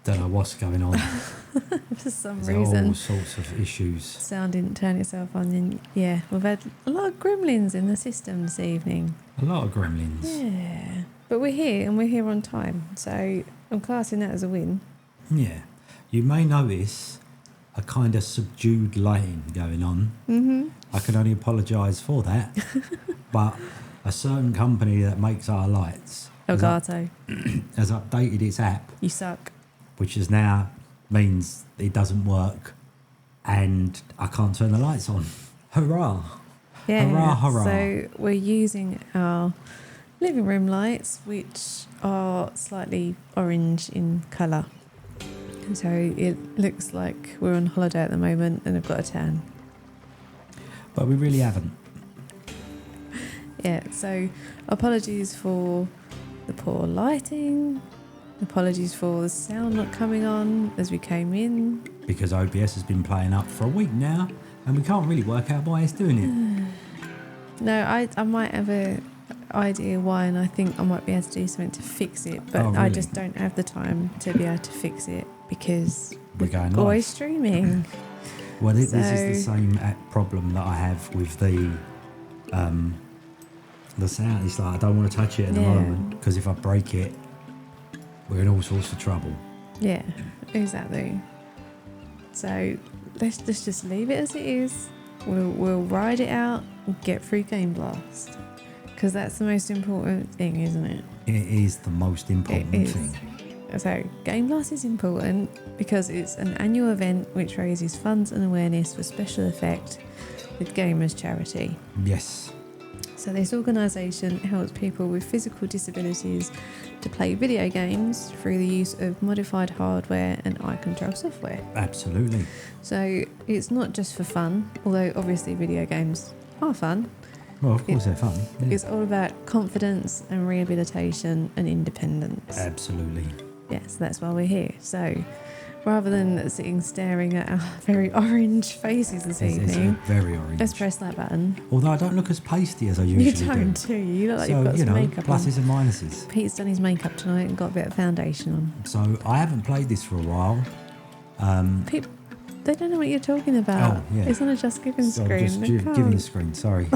Don't know what's going on. For some There's reason. all sorts of issues. Sound didn't turn itself on. And yeah, we've had a lot of gremlins in the system this evening. A lot of gremlins. Yeah. But we're here and we're here on time. So I'm classing that as a win. Yeah. You may notice a kind of subdued lighting going on. Mm-hmm. I can only apologise for that. But a certain company that makes our lights Elgato, has updated its app, you suck. which is now means it doesn't work and I can't turn the lights on. Hurrah! Yeah. Hurrah, hurrah. So we're using our living room lights, which are slightly orange in colour. So it looks like we're on holiday at the moment and have got a tan. But we really haven't. Yeah, so apologies for the poor lighting. Apologies for the sound not coming on as we came in. Because OBS has been playing up for a week now and we can't really work out why it's doing it. No, I might have a idea why, and I think I might be able to do something to fix it, but Oh, really? I just don't have the time to be able to fix it because We're going always live. streaming. Well, this is the So- same problem that I have with the sound. It's like I don't want to touch it at the Yeah. moment because if I break it, we're in all sorts of trouble. Yeah, exactly. So let's just leave it as it is. We'll ride it out and get through Game Blast because that's the most important thing, isn't it? It is the most important It is. thing. So Game Blast is important because it's an annual event which raises funds and awareness for special effect with Gamers Charity. Yes. So this organisation helps people with physical disabilities to play video games through the use of modified hardware and eye control software. Absolutely. So it's not just for fun, although obviously video games are fun. Well, of course they're fun. Yeah. It's all about confidence and rehabilitation and independence. Absolutely. Yes, that's why we're here. So rather than sitting staring at our very orange faces this It's evening, very orange. let's press that button. Although I don't look as pasty as I usually You don't, do you? You look like So, you've got you some know, makeup on. pluses and minuses. Pete's done his makeup tonight and got a bit of foundation on. So I haven't played this for a while. Pete, they don't know what you're talking about. Oh, yeah. It's on a Just Giving So screen. just They giving can't. the screen, sorry.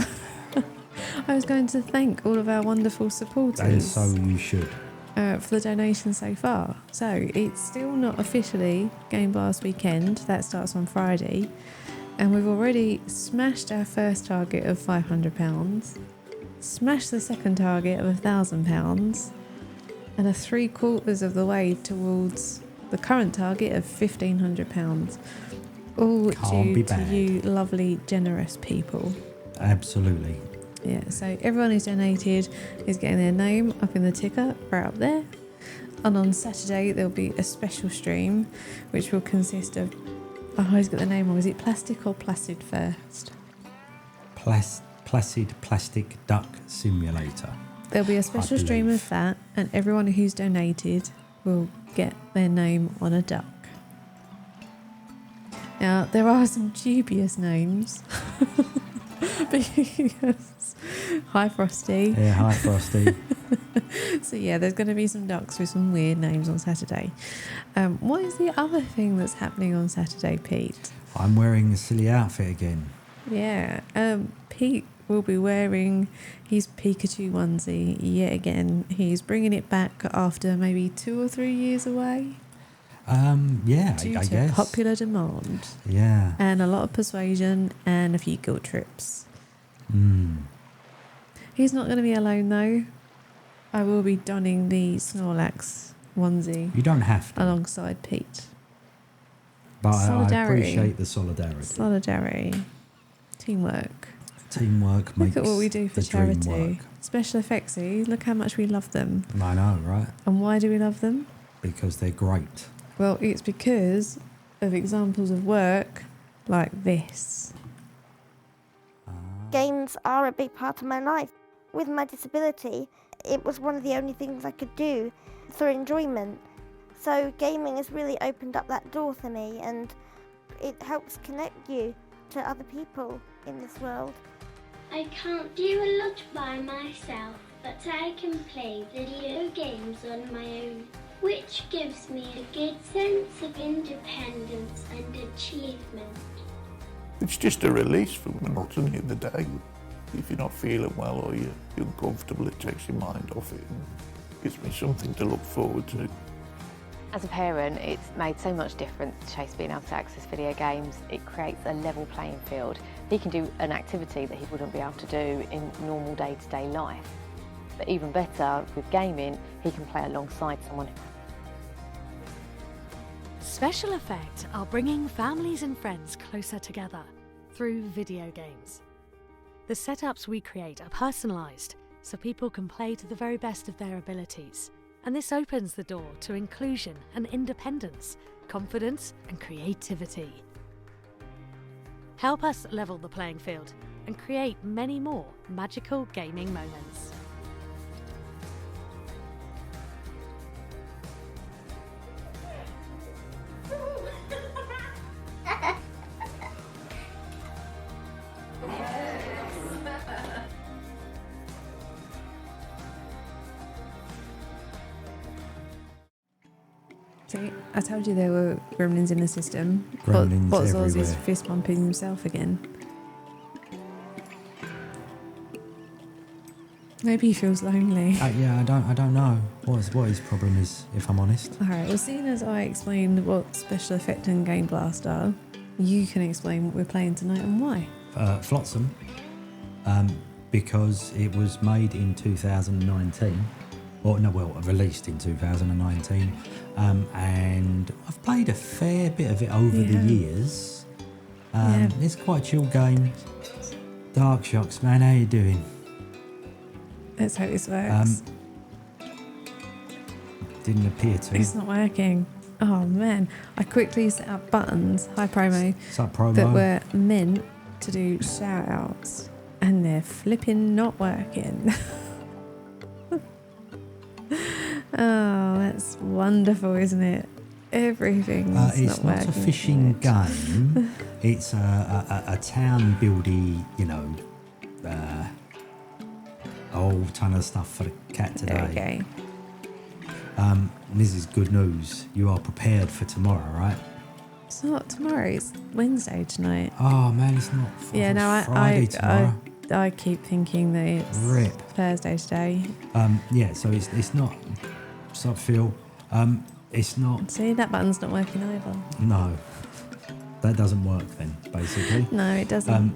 I was going to thank all of our wonderful And supporters so you should. for the donations so far. So it's still not officially Game Blast weekend. That starts on Friday. And we've already smashed our first target of £500, smashed the second target of £1,000, and are 3/4 of the way towards the current target of £1,500. All Can't be due to bad. you lovely, generous people. Absolutely. Yeah, so everyone who's donated is getting their name up in the ticker right up there. And on Saturday, there'll be a special stream which will consist of, I always get the name wrong, is it Plastic or Placid first? Placid Plastic Duck Simulator. There'll be a special stream believe. of that, and everyone who's donated will get their name on a duck. Now, there are some dubious names. Because, hi Frosty. Yeah, hi Frosty. So yeah, there's going to be some ducks with some weird names on Saturday. What is the other thing that's happening on Saturday, Pete? I'm wearing a silly outfit again. Yeah, Pete will be wearing his Pikachu onesie yet again. He's bringing it back after maybe 2 or 3 years away Yeah, due I to guess. popular demand Yeah. and a lot of persuasion and a few guilt trips. He's not going to be alone though. I will be donning the Snorlax onesie You don't have to, alongside Pete. but I Solidarity. appreciate the solidarity. Solidarity. Teamwork. Teamwork makes Look at what we do for the dream charity. work. Special effectsies, look how much we love them. I know, right? And why do we love them? Because they're great. Well, it's because of examples of work like this. Games are a big part of my life. With my disability, it was one of the only things I could do for enjoyment. So gaming has really opened up that door for me, and it helps connect you to other people in this world. I can't do a lot by myself, but I can play video games on my own, which which gives me a good sense of independence and achievement. It's just a release from the monotony of the day. If you're not feeling well or you're uncomfortable, it takes your mind off it and gives me something to look forward to. As a parent, it's made so much difference to Chase being able to access video games. It creates a level playing field. He can do an activity that he wouldn't be able to do in normal day-to-day life. But even better, with gaming, he can play alongside someone. Special Effect are bringing families and friends closer together through video games. The setups we create are personalised, so people can play to the very best of their abilities. And this opens the door to inclusion and independence, confidence and creativity. Help us level the playing field and create many more magical gaming moments. See, I told you there were gremlins in the system. Gremlins Botzos is everywhere. fist bumping himself again. Maybe he feels lonely. Yeah, I don't know what his problem is, if I'm honest. Alright, well, seeing as I explained what Special Effect and Game Blast are, you can explain what we're playing tonight and why. Flotsam, because it was made in 2019, released in 2019, and I've played a fair bit of it over the years. It's quite a chill game. Dark Shocks, man, how you doing? Let's hope this works. Didn't appear to. It's not working. Oh man, I quickly set up buttons, high promo, Sub promo. that were meant to do shout outs, and they're flipping not working. Oh, that's wonderful, isn't it? Everything's it's not not a working. fishing game. It's a town buildy, whole ton of stuff for the cat today. Okay. This is good news. You are prepared for tomorrow, right? It's not tomorrow, it's Wednesday tonight. Oh man, it's not. Yeah, no, Friday tomorrow. I keep thinking that it's Rip. Thursday today. Yeah, so it's not. Sub Phil. It's not. See, that button's not working either. No, that doesn't work then. Basically. No, it doesn't.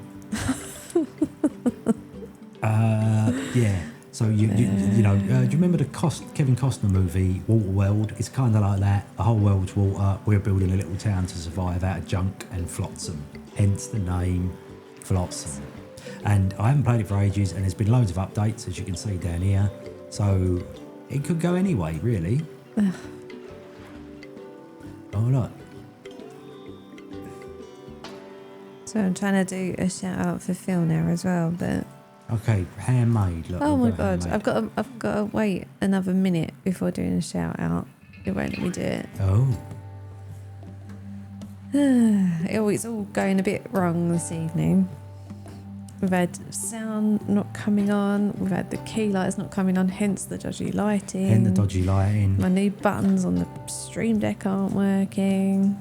Yeah. So do you remember the Kevin Costner movie Waterworld? It's kind of like that. The whole world's water. We're building a little town to survive out of junk and flotsam. Hence the name Flotsam. And I haven't played it for ages, and there's been loads of updates, as you can see down here. So it could go anyway, really. Oh look. So I'm trying to do a shout out for Phil now as well, but Okay, handmade. Look, oh we've my got god, handmade. I've got to wait another minute before doing a shout out. It won't let me do it. Oh. It's all going a bit wrong this evening. We've had sound not coming on. We've had the key lights not coming on, hence the dodgy lighting. And the dodgy lighting. My new buttons on the Stream Deck aren't working.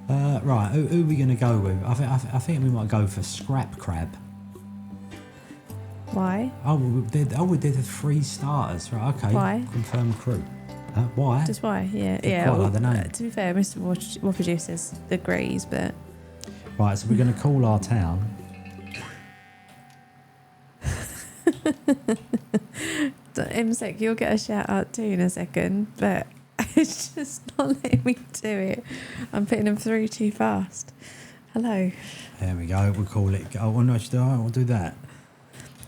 Right, who are we going to go with? I think we might go for Scrap Crab. Why? We did the 3 starters. Right, okay. Why? Confirm crew. Why? Just why? Yeah, I yeah. quite like the name. To be fair, Mr. War Producers agrees, but Right, so we're going to call our town. MSEC, you'll get a shout out too in a second, but it's just not letting me do it. I'm putting them through too fast. Hello. There we go. We'll call it. Oh, no, we'll do that.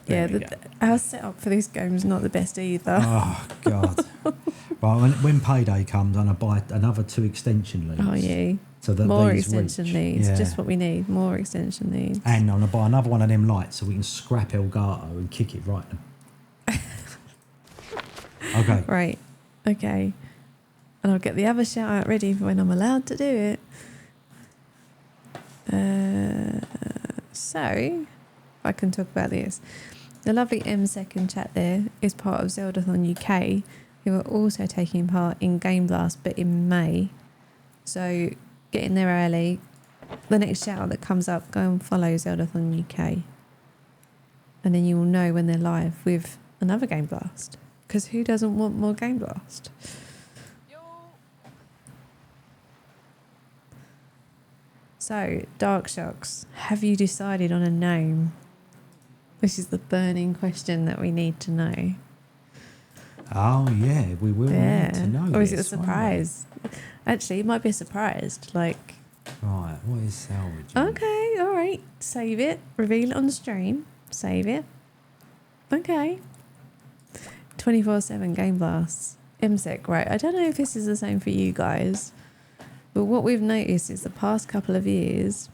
Yeah, There we go. our setup for this game is not the best either. Oh, God. Right, when payday comes, I'm going to buy another 2 extension leads. Oh, yeah. So that More these extension reach. leads. Yeah. Just what we need. More extension leads. And I'm going to buy another one of them lights so we can scrap Elgato and kick it right. Okay. Right. Okay. And I'll get the other shout out ready for when I'm allowed to do it. So, if I can talk about this. The lovely MSEC in chat there is part of Zeldathon UK, who are also taking part in Game Blast, but in May. So get in there early. The next shout out that comes up, go and follow Zeldathon UK. And then you will know when they're live with another Game Blast. Because who doesn't want more Game Blast? So, Dark Shocks, have you decided on a name? This is the burning question that we need to know. Oh, yeah, we will need to know. Or is it a this, won't we? surprise? Actually, it might be a surprise. Like, Right, what is salvage? okay, all right. Save it. Reveal it on the stream. Save it. Okay. 24/7 Game Blasts. MSEC, right. I don't know if this is the same for you guys, but what we've noticed is the past couple of years,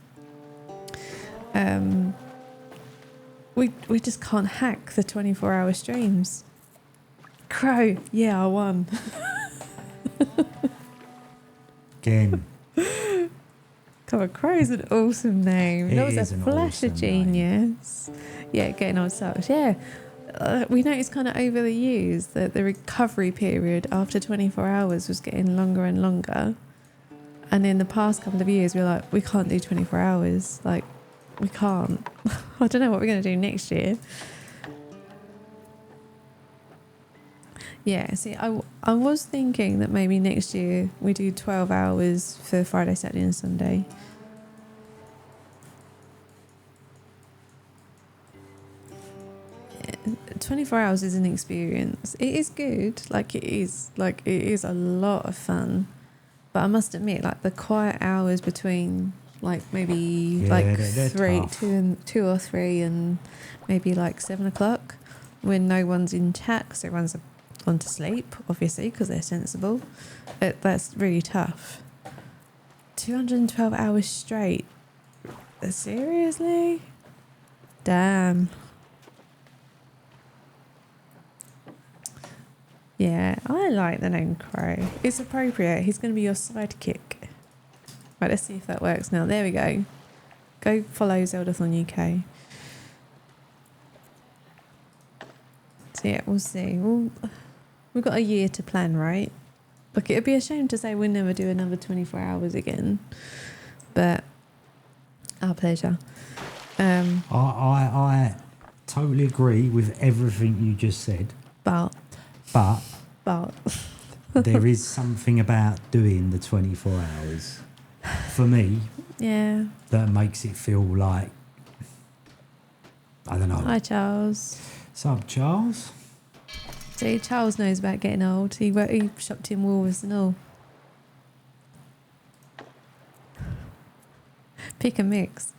we just can't hack the 24-hour streams. Crow, yeah, I won. Again, Come on, Crow is an awesome name. It That was is a an flash of awesome name. genius. Yeah, getting on such. Yeah. We noticed kind of over the years that the recovery period after 24 hours was getting longer and longer. And in the past couple of years, we were like, we can't do 24 hours. Like, we can't. I don't know what we're going to do next year. Yeah, see, I was thinking that maybe next year we do 12 hours for Friday, Saturday and Sunday. Yeah, 24 hours is an experience. It is good, it is a lot of fun. But I must admit, the quiet hours between maybe they're three, tough. two or three, and maybe 7 o'clock, when no one's in chat because everyone's gone to sleep, obviously, because they're sensible. That's really tough. 212 hours straight. Seriously? Damn. Yeah, I like the name Crow. It's appropriate. He's going to be your sidekick. Right, let's see if that works now. There we go. Go follow Zeldathon UK. So yeah, we'll see. We've got a year to plan, right? It'd be a shame to say we'll never do another 24 hours again. But our pleasure. I totally agree with everything you just said. But There is something about doing the 24 hours, for me, yeah. that makes it feel like, I don't know. Hi, Charles. Sup, Charles? See, Charles knows about getting old. He shopped in Woolworths and all. Pick and mix.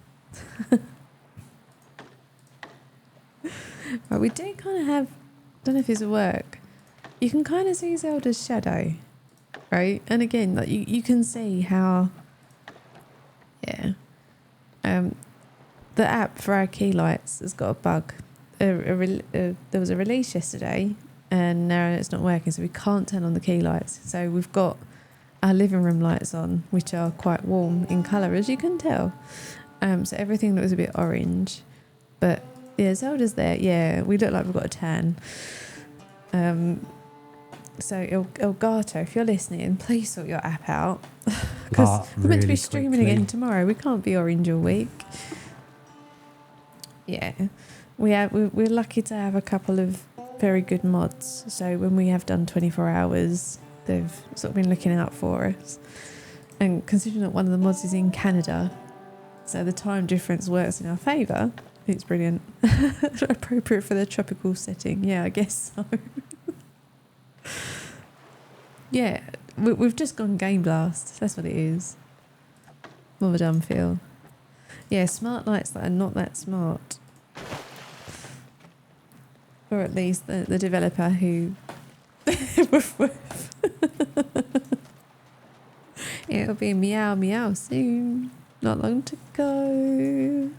Right, we do kind of have, don't know if this will work. You can kind of see Zelda's shadow, right? And again, you can see how, yeah. The app for our key lights has got a bug. There was a release yesterday, and now it's not working, so we can't turn on the key lights. So we've got our living room lights on, which are quite warm in colour, as you can tell. So everything looks a bit orange, but yeah, Zelda's there. Yeah, we look like we've got a tan. So Elgato, if you're listening, please sort your app out, because we're meant to be streaming again tomorrow. We can't be orange all week. Yeah, we're lucky to have a couple of very good mods. So when we have done 24 hours, they've sort of been looking out for us. And considering that one of the mods is in Canada, so the time difference works in our favour, it's brilliant. Appropriate for the tropical setting. Yeah, I guess so. Yeah, we've just gone Game Blast. That's what it is. What a dumb feel. Yeah, smart lights that are not that smart. Or at least the developer who... It'll be meow meow soon. Not long to go.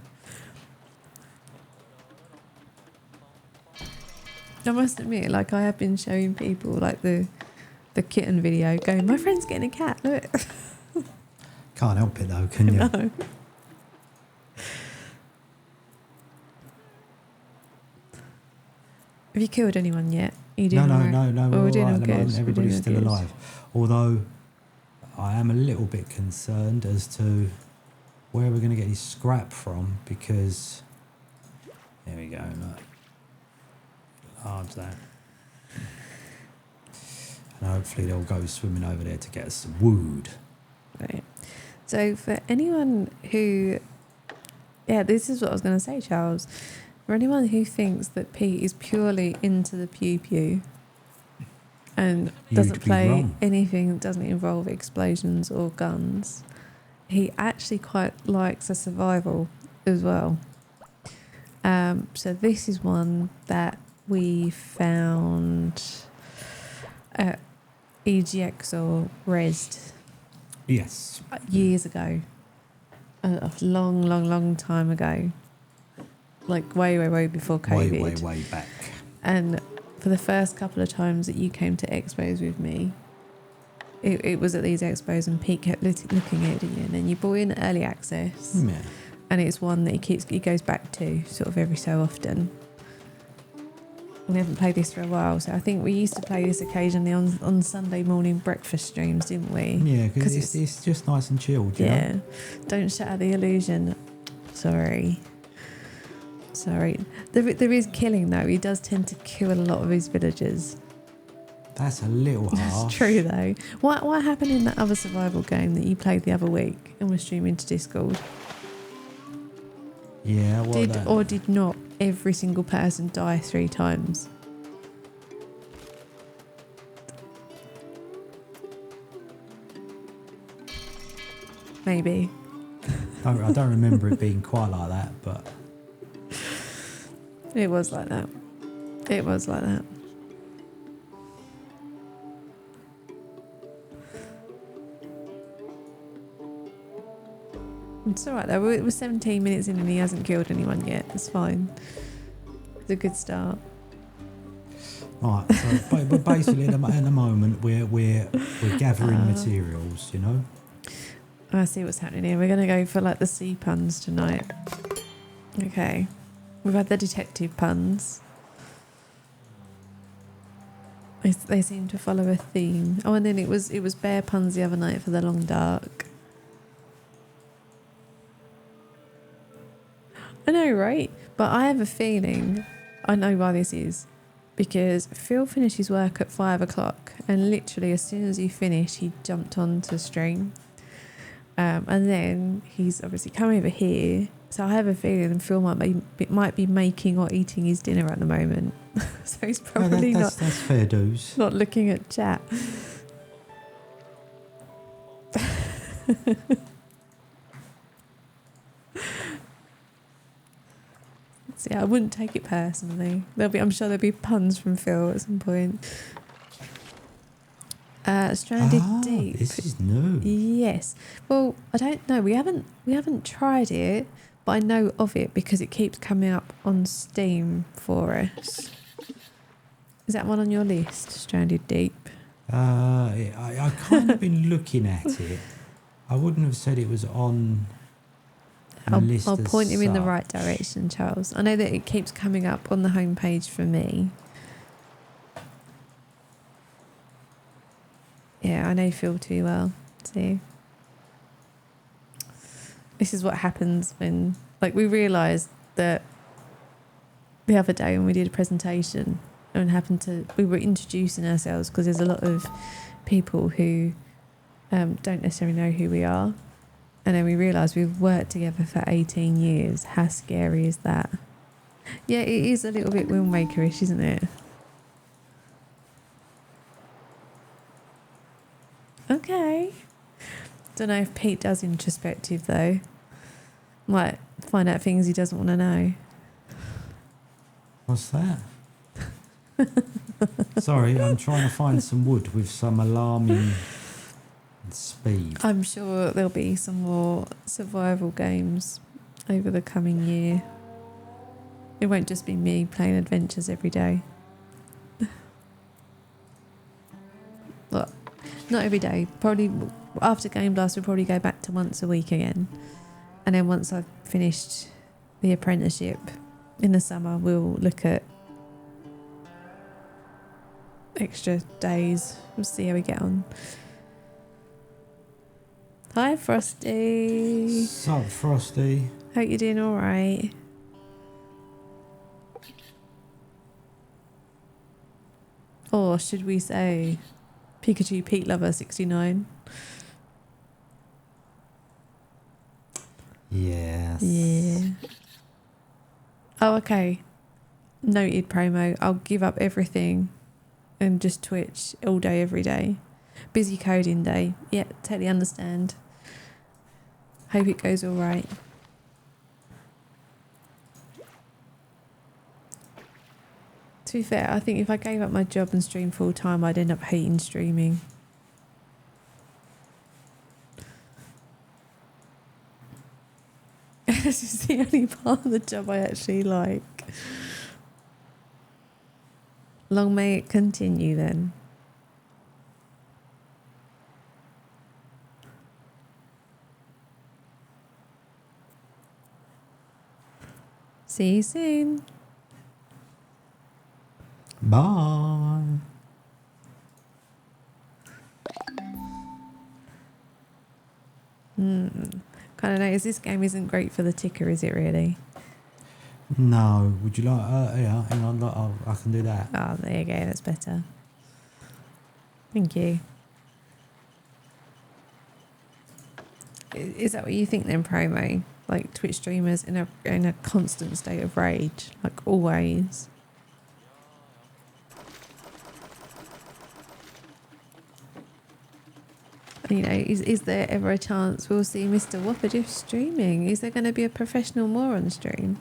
I must admit, I have been showing people the kitten video, going, my friend's getting a cat, look. Can't help it though, can you? No. Have you killed anyone yet? You doing No, all right? no. Oh, We're all doing right all at the good. moment. We're Everybody's doing still all good. alive. Although I am a little bit concerned as to where we're going to get this scrap from, because there we go. Look, large that, and hopefully they'll go swimming over there to get us some wood. Right. So for anyone who, yeah, this is what I was going to say, Charles. For anyone who thinks that Pete is purely into the pew pew and doesn't You'd be play wrong. anything that doesn't involve explosions or guns, he actually quite likes a survival as well. So this is one that we found at EGX or Resd Yes. years ago. A long time ago. Like way before COVID. Way back. And for the first couple of times that you came to expos with me, it was at these expos and Pete kept looking at you, and then you bought in early access, Yeah. and it's one that he goes back to sort of every so often. We haven't played this for a while, so I think we used to play this occasionally on Sunday morning breakfast streams, didn't we? Yeah, because it's just nice and chilled, you yeah. know? Don't shatter the illusion. Sorry. There is killing though. He does tend to kill a lot of his villagers. That's a little harsh. It's true though. What happened in that other survival game that you played the other week and was streaming to Discord? Yeah, well, Did not every single person die 3 times? Maybe. I don't remember it being quite like that, but It was like that. It was like that. It's alright though. It was 17 minutes in and he hasn't killed anyone yet. It's fine. It's a good start. right. So, but basically, at the moment, we're gathering materials, you know. I see what's happening here. We're gonna go for like the sea puns tonight. Okay. We've had the detective puns. They seem to follow a theme. Oh, and then it was bear puns the other night for the long dark. I know, right? But I have a feeling I know why this is. Because Phil finishes work at 5 o'clock, and literally as soon as he finished, he jumped on to stream. And then he's obviously come over here. So I have a feeling Phil might be making or eating his dinner at the moment. So he's probably that's fair dues. not looking at chat. So yeah, I wouldn't take it personally. I'm sure there'll be puns from Phil at some point. Stranded Deep. This is new. Yes. Well, I don't know. We haven't tried it, but I know of it because it keeps coming up on Steam for us. Is that one on your list, Stranded Deep? I kind of been looking at it. I wouldn't have said it was on the list. I'll as point him in the such. right direction, Charles. I know that it keeps coming up on the homepage for me. Yeah, I know Phil too well. See, this is what happens when, like, we realised that the other day when we did a presentation and we were introducing ourselves because there's a lot of people who don't necessarily know who we are, and then we realised we've worked together for 18 years. How scary is that? Yeah, it is a little bit Windmaker-ish, isn't it? Okay. Don't know if Pete does introspective though. Might find out things he doesn't want to know. What's that? Sorry, I'm trying to find some wood with some alarming speed. I'm sure there'll be some more survival games over the coming year. It won't just be me playing adventures every day. Well, not every day. Probably after Game Blast, we'll probably go back to once a week again. And then once I've finished the apprenticeship in the summer, we'll look at extra days. We'll see how we get on. Hi, Frosty. Sup, Frosty? Hope you're doing all right. Or should we say Pikachu Pete Lover 69? Yes. Yeah. Oh, okay. Noted promo. I'll give up everything and just Twitch all day, every day. Busy coding day. Yeah, totally understand. Hope it goes all right. To be fair, I think if I gave up my job and streamed full time, I'd end up hating streaming. This is the only part of the job I actually like. Long may it continue then. See you soon. Bye. Kind of notice this game isn't great for the ticker, is it really? No, would you like? Yeah, hang on, look, I can do that. Oh, there you go. That's better. Thank you. Is that what you think then, promo? Like Twitch streamers in a constant state of rage, like always. You know, is there ever a chance we'll see Mr. Whopperdiff streaming? Is there going to be a professional moron stream?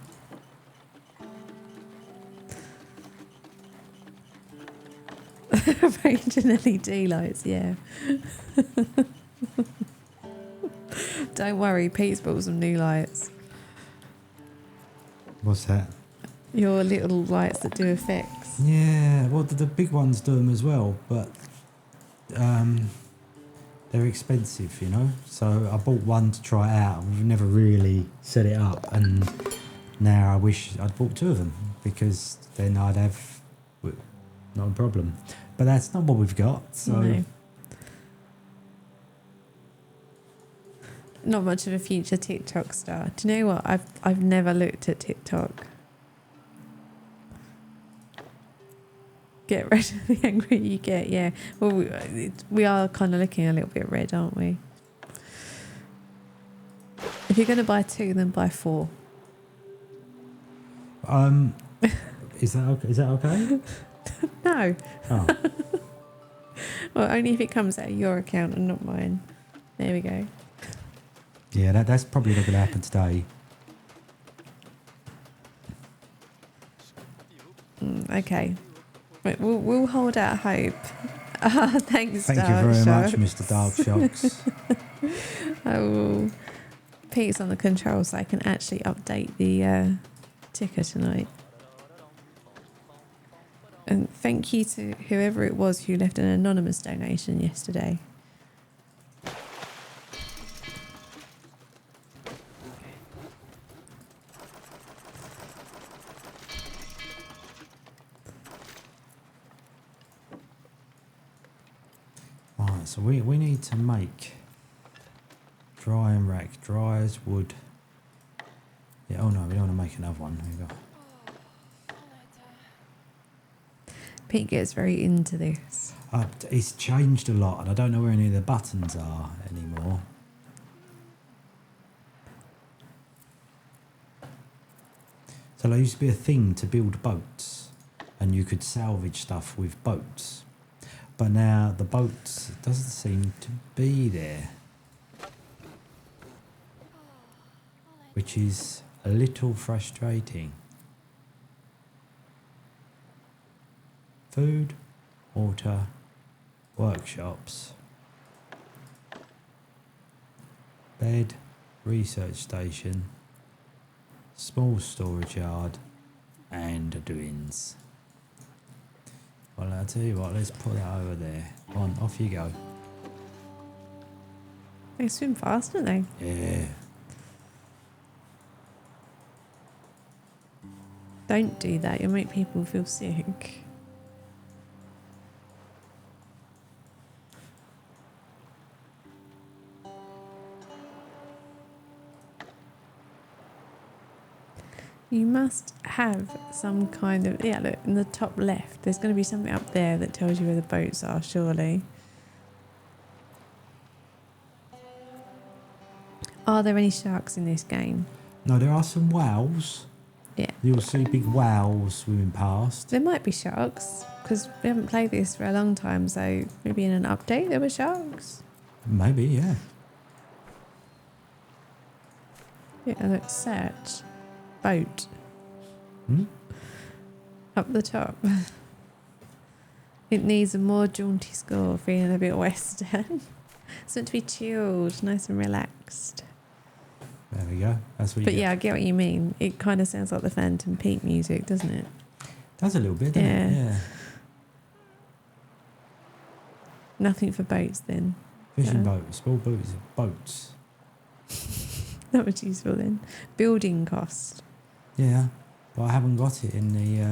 Arranging LED lights, yeah. Don't worry, Pete's bought some new lights. What's that? Your little lights that do effects. Yeah, well, the big ones do them as well, but they're expensive, you know. So I bought one to try it out. We've never really set it up, and now I wish I'd bought two of them because then I'd have not a problem. But that's not what we've got. So No. Not much of a future TikTok star. Do you know what? I've never looked at TikTok. Get rid of the angry you get, yeah. Well, we are kind of looking a little bit red, aren't we? If you're going to buy 2, then buy 4. is that okay? Is that okay? No. Oh, Well, only if it comes out of your account and not mine. There we go. yeah, that's probably not going to happen today. Okay. Right, we'll hold out hope. Thanks, Thank Dark you very much, Shocks. Mr. Dark Shocks. I will. Pete's on the control, so I can actually update the ticker tonight. And thank you to whoever it was who left an anonymous donation yesterday. Right, so we need to make drying rack, dryers, wood. Yeah, oh no, we don't want to make another one. There we go. Pete gets very into this. It's changed a lot, and I don't know where any of the buttons are anymore. So there used to be a thing to build boats, and you could salvage stuff with boats. But now the boats doesn't seem to be there, which is a little frustrating. Food, water, workshops, bed, research station, small storage yard, and doings. Well, I'll tell you what, let's put that over there. On, off you go. They swim fast, don't they? Yeah. Don't do that. You'll make people feel sick. You must have some kind of... Yeah, look, in the top left, there's going to be something up there that tells you where the boats are, surely. Are there any sharks in this game? No, there are some whales. Yeah. You'll see big whales swimming past. There might be sharks, because we haven't played this for a long time, so maybe in an update there were sharks. Maybe, yeah. Yeah, look, search. Boat. Hmm? Up the top. It needs a more jaunty score, feeling a bit western. It's meant to be chilled, nice and relaxed. There we go. That's what you But get. yeah, I get what you mean. It kind of sounds like the Phantom Peak music, doesn't it? Does a little bit, doesn't it? Yeah. Yeah. Nothing for boats then. Fishing No. boats, small boats, boats. That was useful then. Building cost. Yeah, but I haven't got it in the.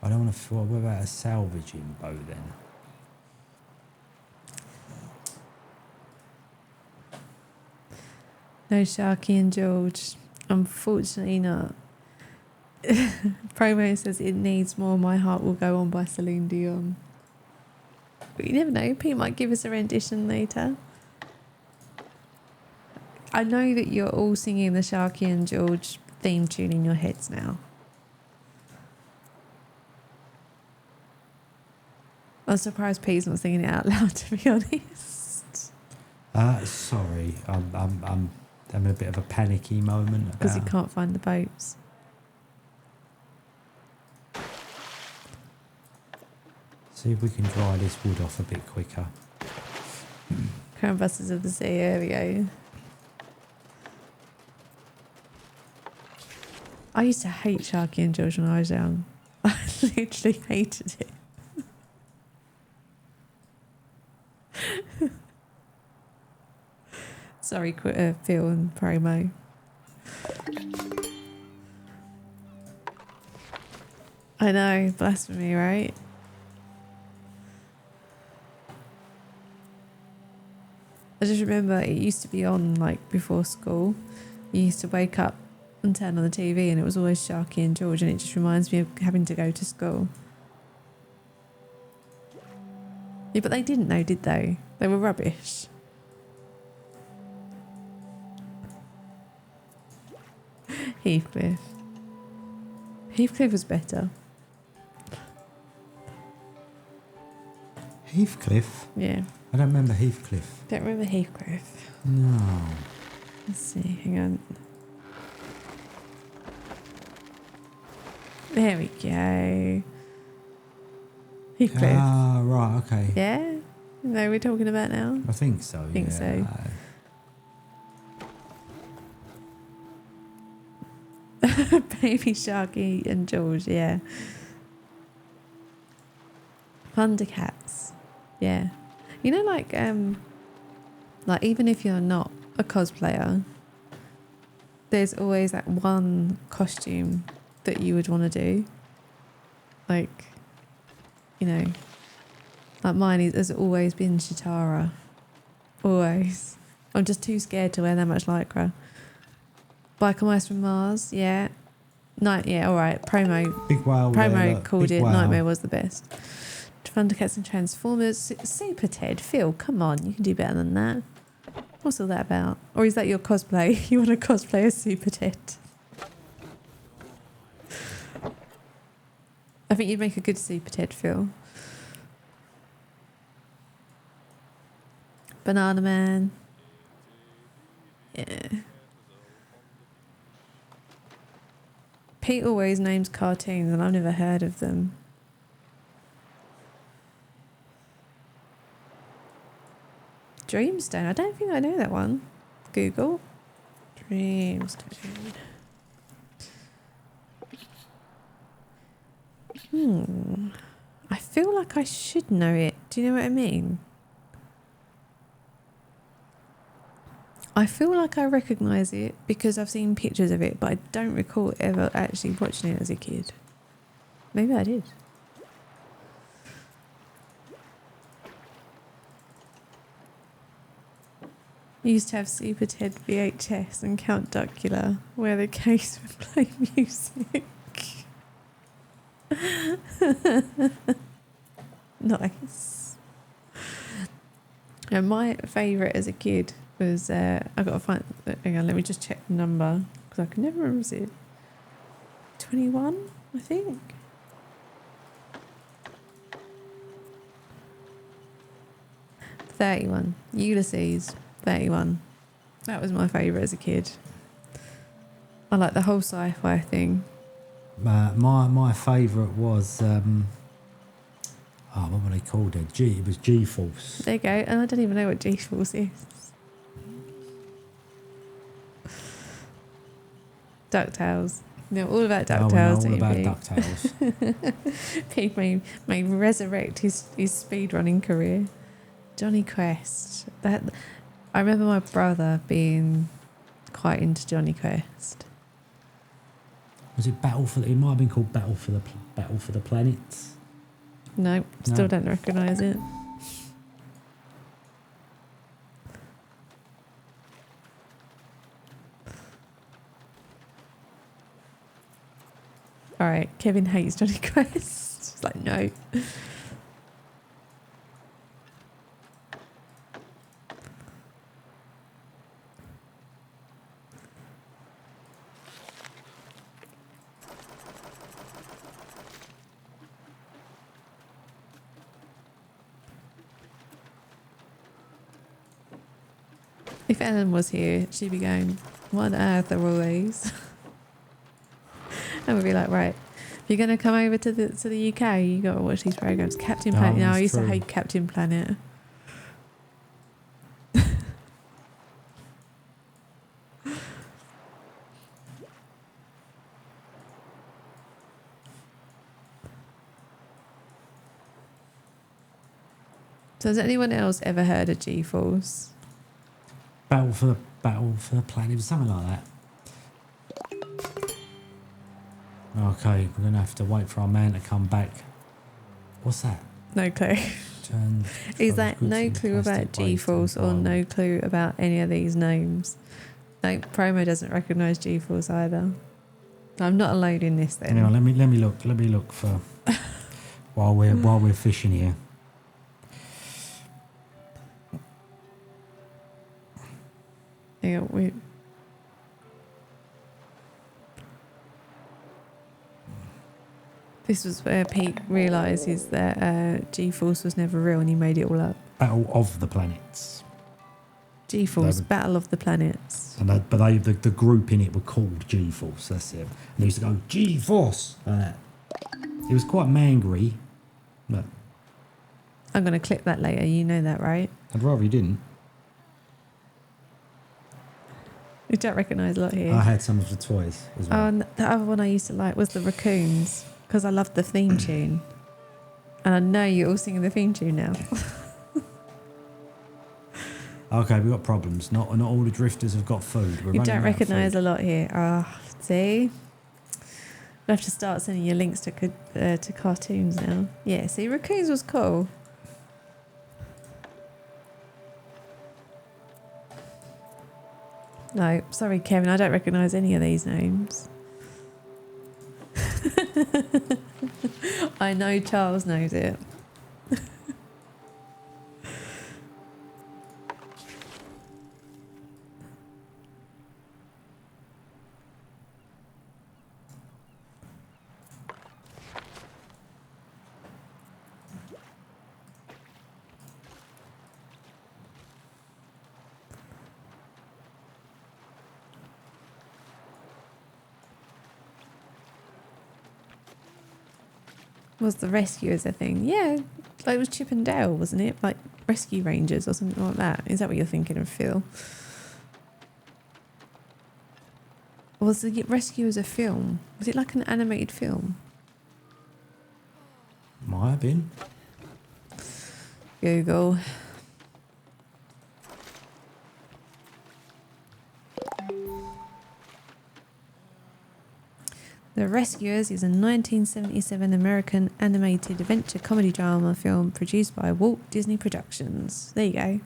I don't want to. What about a salvaging boat then? No Sharky and George. Unfortunately not. Promo says it needs more My Heart Will Go On by Celine Dion. But you never know, Pete might give us a rendition later. I know that you're all singing the Sharky and George theme tune in your heads now. I'm surprised Pete's not singing it out loud, to be honest. Sorry, I'm having a bit of a panicky moment Because he about. can't find the boats. See if we can dry this wood off a bit quicker. Crown Busters of the Sea, there we go. I used to hate Sharky and George when I was young. I literally hated it. Sorry, Phil and Promo. I know, blasphemy, right? I just remember it used to be on like before school. You used to wake up and turn on the TV and it was always Sharky and George, and it just reminds me of having to go to school. Yeah, but they didn't know, did they? They were rubbish. Heathcliff. Heathcliff was better. Heathcliff? Yeah. I don't remember Heathcliff. Don't remember Heathcliff. No. Let's see, hang on. There we go. Heathcliff. Ah, right, okay. Yeah? No, we're talking about now? I think so, Think yeah. so. Baby Sharky and George, yeah. Thundercats. Yeah. You know, like even if you're not a cosplayer, there's always that one costume that you would want to do. Like, you know, like mine has always been Chitara. Always. I'm just too scared to wear that much lycra. Biker Mice from Mars, yeah. Yeah, alright. Promo Big whale. Promo look, called big it whale. Nightmare was the best. Thundercats and Transformers. Super Ted. Phil, come on. You can do better than that. What's all that about? Or is that your cosplay? You want to cosplay as Super Ted? I think you'd make a good Super Ted, Phil. Banana Man. Yeah. Pete always names cartoons and I've never heard of them. Dreamstone. I don't think I know that one. Google. Dreamstone. I feel like I should know it. Do you know what I mean? I feel like I recognise it because I've seen pictures of it, but I don't recall ever actually watching it as a kid. Maybe I did. Used to have Super Ted VHS and Count Duckula, where the case would play music. Nice. And my favourite as a kid was I got to find. Hang on, let me just check the number because I can never remember. Was it 21? I think. $31. Ulysses. 31. That was my favourite as a kid. I like the whole sci-fi thing. My favourite was what were they called? It was G-Force. There you go. And I don't even know what G-Force is. DuckTales. No, all about DuckTales. All about DuckTales. Pete may resurrect his speedrunning career. Johnny Quest. That I remember my brother being quite into Johnny Quest. Was it Battle for? It might have been called Battle for the Planets. No, still don't recognise it. All right, Kevin hates Johnny Quest. It's like, no. If Ellen was here, she'd be going, what on earth are all these? And we'd be like, right, if you're going to come over to the UK, you got to watch these programs. Captain Planet. No, I used to hate Captain Planet. So has anyone else ever heard of G-Force? Battle for the Planet, it was something like that. Okay, we're gonna have to wait for our man to come back. What's that? No clue. Is that no clue about G-Force or no clue about any of these names? No, Promo doesn't recognise G-Force either. I'm not alone in this then. Hang on, let me look for while we're fishing here. Hang on, this was where Pete realises that G-Force was never real and he made it all up. Battle of the Planets. G-Force, Battle of the Planets. And the group in it were called G-Force, that's it. And they used to go, G-Force! Like that. It was quite mangry, but... I'm going to clip that later, you know that, right? I'd rather you didn't. You don't recognise a lot here. I had some of the toys as well. Oh, and the other one I used to like was the Raccoons, because I loved the theme tune. And I know you're all singing the theme tune now. Okay, we've got problems. Not all the drifters have got food. You don't recognise a lot here. Ah, see? We'll have to start sending you links to cartoons now. Yeah, see, Raccoons was cool. No, sorry, Kevin, I don't recognise any of these names. I know Charles knows it. Was the Rescuers a thing? Yeah, like it was Chip and Dale, wasn't it? Like Rescue Rangers or something like that. Is that what you're thinking of, Phil? Or was the Rescuers a film? Was it like an animated film? Might have been. Google. The Rescuers is a 1977 American animated adventure comedy drama film produced by Walt Disney Productions. There you go.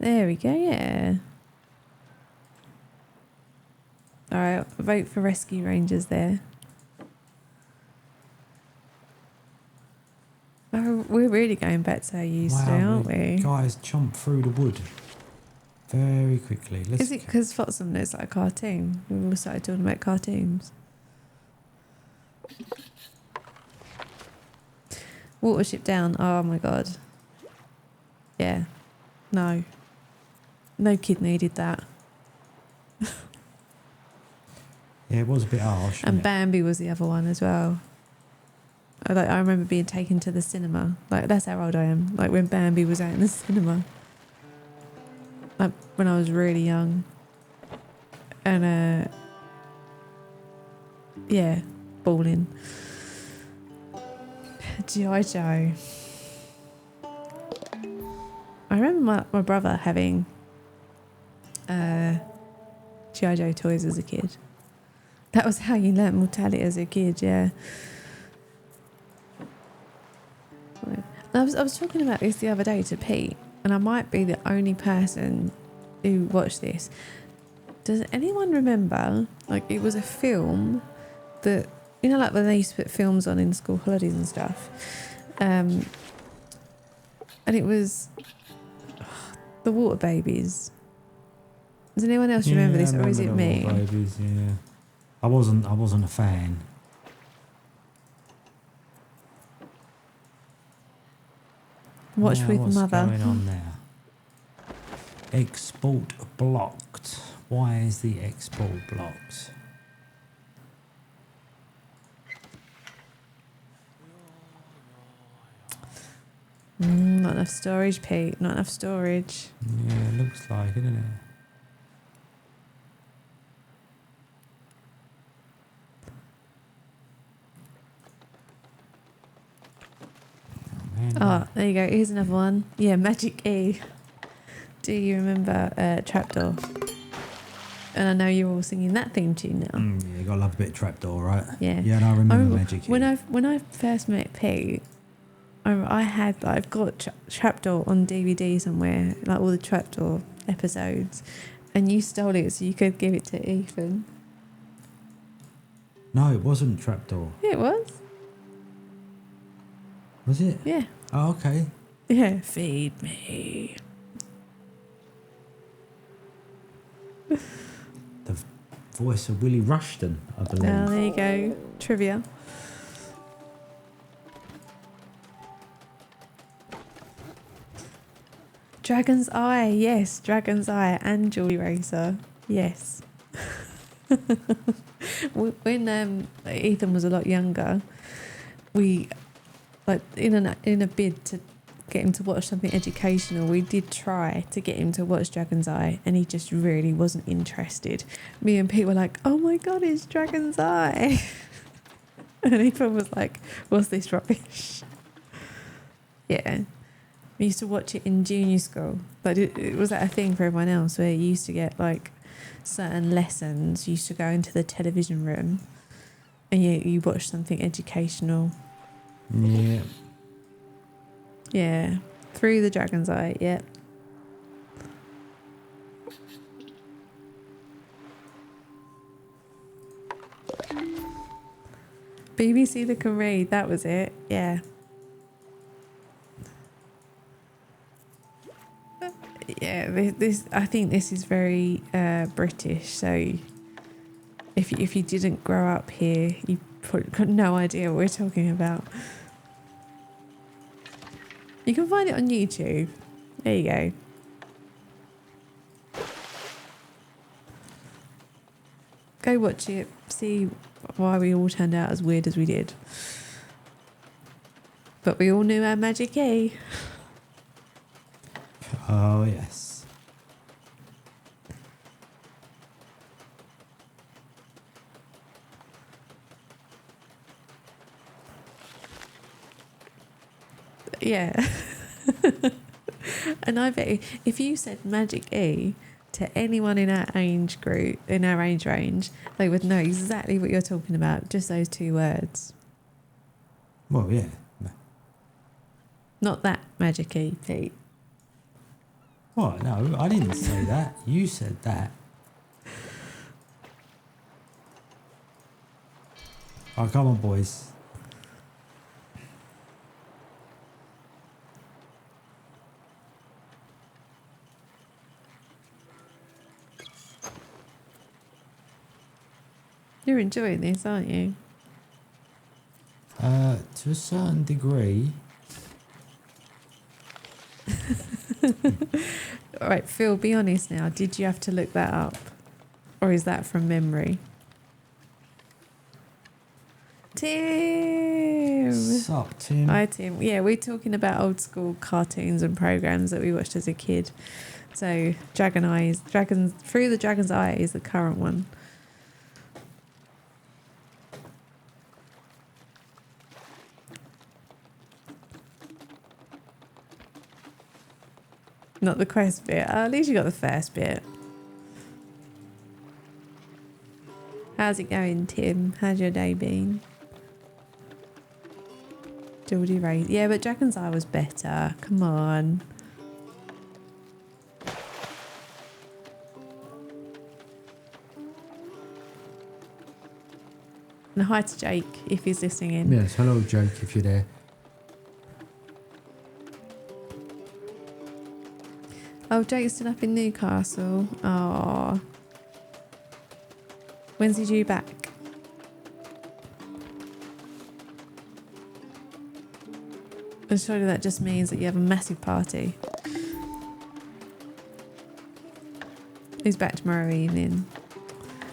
There we go, yeah. Alright, vote for Rescue Rangers there. Oh, we're really going back to how you used to, aren't we? Guys chomp through the wood very quickly. Is it because Flotsam looks like a cartoon? We all started talking about cartoons. Watership down. Oh my god. Yeah. No. No kid needed that. Yeah, it was a bit harsh. And wasn't it? Bambi was the other one as well. I remember being taken to the cinema. Like, that's how old I am. Like, when Bambi was out in the cinema. Like, when I was really young. And, yeah, bawling. G.I. Joe. I remember my brother having G.I. Joe toys as a kid. That was how you learnt mortality as a kid, yeah. I was talking about this the other day to Pete, and I might be the only person who watched this. Does anyone remember, like, it was a film that, you know, like when they used to put films on in school holidays and stuff, and it was the Water Babies. Does anyone else remember this, or is it me? Water Babies, yeah. I wasn't a fan. Watch Now, with what's mother. going on there? Export blocked. Why is the export blocked? Not enough storage, Pete. Not enough storage. Yeah, it looks like, isn't it? Oh, there you go. Here's another one. Yeah, Magic E. Do you remember Trapdoor? And I know you're all singing that theme tune now. Yeah, you gotta love a bit of Trapdoor, right? Yeah. Yeah, and I remember Magic E. When I first met Pete, I've got Trapdoor on DVD somewhere, like all the Trapdoor episodes, and you stole it so you could give it to Ethan. No, it wasn't Trapdoor. Yeah, it was. Was it? Yeah. Oh, okay. Yeah. Feed me. The voice of Willie Rushton, I believe. Oh, there you go. Trivia. Dragon's Eye, yes, Dragon's Eye and Jewelry Racer, yes. When Ethan was a lot younger, we, like, in a bid to get him to watch something educational, we did try to get him to watch Dragon's Eye, and he just really wasn't interested. Me and Pete were like, "Oh my god, it's Dragon's Eye," and Ethan was like, "What's this rubbish?" Yeah. We used to watch it in junior school, but it was that a thing for everyone else where you used to get like certain lessons. You used to go into the television room and you watch something educational. Yeah. Yeah, through the Dragon's Eye. Yep. BBC that can read. That was it. Yeah. Yeah, this I think this is very British. So if you didn't grow up here, you probably got no idea what we're talking about. You can find it on YouTube. There you go. Go watch it. See why we all turned out as weird as we did. But we all knew our Magic E. Oh, yes. Yeah. And I bet if you said Magic E to anyone in our age group, in our age range, they would know exactly what you're talking about. Just those two words. Well, yeah. Not that Magic E, Pete. What? No, I didn't say that. You said that. Oh, come on, boys. You're enjoying this, aren't you? To a certain degree. All right, Phil, be honest now. Did you have to look that up? Or is that from memory? Tim! Sup, Tim? Hi, Tim. Yeah, we're talking about old school cartoons and programs that we watched as a kid. So, Through the Dragon's Eye is the current one. Not the quest bit. At least you got the first bit. How's it going, Tim? How's your day been? Geordie Ray. Yeah, but Dragon's Eye was better. Come on. And hi to Jake, if he's listening in. Yes, hello, Jake, if you're there. Oh, Jake's still up in Newcastle. Oh. When's he due back? And surely that just means that you have a massive party. He's back tomorrow evening.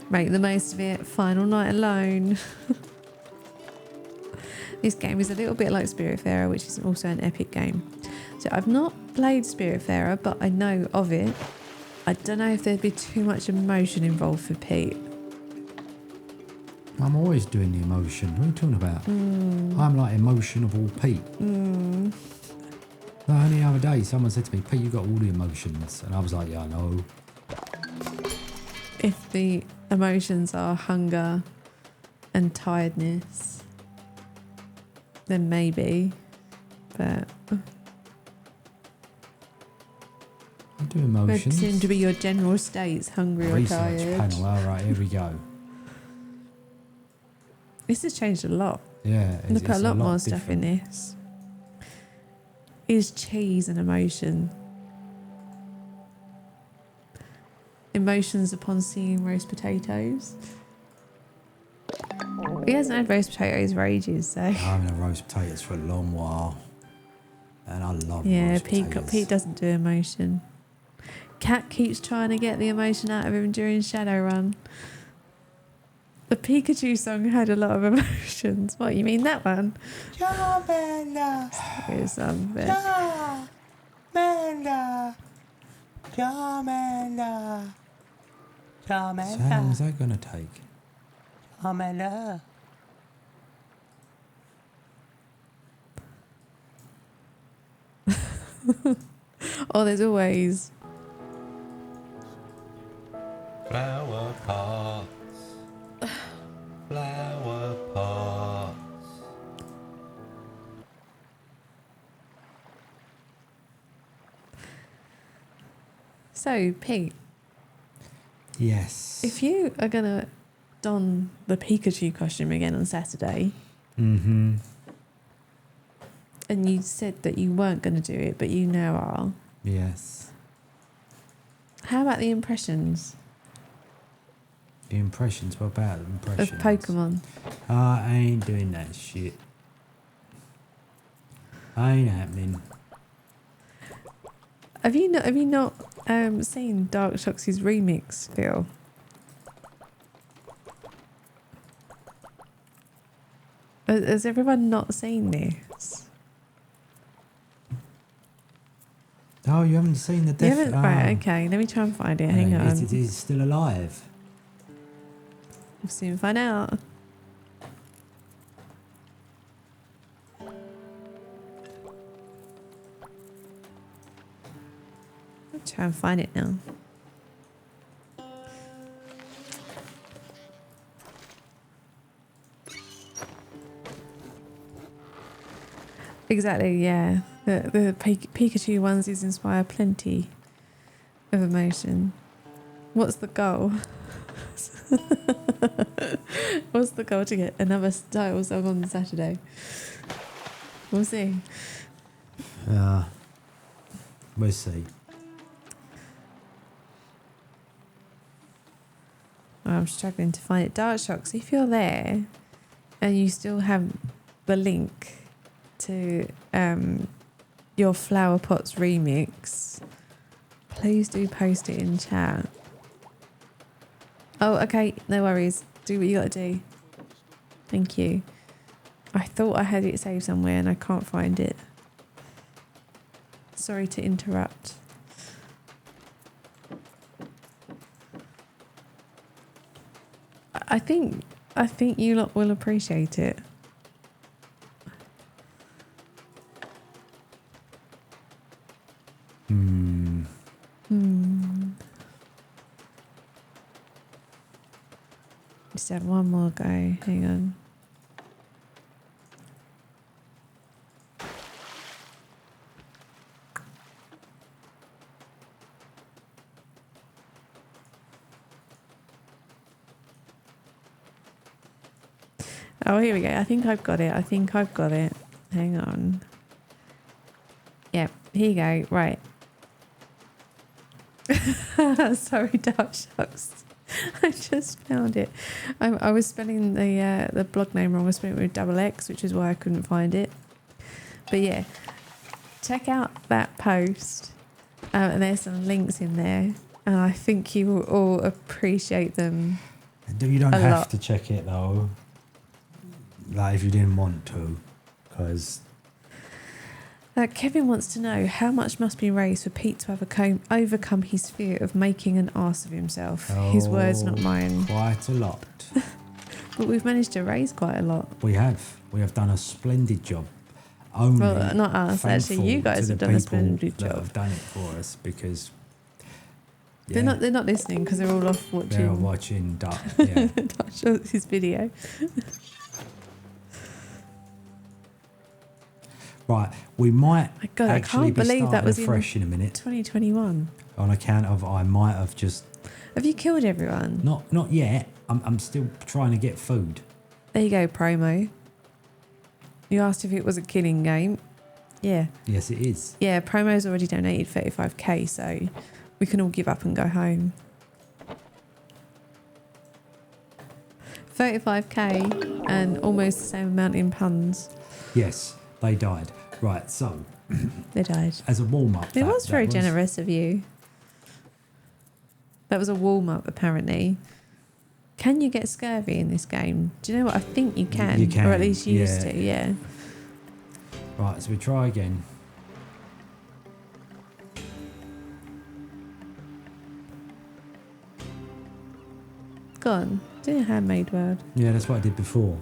Make the most of it. Final night alone. This game is a little bit like Spiritfarer, which is also an epic game. So I've not played Spiritfarer, but I know of it. I don't know if there'd be too much emotion involved for Pete. I'm always doing the emotion. What are you talking about? I'm like emotionable Pete. The only other day, someone said to me, Pete, you got all the emotions. And I was like, yeah, I know. If the emotions are hunger and tiredness, then maybe. But I do emotions. they seem to be your general states, hungry or Research tired. panel. All right, here we go. This has changed a lot. Yeah, They put a lot more different. stuff in this. Is cheese an emotion? Emotions upon seeing roast potatoes. He hasn't had roast potatoes for ages, so. I haven't had roast potatoes for a long while. And I love Yeah, roast potatoes. Pete doesn't do emotion. Cat keeps trying to get the emotion out of him during Shadowrun. The Pikachu song had a lot of emotions. What, you mean that one? Charmander, Here's some bit. Charmander, Charmander, So how long is that going to take? Charmander. Oh, there's always. Flower pots. Flower pots. So, Pete, Yes. if you are going to don the Pikachu costume again on Saturday, Mm-hmm. and you said that you weren't going to do it, but you now are, Yes. how about the impressions The impressions, what about the of impressions? Pokemon? I ain't doing that shit. Ain't happening. Have you not seen Dark Shox's remix, Phil? Has everyone not seen this? Oh, you haven't seen the You death? haven't? Right, okay. Let me try and find it. Hang on. Is it still alive? We'll soon find out. I'll try and find it now. Exactly, yeah. The Pikachu onesies inspire plenty of emotion. What's the goal? What's the goal to get another style song on Saturday? We'll see. We'll see. I'm struggling to find it. Dark Shocks, if you're there and you still have the link to your Flower Pots remix, please do post it in chat. Oh, okay, no worries. Do what you gotta do. Thank you. I thought I had it saved somewhere and I can't find it. Sorry to interrupt. I think you lot will appreciate it. Just have one more go. Hang on. Oh, here we go. I think I've got it. Hang on. Yep, here you go. Right. Sorry, Dark Shocks. I just found it. I was spelling the blog name wrong. I was spelling it with double X, which is why I couldn't find it. But yeah, check out that post. And there's some links in there. And I think you will all appreciate them. You don't a have lot. to check it though. Like if you didn't want to, because Kevin wants to know how much must be raised for Pete to overcome his fear of making an arse of himself. His words, not mine. Quite a lot. But we've managed to raise quite a lot. We have done a splendid job. Only Well, not us. Actually, you guys have done a splendid job. Have done it for us because They're not listening because they're all off watching. They're all watching Dark Shocks' video. Right, we might My God, actually I can't believe that was fresh in a minute 2021. on account of I might have just Have you killed everyone? not yet. I'm still trying to get food. There you go, promo. You asked if it was a killing game. Yeah. Yes, it is. Yeah, promo's already donated 35k, so we can all give up and go home. 35k and almost the same amount in puns. Yes, they died. Right, so They died. as a warm up, It was very generous of you. That was a warm up, apparently. Can you get scurvy in this game? Do you know what? I think you can. You can, Or at least you used to, yeah. Right, so we try again. Go on. Do a handmade word. Yeah, that's what I did before.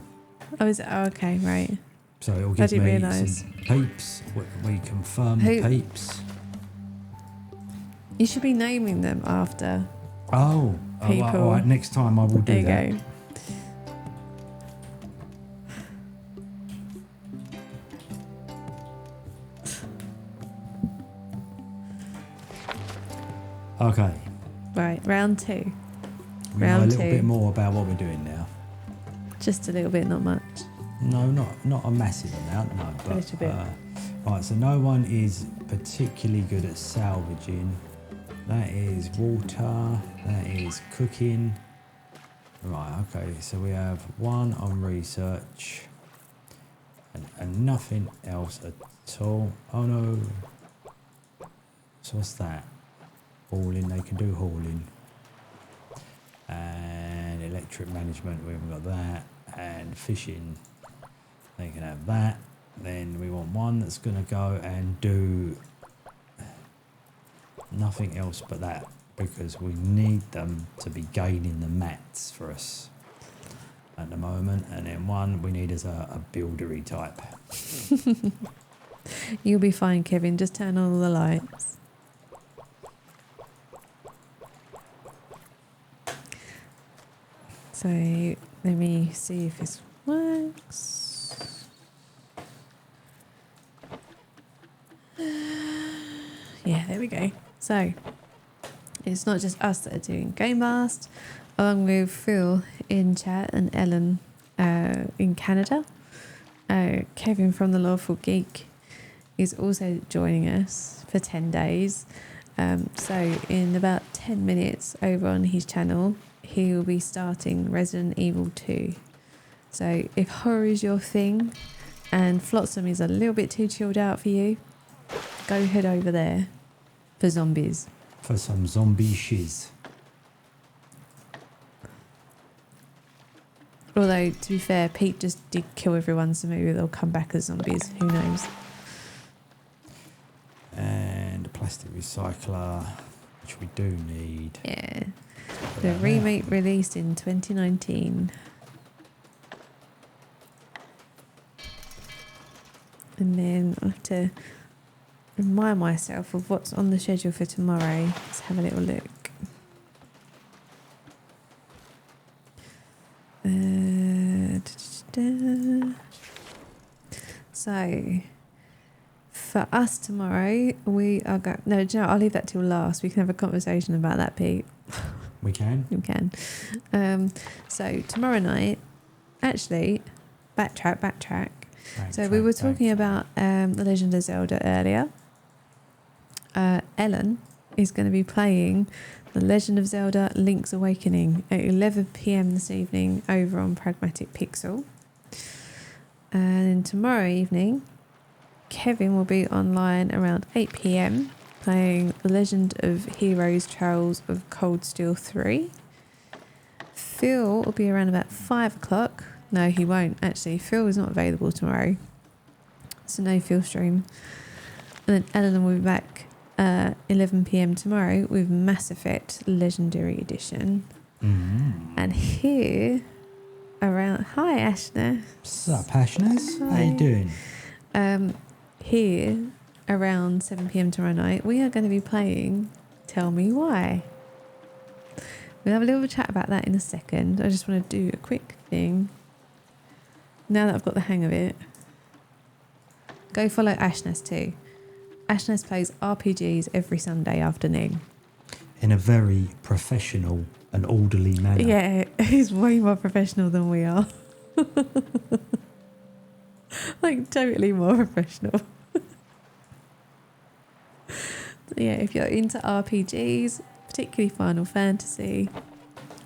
Oh, is it? Oh, okay, right. So it'll I give didn't me realise. some peeps. We confirm Who- peeps. You should be naming them after. Oh, People. all right. Next time I will do There you that. go. Okay. Right, round two. We know a Round little two. bit more about what we're doing now. Just a little bit, not much. No, not a massive amount, no. But, little bit. Right, so no one is particularly good at salvaging. That is water. That is cooking. Right, okay, so we have one on research and nothing else at all. Oh no. So what's that? Hauling, they can do hauling. And electric management, we haven't got that. And fishing, they can have that. Then we want one that's going to go and do nothing else but that, because we need them to be gaining the mats for us at the moment. And then one we need as a buildery type. You'll be fine, Kevin. Just turn on all the lights. So let me see if this works. Yeah, there we go. So it's not just us that are doing GameBlast, along with Phil in chat and Ellen in Canada. Kevin from the Lawful Geek is also joining us for 10 days. So in about 10 minutes over on his channel, he will be starting Resident Evil 2. So if horror is your thing and Flotsam is a little bit too chilled out for you, go head over there for zombies. For some zombie shiz. Although, to be fair, Pete just did kill everyone, so maybe they'll come back as zombies. Who knows? And a plastic recycler, which we do need. Yeah. The remake released in 2019. And then I have to remind myself of what's on the schedule for tomorrow. Let's have a little look. So, for us tomorrow, we are going... No, do you know, I'll leave that till last. We can have a conversation about that, Pete. We can? We can. So, tomorrow night... Actually, backtrack. So, we were talking about The Legend of Zelda earlier. Ellen is going to be playing The Legend of Zelda Link's Awakening at 11 p.m. this evening over on Pragmatic Pixel. And tomorrow evening, Kevin will be online around 8 p.m. playing The Legend of Heroes Trails of Cold Steel 3. Phil will be around about 5 o'clock. No, he won't, actually. Phil is not available tomorrow. So no Phil stream. And then Ellen will be back 11 p.m. tomorrow with Mass Effect Legendary Edition. Mm-hmm. And here around... Hi, Ashna. What's up, Ashnas? How you doing? Here around 7 p.m. tomorrow night, we are going to be playing Tell Me Why. We'll have a little chat about that in a second. I just want to do a quick thing. Now that I've got the hang of it, go follow Ashnas too. Ashnas plays RPGs every Sunday afternoon. In a very professional and orderly manner. Yeah, he's way more professional than we are. Like, totally more professional. Yeah, if you're into RPGs, particularly Final Fantasy,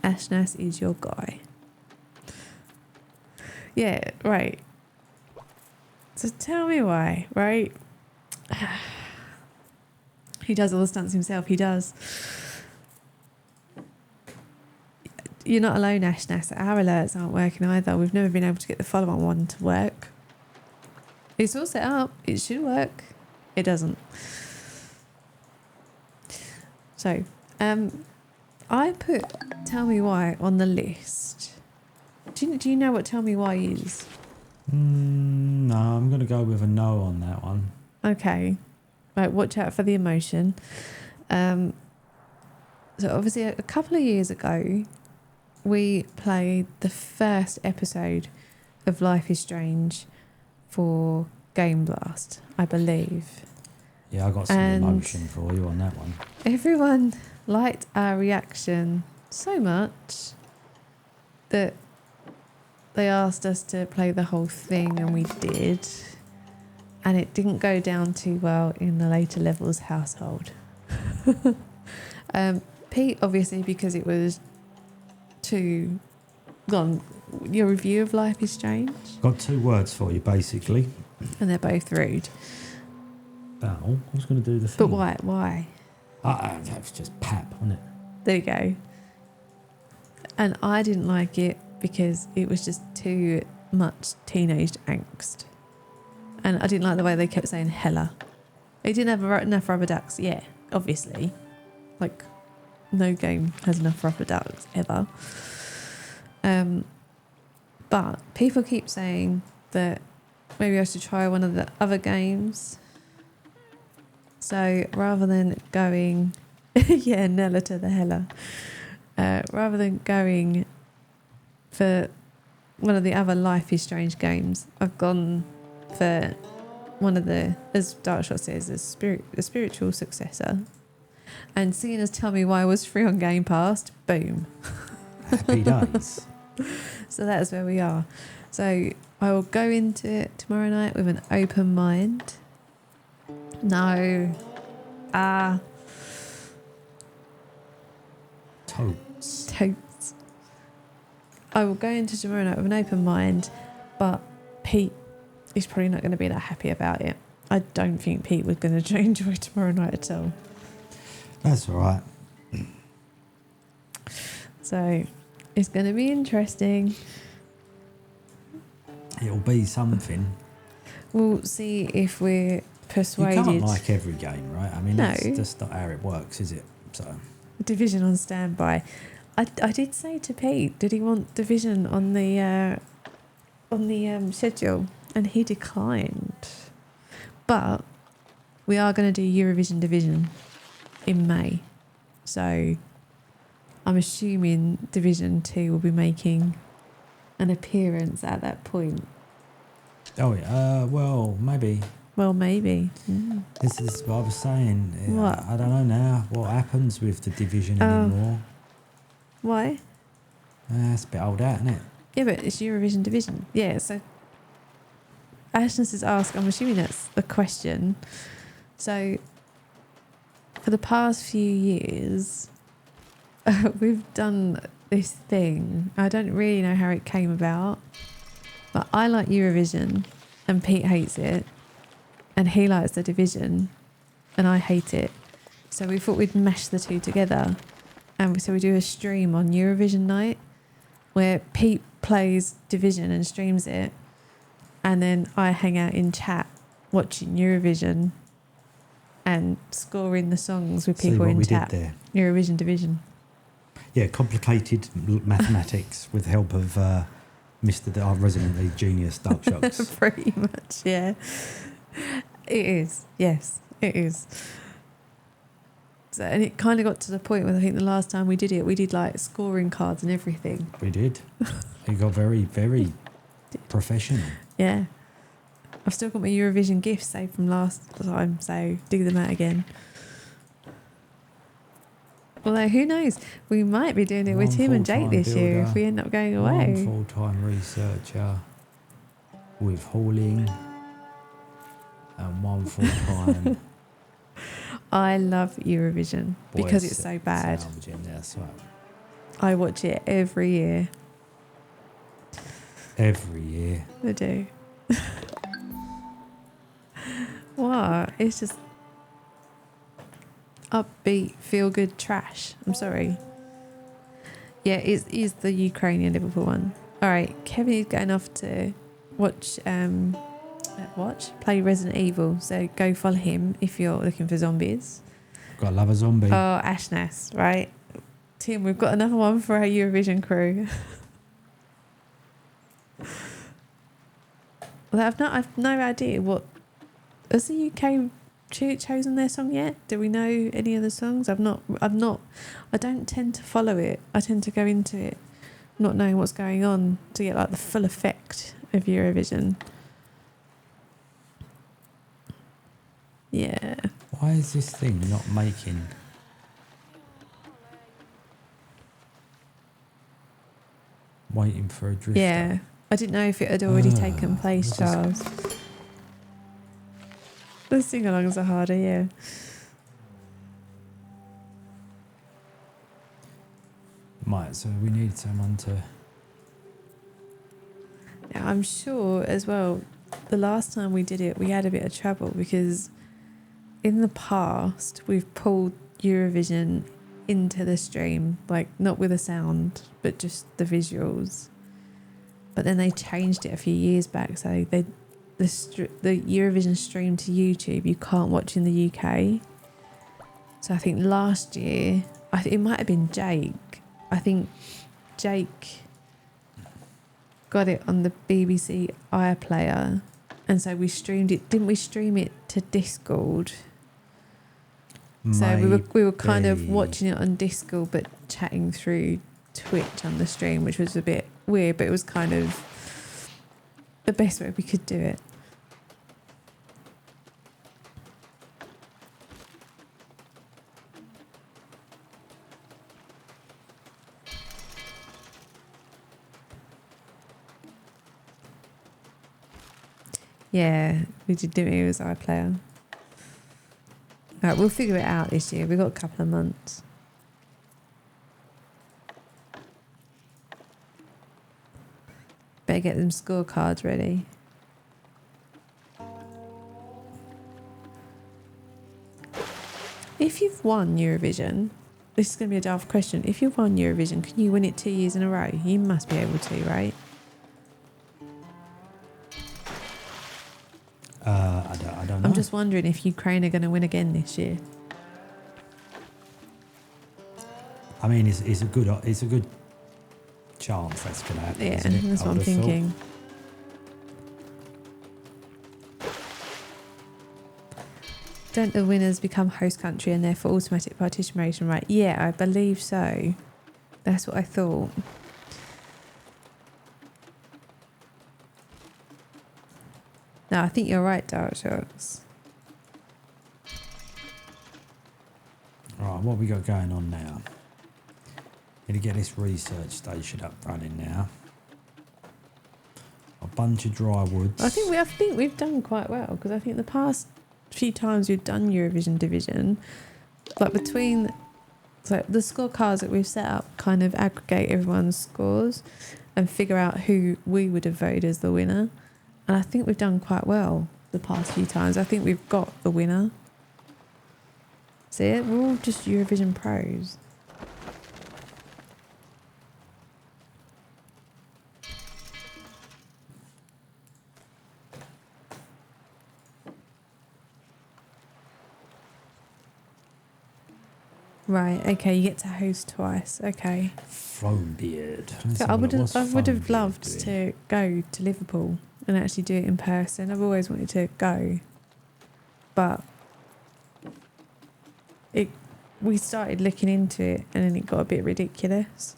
Ashnas is your guy. Yeah, right. So tell me why, right? He does all the stunts himself, he does. You're not alone, Ashnas. Our alerts aren't working either. We've never been able to get the follow-on one to work. It's all set up. It should work. It doesn't. So, I put Tell Me Why on the list. Do you know what Tell Me Why is? No, I'm going to go with a no on that one. Okay. Right, watch out for the emotion. So obviously a couple of years ago, we played the first episode of Life is Strange for Game Blast, I believe. Yeah, I got some emotion for you on that one. Everyone liked our reaction so much that they asked us to play the whole thing, and we did. And it didn't go down too well in the later levels household. Pete, obviously, because it was too gone. Your review of Life is Strange? Got 2 words for you, basically. And they're both rude. Oh, I was going to do the thing. But why? Why? That was just pap, wasn't it? There you go. And I didn't like it because it was just too much teenage angst. And I didn't like the way they kept saying hella. It didn't have enough rubber ducks. Yeah, obviously. Like, no game has enough rubber ducks ever. But people keep saying that maybe I should try one of the other games. So rather than going, yeah, Nella to the hella. Rather than going for one of the other Life is Strange games, I've gone for one of the, as Darkshot says, a spiritual successor. And seeing as Tell Me Why was free on Game Pass, boom. Happy days. So that's where we are. So I will go into it tomorrow night with an open mind. No. Totes. Totes. I will go into tomorrow night with an open mind, but Pete is probably not going to be that happy about it. I don't think Pete was going to enjoy tomorrow night at all. That's all right. So it's going to be interesting. It'll be something. We'll see if we're You persuaded. can't like every game, right? I mean, No. that's just not how it works, is it? So Division on standby. I did say to Pete, did he want Division on the schedule, and he declined. But we are going to do Eurovision Division in May, so I'm assuming Division 2 will be making an appearance at that point. oh yeah, well maybe. Well, maybe. This is what I was saying. What? I don't know now what happens with the Division anymore. Why? It's a bit old out, isn't it? Yeah, but it's Eurovision Division. Yeah, so Ashness is asked, I'm assuming that's the question. So for the past few years, we've done this thing. I don't really know how it came about, but I like Eurovision and Pete hates it, and he likes the Division and I hate it. So we thought we'd mash the two together, and so we do a stream on Eurovision night where Pete plays Division and streams it, and then I hang out in chat watching Eurovision and scoring the songs with See people what in we chat. did there. Eurovision Division. Yeah, complicated mathematics with the help of our resident genius Dark Shocks. Pretty much, yeah. It is, yes, it is. So, and it kind of got to the point where I think the last time we did it, we did like scoring cards and everything. We did. We got very, very professional. Yeah. I've still got my Eurovision gifts saved from last time, so dig them out again. Although, who knows? We might be doing it with One Tim and Jake full-time this year builder, if we end up going One away. full-time researcher with hauling and one full-time I love Eurovision because it's so bad. salvaging. That's right. I watch it every year. Every year. I do. What? It's just upbeat, feel good trash. I'm sorry. Yeah, it is the Ukrainian Liverpool one. All right, Kevin is going off to play Resident Evil. So go follow him if you're looking for zombies. Got to love a zombie. Oh, Ashness, right? Tim, we've got another one for our Eurovision crew. Well, I've no idea what has the UK chosen their song yet? Do we know any of the songs? I don't tend to follow it. I tend to go into it not knowing what's going on to get like the full effect of Eurovision. Yeah. Why is this thing not making? Waiting for a drifter. Yeah. I didn't know if it had already taken place, this is- Charles. The sing-alongs are harder, yeah. Right, so we need someone to. Yeah, I'm sure as well, the last time we did it, we had a bit of trouble because in the past, we've pulled Eurovision into the stream, like not with a sound, but just the visuals. But then they changed it a few years back, so the Eurovision stream to YouTube, you can't watch in the UK. So I think last year, it might have been Jake. I think Jake got it on the BBC iPlayer, and so we streamed it. Didn't we stream it to Discord? So we were kind of Maybe. watching it on Discord, but chatting through Twitch on the stream, which was a bit weird, but it was kind of the best way we could do it. Yeah, we did do it. It was iPlayer. Right, we'll figure it out this year. We've got a couple of months. Better get them scorecards ready. If you've won Eurovision, this is going to be a daft question. If you've won Eurovision, can you win it 2 years in a row? You must be able to, right? I don't know. I'm just wondering if Ukraine are going to win again this year. I mean, it's a good chance that's going to happen. Yeah, isn't it? that's I what I'm would have thought. thinking. Don't the winners become host country and therefore automatic participation right? Yeah, I believe so. That's what I thought. No, I think you're right, Dark Sharks. Right, what have we got going on now? Need to get this research station up running now. A bunch of dry woods. I think we've done quite well because I think the past few times we've done Eurovision division, like between the scorecards that we've set up, kind of aggregate everyone's scores and figure out who we would have voted as the winner. And I think we've done quite well the past few times. I think we've got the winner. See it? We're all just Eurovision pros. Right, okay, you get to host twice. Okay. Thronebeard. So I would have loved to go to Liverpool and actually do it in person. I've always wanted to go. But we started looking into it and then it got a bit ridiculous.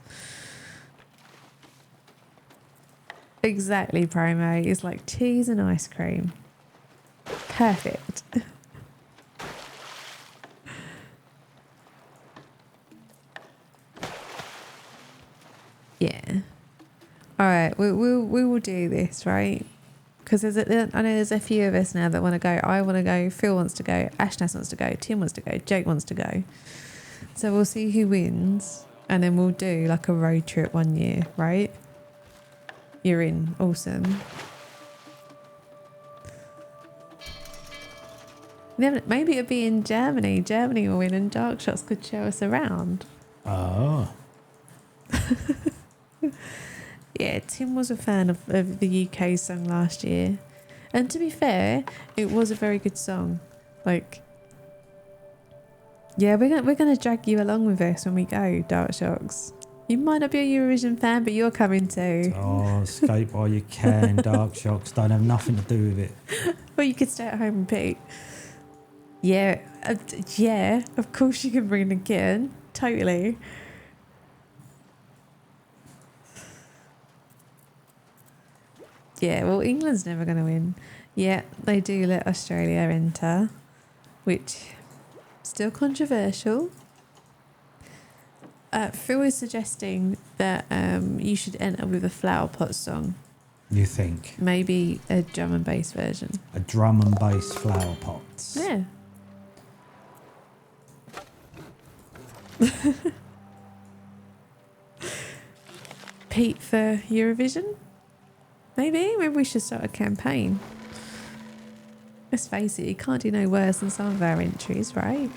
Exactly, promo. It's like cheese and ice cream. Perfect. Yeah. All right. We will do this, right? Because I know there's a few of us now that want to go. I want to go. Phil wants to go. Ashnas wants to go. Tim wants to go. Jake wants to go. So we'll see who wins, and then we'll do like a road trip one year, right? You're in. Awesome. Maybe it'll be in Germany. Germany will win, and Dark Shots could show us around. Oh. Yeah, Tim was a fan of the UK song last year. And to be fair, it was a very good song. Like, yeah, we're gonna drag you along with us when we go, Dark Shocks. You might not be a Eurovision fan, but you're coming too. Oh, escape while you can. Dark Shocks don't have nothing to do with it. Well, you could stay at home and peek. Yeah, yeah, of course you can bring the kitten. Totally. Yeah, well, England's never going to win. Yeah, they do let Australia enter, which still controversial. Phil is suggesting that you should enter with a Flower Pot song. You think? Maybe a drum and bass version. A drum and bass Flower Pots. Yeah. Pete for Eurovision? Maybe we should start a campaign. Let's face it, you can't do no worse than some of our entries, right?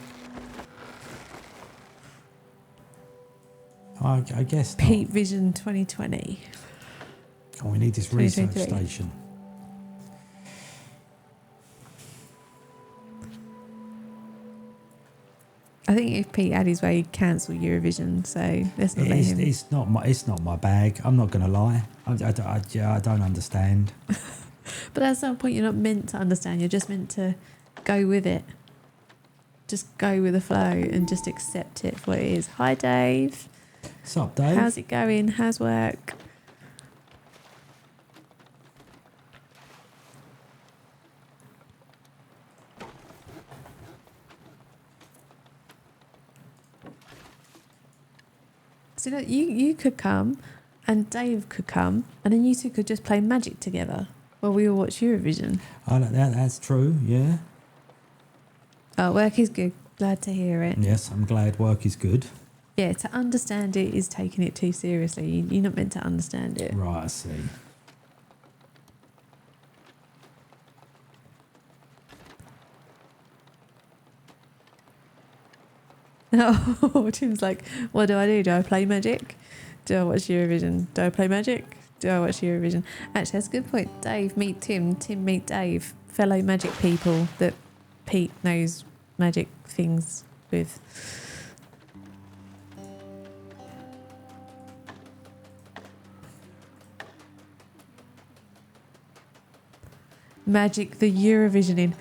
I guess not. Pete Vision 2020. Oh, we need this research 2023. station. I think if Pete had his way, he'd cancel Eurovision, so let's not let him. It's not my bag. I'm not going to lie. I don't understand. But at some point, you're not meant to understand. You're just meant to go with it. Just go with the flow and just accept it for what it is. Hi, Dave. What's up, Dave? How's it going? How's work? So you could come and Dave could come and then you two could just play Magic together. Well, we all watch Eurovision. Oh, that's true, yeah. Oh, work is good. Glad to hear it. Yes, I'm glad work is good. Yeah, to understand it is taking it too seriously. You're not meant to understand it. Right, I see. Oh, Tim's like, what do I do? Do I play Magic? Do I watch Eurovision? Do I play Magic? Do I watch Eurovision? Actually, that's a good point. Dave, meet Tim. Tim, meet Dave. Fellow Magic people that Pete knows magic things with. Magic the Eurovisioning.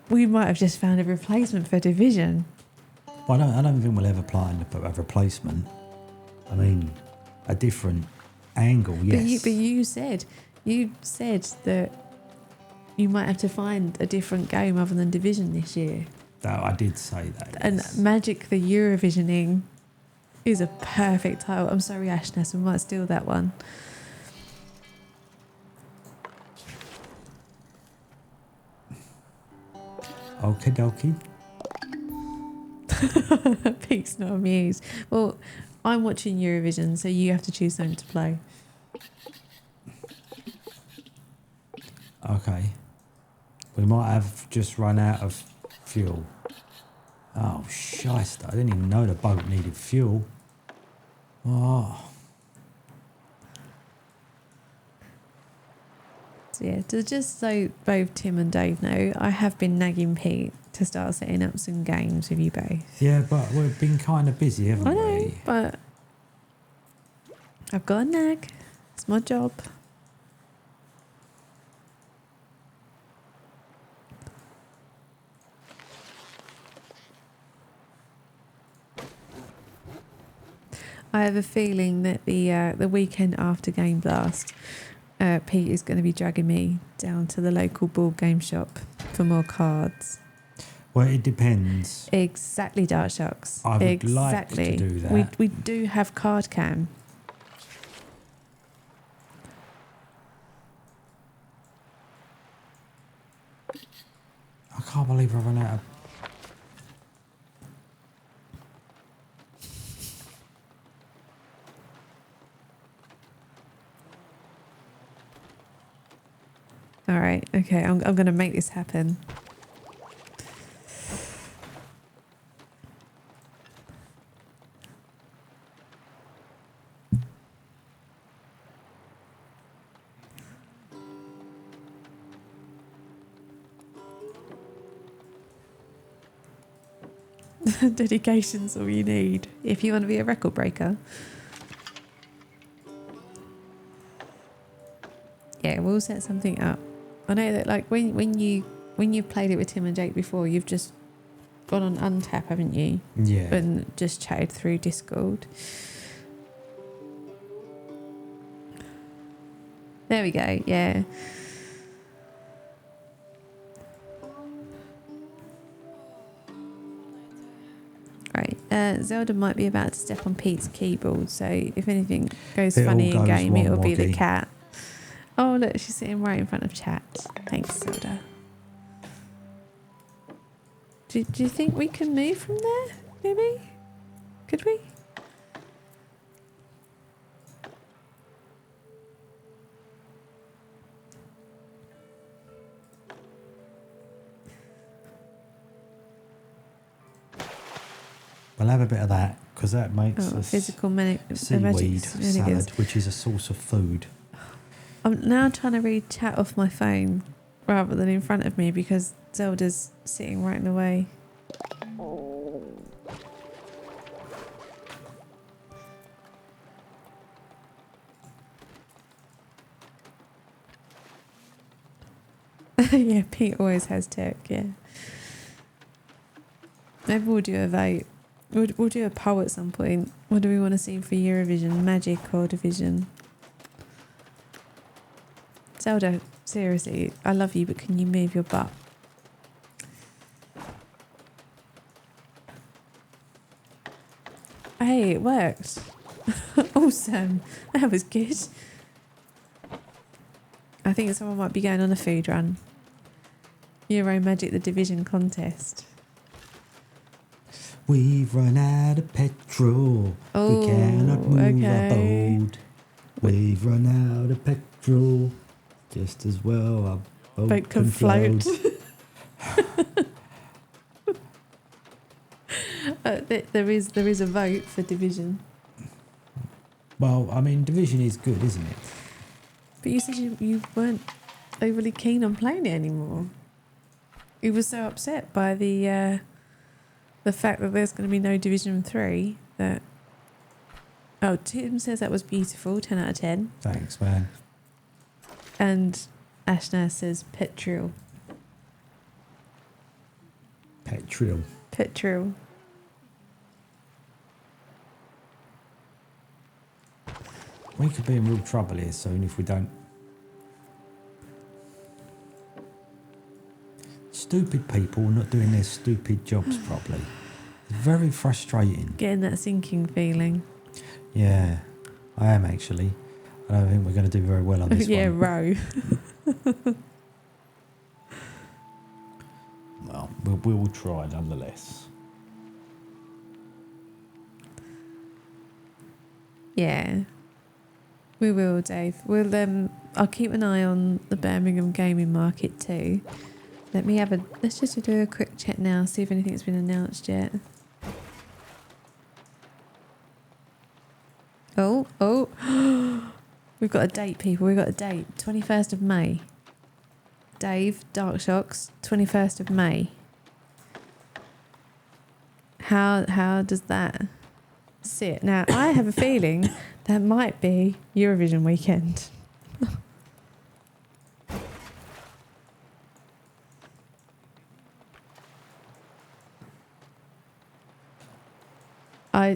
We might have just found a replacement for Division. Well, I don't think we'll ever plan to put a replacement. I mean, a different angle, yes. But you said that you might have to find a different game other than Division this year. Oh, I did say that. And yes. Magic the Eurovisioning is a perfect title. I'm sorry, Ashness, we might steal that one. Okie dokie. Pete's not amused. Well, I'm watching Eurovision, so you have to choose something to play. Okay. We might have just run out of fuel. Oh, shite. I didn't even know the boat needed fuel. Oh. So yeah, just so both Tim and Dave know, I have been nagging Pete to start setting up some games with you both. Yeah, but we've been kind of busy, haven't I know, we? but I've got a nag. It's my job. I have a feeling that the weekend after Game Blast, Pete is going to be dragging me down to the local board game shop for more cards. Well, it depends. Exactly, Dark Sharks. I would like to do that. We do have card cam. I can't believe I run out of... All right, okay, I'm going to make this happen. Dedication's all you need if you want to be a record breaker. Yeah, we'll set something up. I know that, like, when you've played it with Tim and Jake before, you've just gone on Untap, haven't you? Yeah. And just chatted through Discord. There we go. Yeah. Right. Zelda might be about to step on Pete's keyboard, so if anything goes funny in game, it'll be the cat. Oh, look, she's sitting right in front of chat. Thanks, Zelda. Do you think we can move from there, maybe? Could we? We'll have a bit of that, because that makes us physical seaweed salad, which is a source of food. I'm now trying to read chat off my phone rather than in front of me because Zelda's sitting right in the way. Yeah, Pete always has tech, yeah. Maybe we'll do a vote. We'll do a poll at some point. What do we want to see for Eurovision? Magic or Division? Zelda, seriously, I love you, but can you move your butt? Hey, it worked. Awesome. That was good. I think someone might be going on a food run. Euro Magic the Division contest. We've run out of petrol. Oh, We cannot move okay. our boat. We've run out of petrol. Just as well our boat can float. There is a vote for Division. Well, I mean, Division is good, isn't it? But you said you weren't overly keen on playing it anymore. You were so upset by the fact that there's going to be no Division 3 that... Oh, Tim says that was beautiful, 10 out of 10. Thanks, man. And Ashna says petrol. Petrol. Petrol. We could be in real trouble here soon if we don't. Stupid people not doing their stupid jobs properly. It's very frustrating. Getting that sinking feeling. Yeah, I am actually. I don't think we're going to do very well on this Yeah, one. row. Well, we will try nonetheless. Yeah. We will, Dave. I'll keep an eye on the Birmingham gaming market too. Let's just do a quick check now, see if anything's been announced yet. Oh. We've got a date, people. We've got a date. 21st of May. Dave, Dark Shocks, 21st of May. How does that sit? Now, I have a feeling that might be Eurovision weekend. I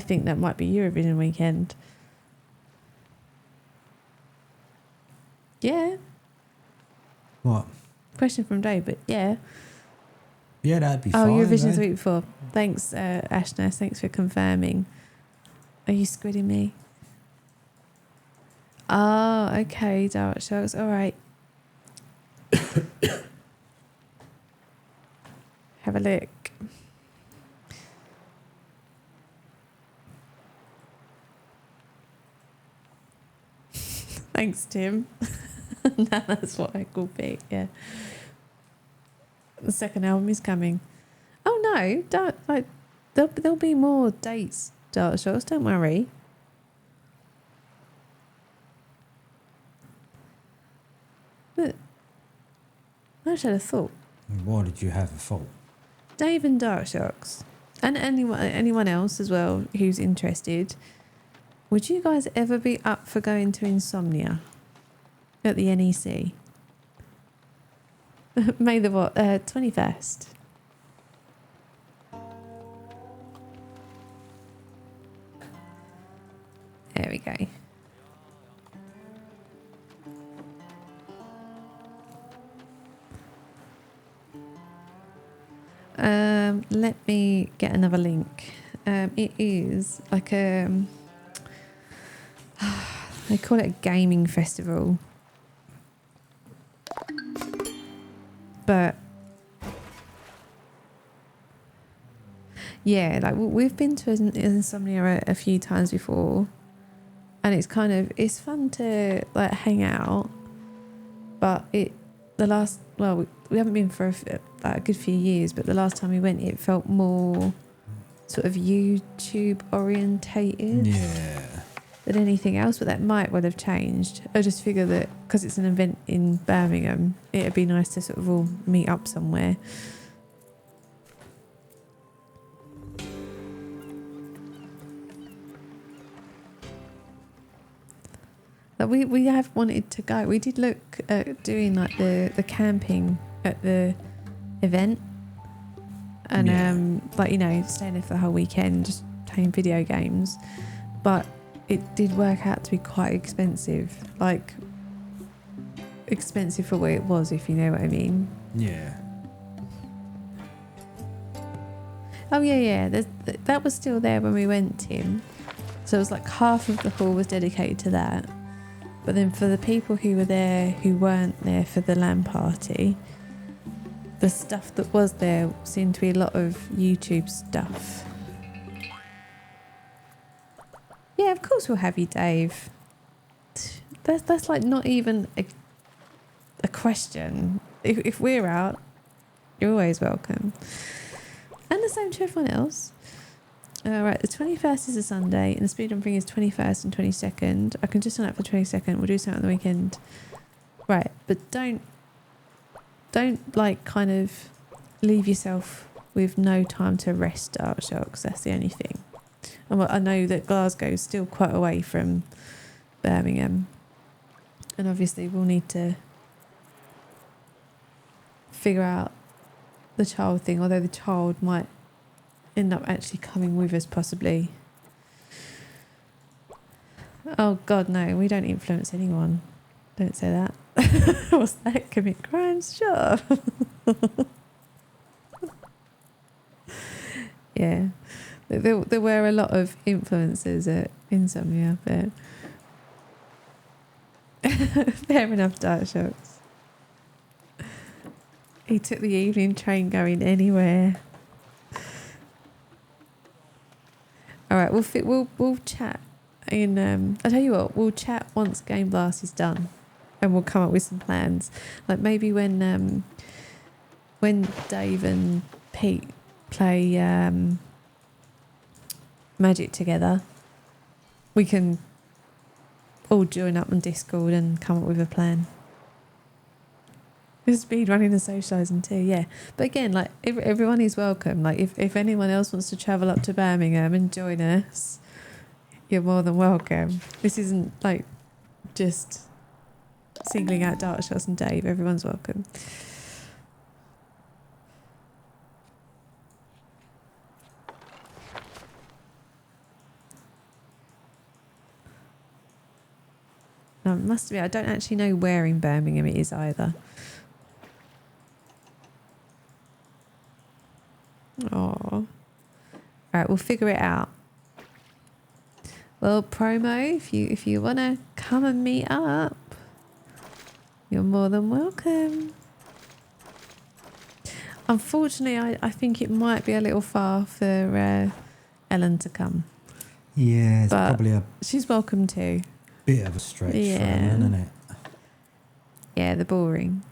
think that might be Eurovision weekend. Yeah. What? Question from Dave, but yeah. Yeah, that'd be Oh, fine. Eurovision's the eh? week before. Thanks, Ashna. Thanks for confirming. Are you squidding me? Oh, okay, Dark Sharks. All right. Have a look. Thanks, Tim. Now that's what I call big, yeah. The second album is coming. Oh no, there'll be more dates, Dark Shores, don't worry. But I just had a thought. Why did you have a fault? Dave and Dark Shocks, and anyone else as well who's interested, would you guys ever be up for going to Insomnia at the NEC? May the 21st. There we go. Let me get another link. It is like they call it a gaming festival, but yeah, like we've been to Insomnia a few times before, and it's fun to like hang out, but we haven't been for a good few years, but the last time we went it felt more sort of YouTube orientated than anything else, but that might well have changed. I just figure that because it's an event in Birmingham, it'd be nice to sort of all meet up somewhere. But we have wanted to go. We did look at doing like the camping at the event, and staying there for the whole weekend, just playing video games. But it did work out to be quite expensive, like expensive for what it was, if you know what I mean. Yeah. Oh yeah. That was still there when we went, Tim. So it was like half of the hall was dedicated to that. But then for the people who were there who weren't there for the LAN party, the stuff that was there seemed to be a lot of YouTube stuff. Yeah, of course we'll have you, Dave. That's like not even a question. If we're out, you're always welcome. And the same to everyone else. Right, the 21st is a Sunday and the speedrun thing is 21st and 22nd. I can just sign up for 22nd. We'll do something on the weekend. Right, but don't like kind of leave yourself with no time to rest, Dark Shocks. That's the only thing. And I know that Glasgow's still quite away from Birmingham. And obviously we'll need to figure out the child thing, although the child might end up actually coming with us possibly. Oh God, no, we don't influence anyone. Don't say that. What's that? Commit crimes? Sure. Yeah. There were a lot of influences at Insomnia, but fair enough, Dark Shocks. He took the evening train going anywhere. All right, we'll chat in. I tell you what, we'll chat once Game Blast is done, and we'll come up with some plans. Like maybe when Dave and Pete play Magic together, we can all join up on Discord and come up with a plan. Speed running and socialising too, yeah. But again, like everyone is welcome. Like if anyone else wants to travel up to Birmingham and join us, you're more than welcome. This isn't like just singling out Dark Shots and Dave. Everyone's welcome. No, it must be. I don't actually know where in Birmingham it is either. Oh, right. We'll figure it out. Well, promo. If you wanna come and meet up, you're more than welcome. Unfortunately, I think it might be a little far for Ellen to come. Yeah, it's But probably a she's welcome too. bit of a stretch for Yeah. Ellen, isn't it? Yeah, the boring.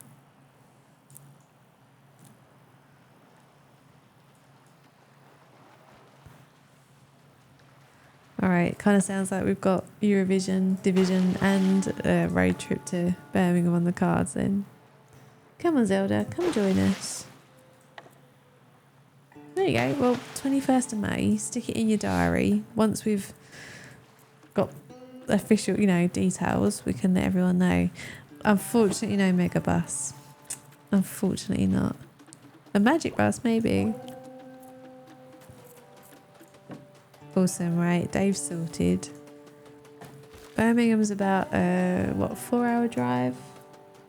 All right, kind of sounds like we've got Eurovision, Division, and a road trip to Birmingham on the cards then. Come on, Zelda, come join us. There you go. Well, 21st of May, stick it in your diary. Once we've got official, details, we can let everyone know. Unfortunately, no mega bus. Unfortunately not. A magic bus, maybe. Awesome, right? Dave's sorted. Birmingham's about 4-hour drive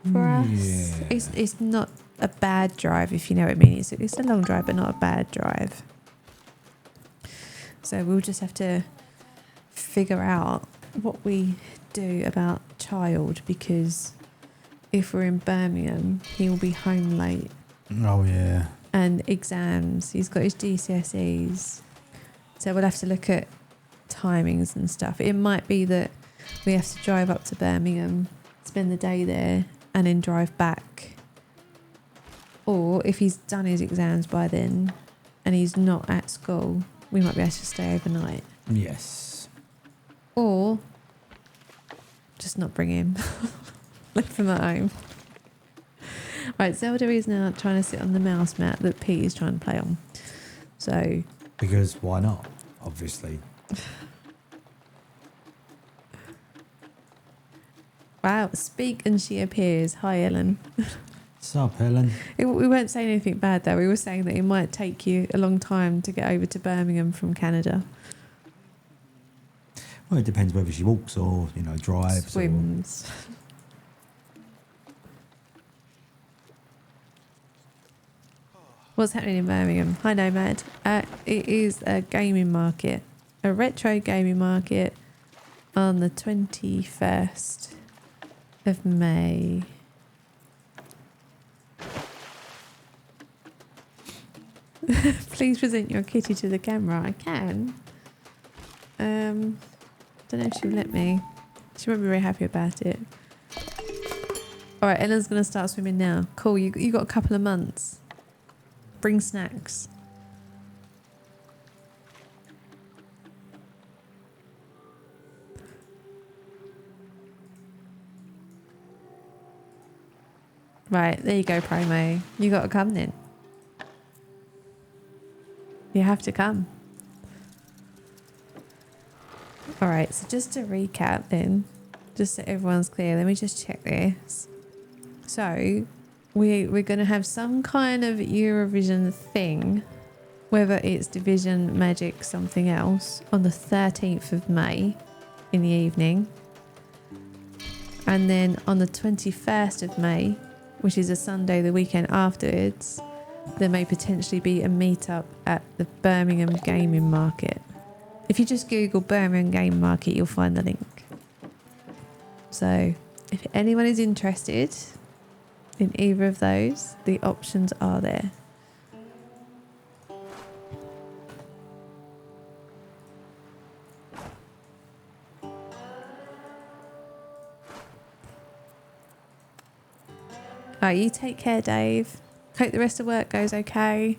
for us. Yeah. It's not a bad drive, if you know what I mean. It's a long drive, but not a bad drive. So we'll just have to figure out what we do about child, because if we're in Birmingham, he will be home late. Oh yeah. And exams. He's got his GCSEs. So we'll have to look at timings and stuff. It might be that we have to drive up to Birmingham, spend the day there, and then drive back. Or if he's done his exams by then and he's not at school, we might be able to stay overnight. Yes. Or just not bring him. Leave him at home. Right, Zelda is now trying to sit on the mouse mat that Pete is trying to play on. So... Because why not? Obviously. Wow, speak and she appears. Hi, Ellen. Sup, Helen? We weren't saying anything bad though. We were saying that it might take you a long time to get over to Birmingham from Canada. Well, it depends whether she walks or, drives. Swims. What's happening in Birmingham? Hi, Nomad. It is a gaming market, a retro gaming market on the 21st of May. Please present your kitty to the camera. I can. Don't know if she'll let me. She won't be very happy about it. Alright, Ellen's going to start swimming now. Cool, you got a couple of months. Bring snacks. Right, there you go, Promo. You got to come then. You have to come. Alright, so just to recap then, just so everyone's clear, let me just check this. So, we're going to have some kind of Eurovision thing, whether it's Division, Magic, something else, on the 13th of May in the evening. And then on the 21st of May, which is a Sunday, the weekend afterwards, there may potentially be a meetup at the Birmingham Gaming Market. If you just Google Birmingham Game Market, you'll find the link. So, if anyone is interested in either of those, the options are there. Alright, you take care, Dave. Hope the rest of work goes okay.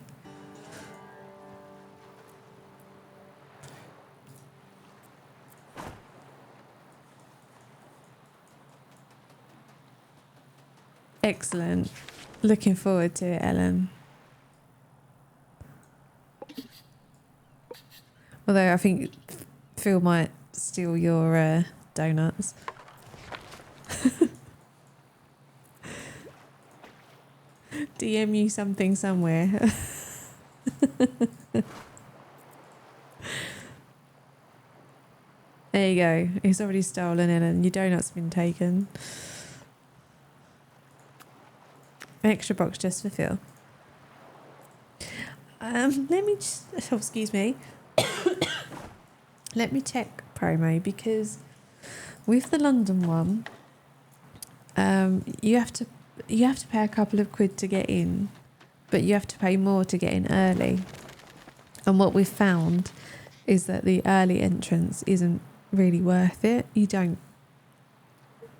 Excellent. Looking forward to it, Ellen. Although I think Phil might steal your donuts. DM you something somewhere. There you go. He's already stolen it and your donut's been taken. Extra box just for Phil. Let me just... Oh, excuse me. Let me check promo, because with the London one, you have to pay a couple of quid to get in, but you have to pay more to get in early. And what we've found is that the early entrance isn't really worth it. You don't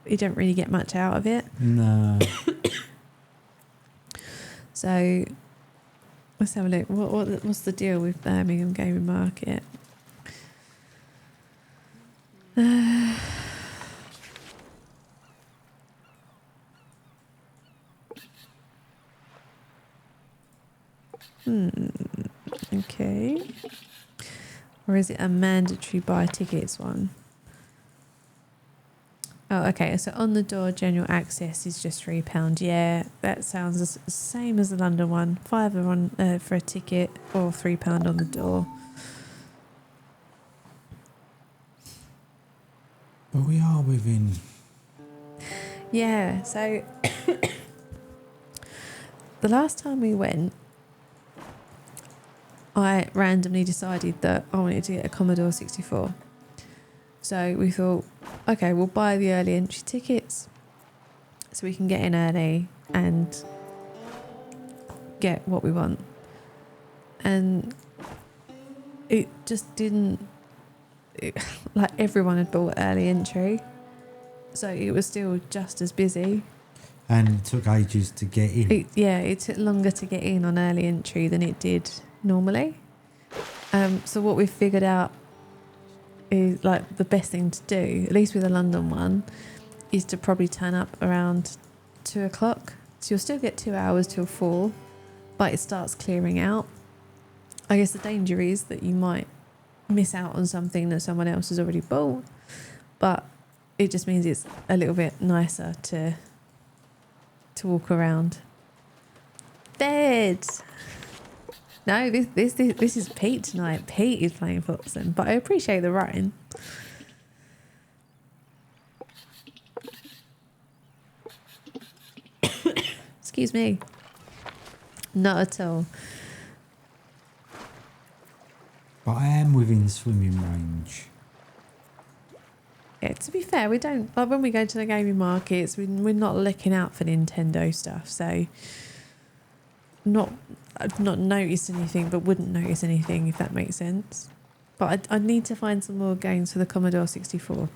really get much out of it. No. So let's have a look. What's the deal with Birmingham Gaming Market? Okay. Or is it a mandatory buy tickets one? Oh, okay. So on the door, general access is just £3. Yeah, that sounds the same as the London one. £5 for a ticket, or £3 on the door. But we are within... Yeah, so the last time we went, I randomly decided that I wanted to get a Commodore 64. So we thought, okay, we'll buy the early entry tickets so we can get in early and get what we want. And it just didn't... like everyone had bought early entry. So it was still just as busy. And it took ages to get in. It took longer to get in on early entry than it did normally. So what we've figured out is, like, the best thing to do, at least with the London one, is to probably turn up around 2 o'clock. So you'll still get 2 hours till 4, but it starts clearing out. I guess the danger is that you might miss out on something that someone else has already bought, but it just means it's a little bit nicer to walk around. Dead. No, this is Pete tonight. Pete is playing Foxen, but I appreciate the writing. Excuse me. Not at all. But I am within swimming range. Yeah, to be fair, we don't like when we go to the gaming markets. We're not looking out for Nintendo stuff, so I've not noticed anything, but wouldn't notice anything if that makes sense. But I need to find some more games for the Commodore 64.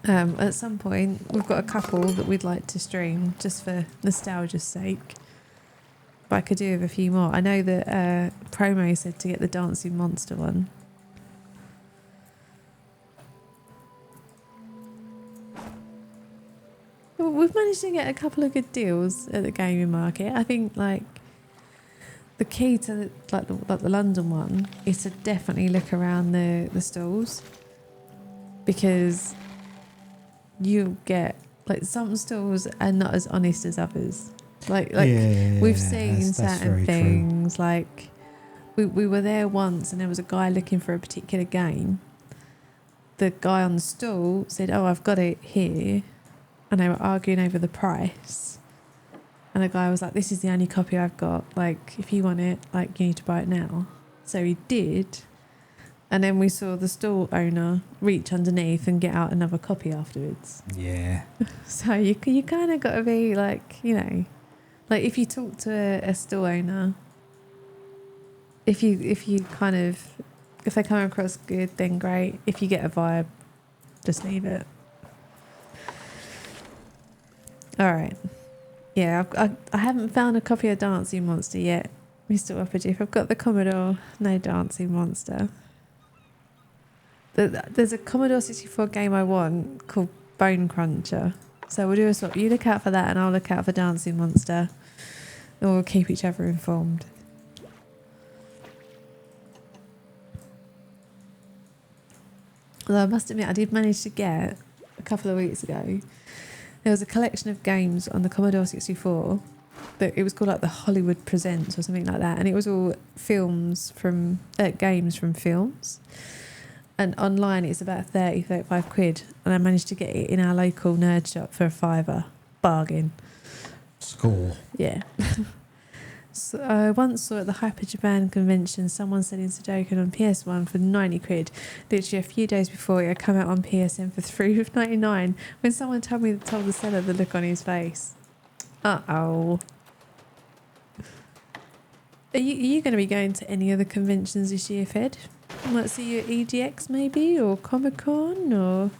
At some point, we've got a couple that we'd like to stream just for nostalgia's sake. But I could do with a few more. I know that Promo said to get the Dancing Monster one. Well, we've managed to get a couple of good deals at the gaming market. I think like the key to the London one is to definitely look around the stalls, because you get like some stalls are not as honest as others. Like we've seen that's certain very things. Like we were there once and there was a guy looking for a particular game. The guy on the stall said, "Oh, I've got it here," and they were arguing over the price. And the guy was like, "This is the only copy I've got. Like, if you want it, like you need to buy it now." So he did. And then we saw the store owner reach underneath and get out another copy afterwards. Yeah. So you kind of got to be like, you know, like if you talk to a store owner, if they come across good, then great. If you get a vibe, just leave it. All right. Yeah, I haven't found a copy of Dancing Monster yet, Mr. Wappajiff. I've got the Commodore, no Dancing Monster. There's a Commodore 64 game I want called Bone Cruncher. So we'll do a swap. You look out for that and I'll look out for Dancing Monster. And we'll keep each other informed. Although I must admit, I did manage to get, a couple of weeks ago, there was a collection of games on the Commodore 64 that it was called like the Hollywood Presents or something like that. And it was all games from films. And online it's about 35 quid. And I managed to get it in our local nerd shop for £5. Bargain. Score. Yeah. So I once saw at the Hyper Japan convention someone selling Sudoku on PS1 for 90 quid. Literally a few days before it had come out on PSN for £3.99. When someone told the seller the look on his face. Uh-oh. Are you going to be going to any other conventions this year, Fed? I might see you at EGX maybe, or Comic-Con, or...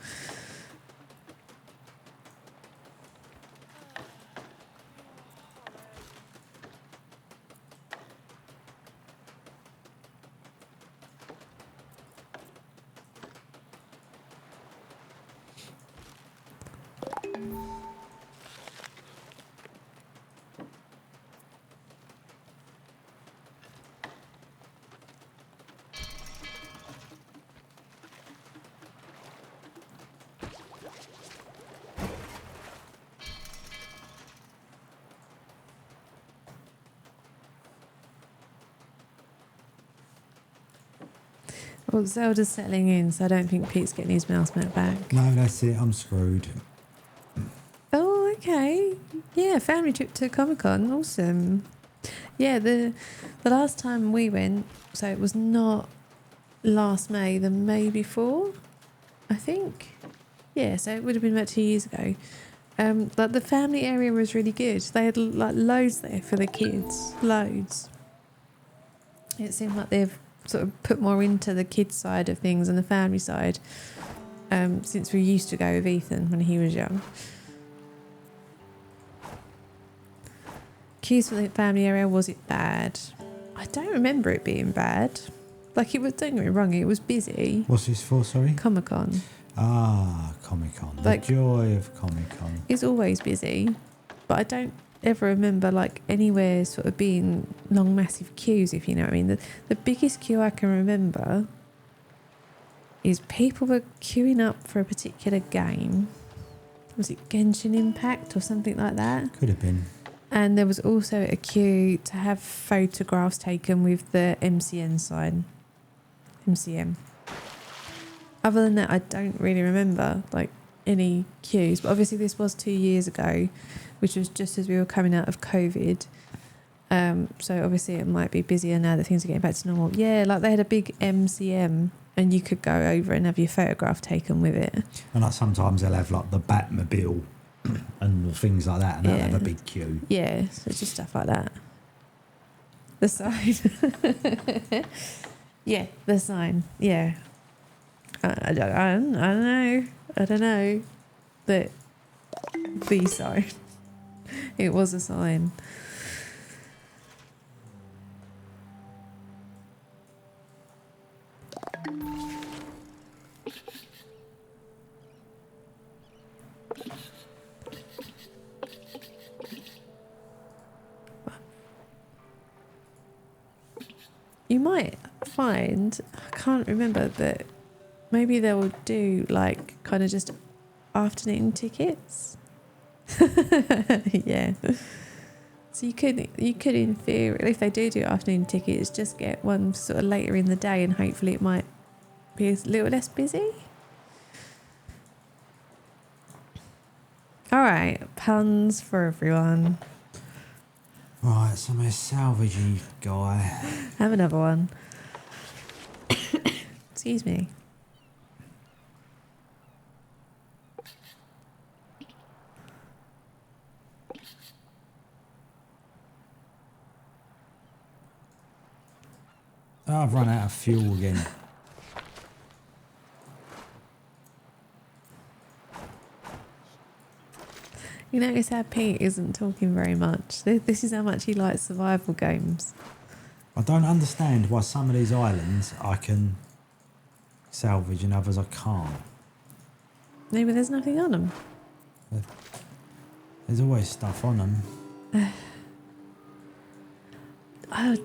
Well, Zelda's settling in, so I don't think Pete's getting his mouse mat back. No, that's it. I'm screwed. Oh, okay. Yeah, family trip to Comic-Con. Awesome. Yeah, the last time we went, so it was not last May, the May before, I think. Yeah, so it would have been about 2 years ago. Like the family area was really good. They had like loads there for the kids. Loads. It seemed like they've sort of put more into the kids side of things and the family side, since we used to go with Ethan when he was young. Queues for the family area, was it bad? I don't remember it being bad. Like it was, don't get me wrong, it was busy. What's this for, sorry? Comic-Con. Ah, Comic-Con. Like, the joy of Comic-Con. It's always busy, but I don't ever remember like anywhere sort of being long massive queues, if you know what I mean. The biggest queue I can remember is people were queuing up for a particular game. Was it Genshin Impact or something like that? Could have been. And there was also a queue to have photographs taken with the MCN sign. MCM. Other than that, I don't really remember like any queues, but obviously this was 2 years ago, which was just as we were coming out of COVID. So obviously it might be busier now that things are getting back to normal. Yeah, like they had a big MCM and you could go over and have your photograph taken with it. And like sometimes they'll have like the Batmobile and things like that, and they'll have a big queue. Yeah, so just stuff like that. The sign. Yeah, the sign. Yeah. I don't know. I don't know. The sign. It was a sign. You might find, I can't remember, that maybe they will do like kind of just afternoon tickets. Yeah. So you could in theory, if they do afternoon tickets, just get one sort of later in the day, and hopefully it might be a little less busy. All right, puns for everyone. Right, so my salvagey guy. Have another one. Excuse me. Oh, I've run out of fuel again. You notice how Pete isn't talking very much. This is how much he likes survival games. I don't understand why some of these islands I can salvage and others I can't. Maybe there's nothing on them. There's always stuff on them. Oh,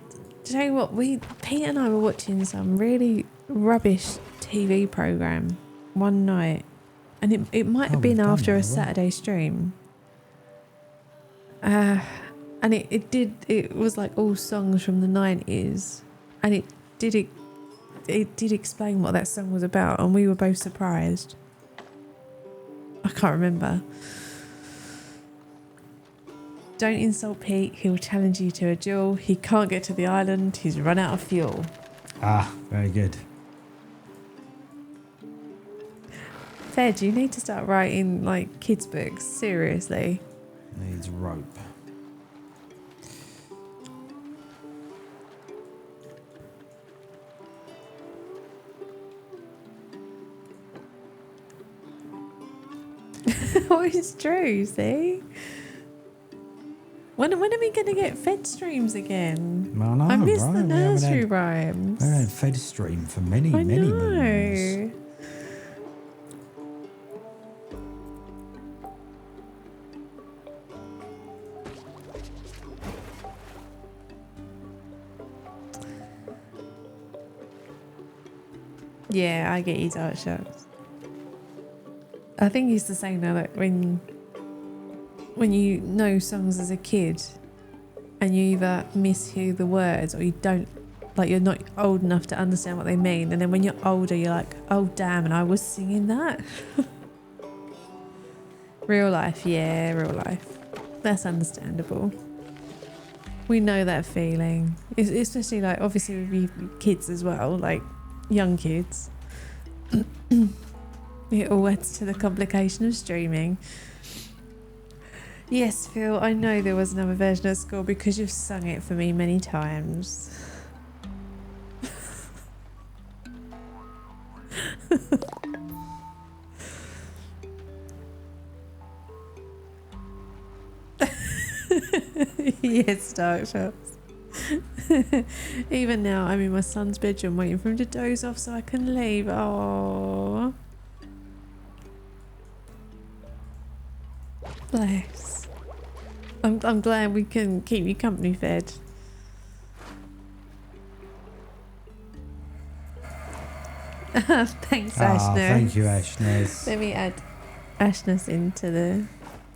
do you know what? Pete and I were watching some really rubbish TV program one night, and it might have been after a Saturday stream. And it was like all songs from the 90s, and it did explain what that song was about, and we were both surprised. I can't remember. Don't insult Pete, he'll challenge you to a duel. He can't get to the island, he's run out of fuel. Ah, very good. Fed, you need to start writing like kids' books, seriously. Needs rope. Oh, it's true, see? When are we going to get fed streams again? I know, I miss right? the nursery We rhymes. haven't had fed stream for many I moons. know. Yeah, I get you, Dark Shots. I think it's the same now, that when you know songs as a kid and you either mishear the words or you don't, like you're not old enough to understand what they mean, and then when you're older you're like, oh damn, and I was singing that. Real life, yeah, real life. That's understandable. We know that feeling, especially like obviously with you kids as well, like young kids. It all adds to the complication of streaming. Yes, Phil, I know there was another version at school because you've sung it for me many times. Yes, Dark Shots. Even now, I'm in my son's bedroom waiting for him to doze off so I can leave. Oh, bless. I'm glad we can keep you company, Fed. Thanks, Ashness. Thank you, Ashness. Let me add Ashness into the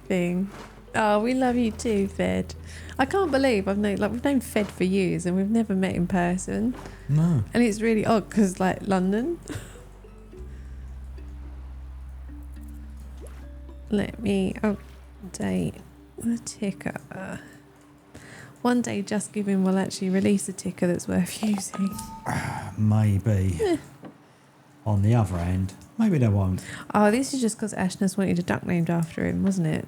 thing. Oh, we love you too, Fed. I can't believe we've known Fed for years and we've never met in person. No. And it's really odd because, like, London. Let me update the ticker. One day Just Giving will actually release a ticker that's worth using. Maybe. On the other hand, maybe they won't. Oh, this is just because Ashness wanted a duck named after him, wasn't it?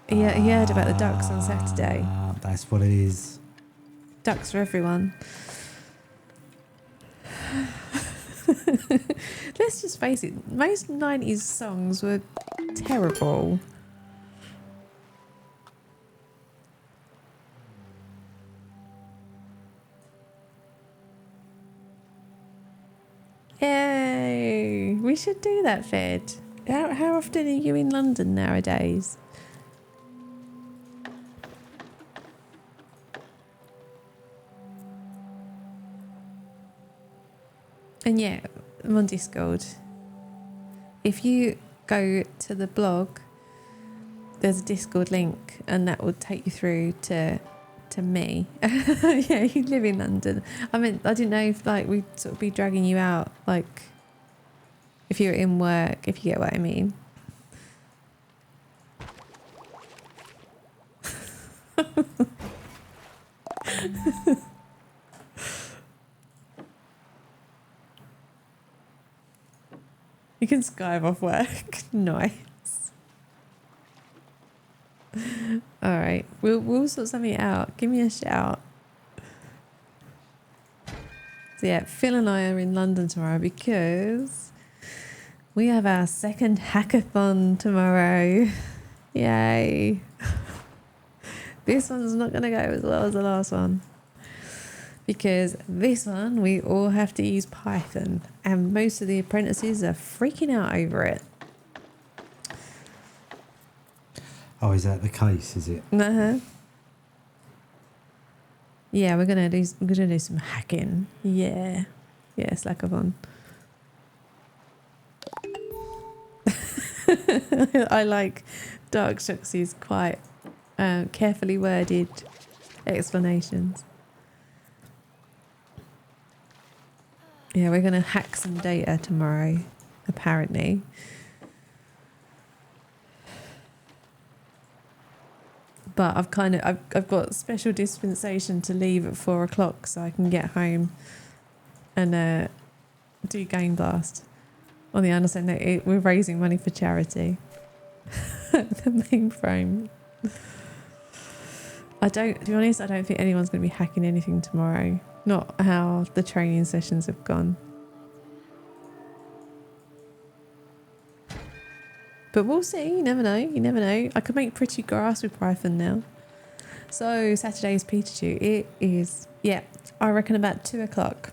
Yeah, he heard about the ducks on Saturday. That's what it is. Ducks for everyone. Let's just face it, most 90s songs were terrible. Yay! We should do that, Fed. How often are you in London nowadays? And yeah, I'm on Discord. If you go to the blog, there's a Discord link and that will take you through to me. Yeah, you live in London. I mean, I didn't know if like we'd sort of be dragging you out, like if you're in work, if you get what I mean. You can Skype off work. Nice. All right, we'll sort something out. Give me a shout. So yeah, Phil and I are in London tomorrow because we have our second hackathon tomorrow. Yay! This one's not going to go as well as the last one because this one we all have to use Python, and most of the apprentices are freaking out over it. Oh, is that the case? Is it? Yeah, we're gonna do some hacking. Yeah, Slackathon. I like Dark Shoxy's quite carefully worded explanations. Yeah, we're gonna hack some data tomorrow, apparently. But I've got special dispensation to leave at 4 o'clock so I can get home and do Game Blast. On the understanding that we're raising money for charity. The mainframe. To be honest, I don't think anyone's going to be hacking anything tomorrow. Not how the training sessions have gone. But we'll see. You never know. I could make pretty grass with Python now. So Saturday's Pikachu. It is, yeah, I reckon about 2 o'clock.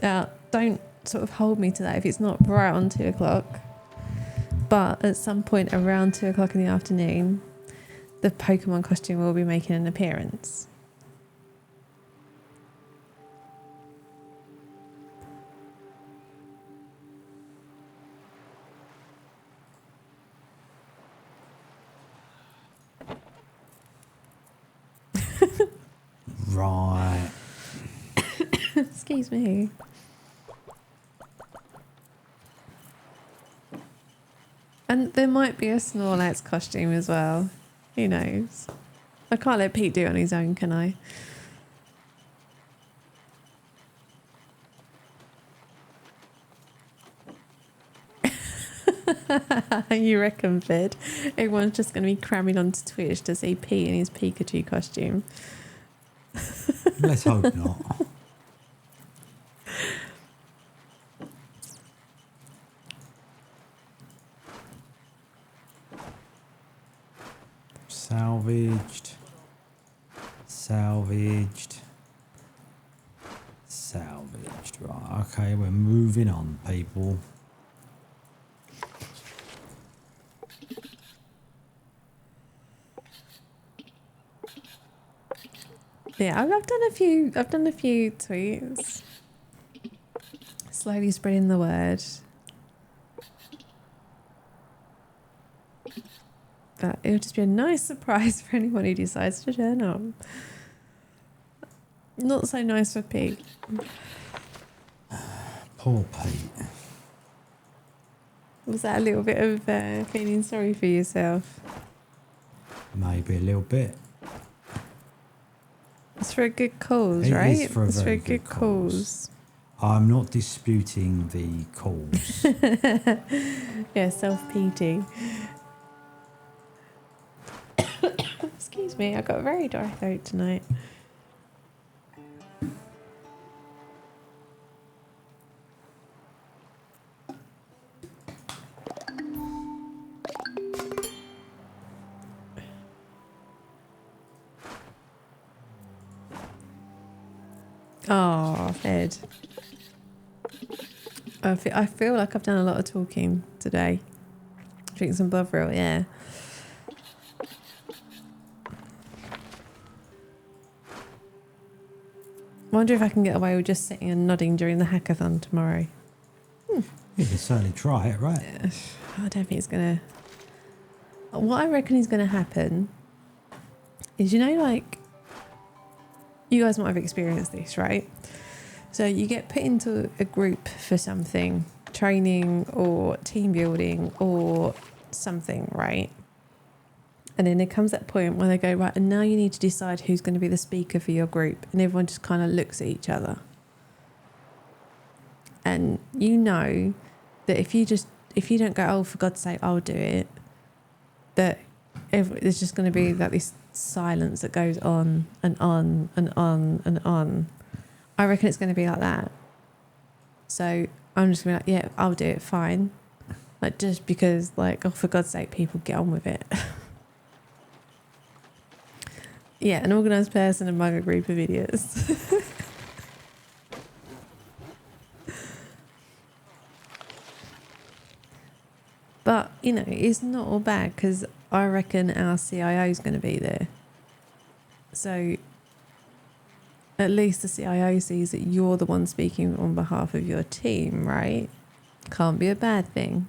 Now, don't sort of hold me to that if it's not right on 2 o'clock. But at some point around 2 o'clock in the afternoon, the Pokemon costume will be making an appearance. Right. Excuse me. And there might be a Snorlax costume as well. Who knows? I can't let Pete do it on his own, can I? You reckon, Vid? Everyone's just going to be cramming onto Twitch to see Pete in his Pikachu costume. Let's hope not. Salvaged. Right, okay, we're moving on, people. Yeah, I've done a few tweets. Slowly spreading the word. But it'll just be a nice surprise for anyone who decides to turn up. Not so nice for Pete. Poor Pete. Was that a little bit of feeling sorry for yourself? Maybe a little bit. It's for a good cause, It right? is for a it's very for a good good cause. cause. I'm not disputing the cause. Yeah, self-pity. Excuse me, I got a very dry throat tonight. Oh, Ed. I feel like I've done a lot of talking today. Drink some Bovril, yeah. Wonder if I can get away with just sitting and nodding during the hackathon tomorrow. You can certainly try it, right? I don't think it's gonna. What I reckon is gonna happen is, you know, like, you guys might have experienced this, right? So you get put into a group for something, training or team building or something, right? And then there comes that point where they go, right, and now you need to decide who's going to be the speaker for your group. And everyone just kind of looks at each other. And you know that if you don't go, oh, for God's sake, I'll do it, that there's just going to be like this silence that goes on and on and on and on. I reckon it's going to be like that. So I'm just going to be like, yeah, I'll do it, fine. Like, just because, like, oh, for God's sake, people get on with it. Yeah, an organised person among a group of idiots. But, you know, it's not all bad, because I reckon our CIO is going to be there. So at least the CIO sees that you're the one speaking on behalf of your team, right? Can't be a bad thing.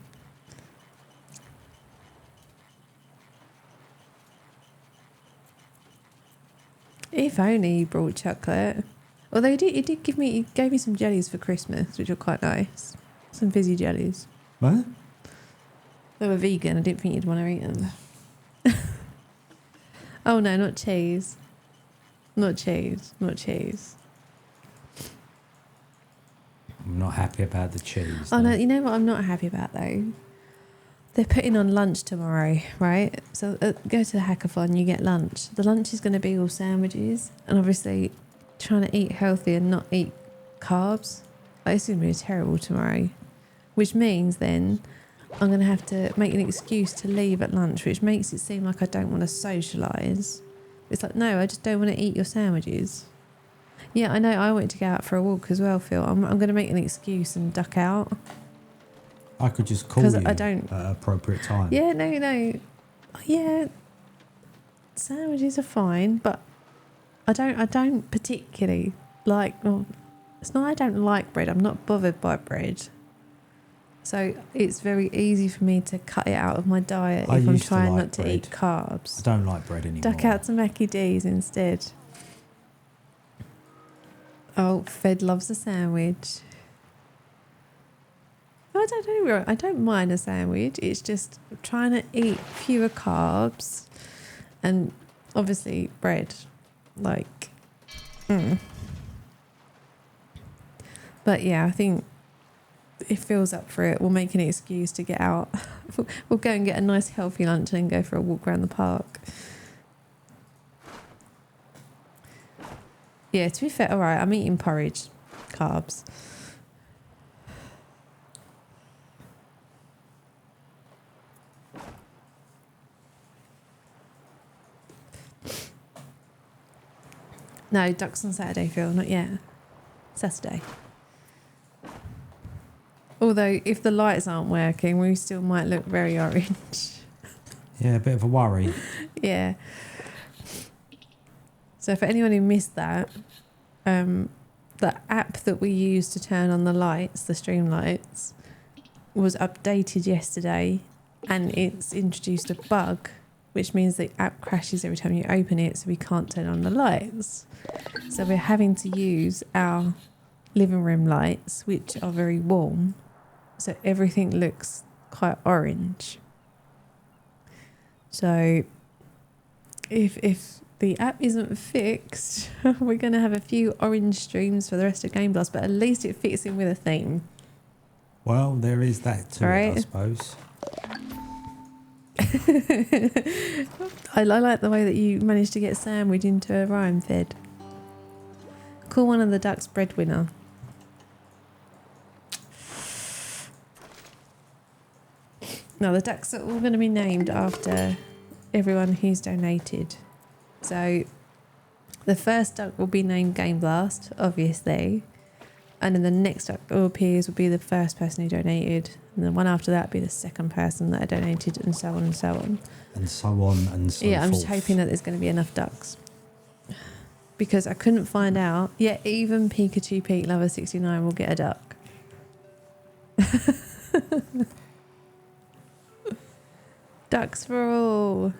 If only he brought chocolate. Although he gave me some jellies for Christmas, which were quite nice. Some fizzy jellies. What? They were vegan. I didn't think you'd want to eat them. Oh no, not cheese. Not cheese. Not cheese. I'm not happy about the cheese. Oh though. no, you know what I'm not happy about though? They're putting on lunch tomorrow, right? So go to the hackathon, you get lunch. The lunch is going to be all sandwiches, and obviously trying to eat healthy and not eat carbs. Like, it's going to be terrible tomorrow. Which means then I'm going to have to make an excuse to leave at lunch, which makes it seem like I don't want to socialise. It's like, no, I just don't want to eat your sandwiches. Yeah, I know, I wanted to go out for a walk as well, Phil. I'm going to make an excuse and duck out. I could just call you I don't, at an appropriate time. Yeah, no. Yeah, sandwiches are fine, but I don't particularly like. Well, it's not I don't like bread. I'm not bothered by bread. So it's very easy for me to cut it out of my diet if I'm trying not to eat carbs. I don't like bread anymore. Duck out to Mackie D's instead. Oh, Fed loves a sandwich. I don't know. I don't mind a sandwich. It's just trying to eat fewer carbs, and obviously bread. Like, But yeah, I think it fills up for it. We'll make an excuse to get out. We'll go and get a nice healthy lunch and then go for a walk around the park. Yeah, to be fair, all right, I'm eating porridge, carbs. No, ducks on Saturday, Phil, not yet. Saturday. Although, if the lights aren't working, we still might look very orange. Yeah, a bit of a worry. Yeah. So for anyone who missed that, the app that we use to turn on the lights, the stream lights, was updated yesterday, and it's introduced a bug, which means the app crashes every time you open it, so we can't turn on the lights. So we're having to use our living room lights, which are very warm, so everything looks quite orange. So if the app isn't fixed. We're going to have a few orange streams for the rest of Game Blast, but at least it fits in with a theme. Well, there is that too, Right. I suppose. I like the way that you managed to get sandwich into a rhyme, Fed. Call one of the ducks breadwinner. Now, the ducks are all going to be named after everyone who's donated. So, the first duck will be named Game Blast, obviously. And then the next duck that appears will be the first person who donated. And the one after that will be the second person that donated, and so on and so on. And so on and so Yeah, I'm forth. just hoping that there's going to be enough ducks. Because I couldn't find out. Yeah, even Pikachu Pete Lover 69 will get a duck. Ducks for all.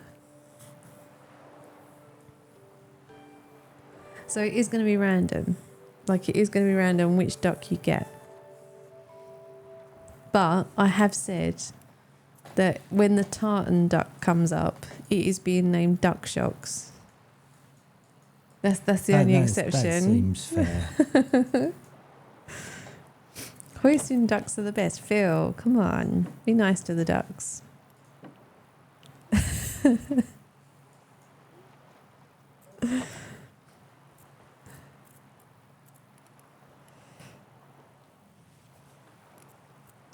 So it is going to be random. Like, it is going to be random which duck you get. But I have said that when the tartan duck comes up, it is being named Duck Shocks. That's the only exception. That seems fair. Hoisting ducks are the best. Phil, come on. Be nice to the ducks.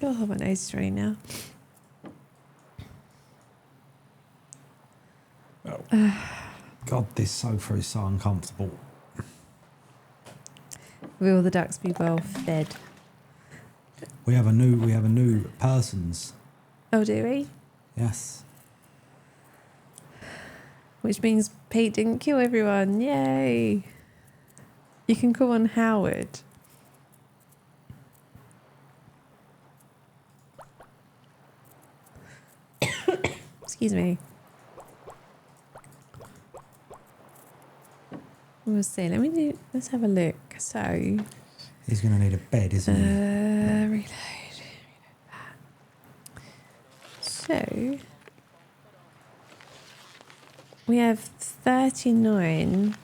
Oh, my nose is running now. God, this sofa is so uncomfortable. Will the ducks be well fed? We have a new persons. Oh, do we? Yes. Which means Pete didn't kill everyone. Yay! You can call on Howard. Excuse me. We'll see. Let's have a look. So, He's going to need a bed, isn't he? reload. So, we have 39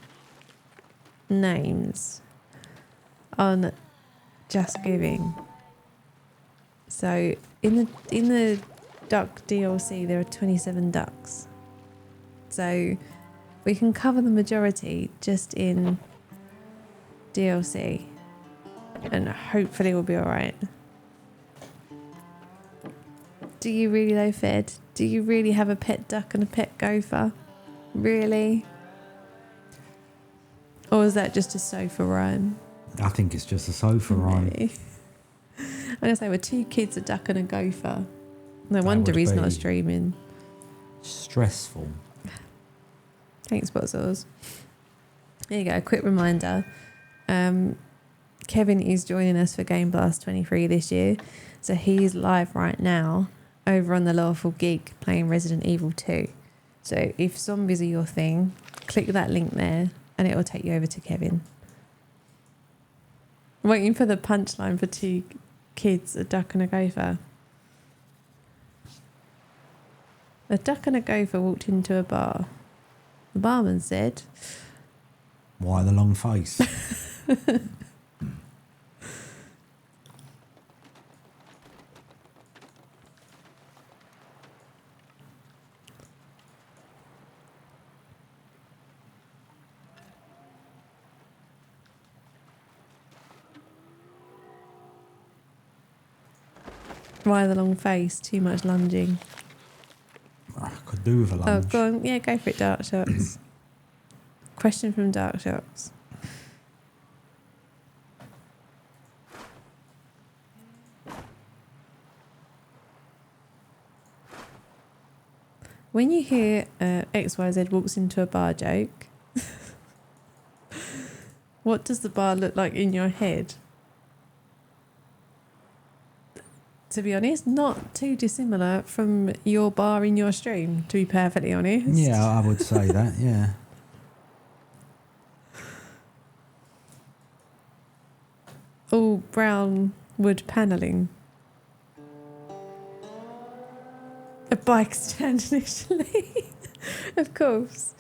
names on Just Giving. So, in the duck DLC, there are 27 ducks. So, we can cover the majority just in DLC. And hopefully we'll be alright. Do you really though, Fed? Do you really have a pet duck and a pet gopher? Really? Or is that just a sofa rhyme? I think it's just a sofa rhyme. Maybe. I'm going to say we're two kids, a duck and a gopher. No That wonder would he's be not streaming. Stressful. Thanks, Botzels. There you go, a quick reminder. Kevin is joining us for GameBlast23 this year. So he's live right now over on the Lawful Geek playing Resident Evil 2. So if zombies are your thing, click that link there and it will take you over to Kevin. Waiting for the punchline for two kids, a duck and a gopher. A duck and a gopher walked into a bar. The barman said, Why the long face? why the long face? Too much lunging. I could do with a Oh, lunge. go on. Yeah, go for it, Dark Shots. Question from Dark Shots. When you hear XYZ walks into a bar joke, what does the bar look like in your head? To be honest, not too dissimilar from your bar in your stream, to be perfectly honest. Yeah, I would say that, yeah. All brown wood panelling. A bike stand initially. Of course.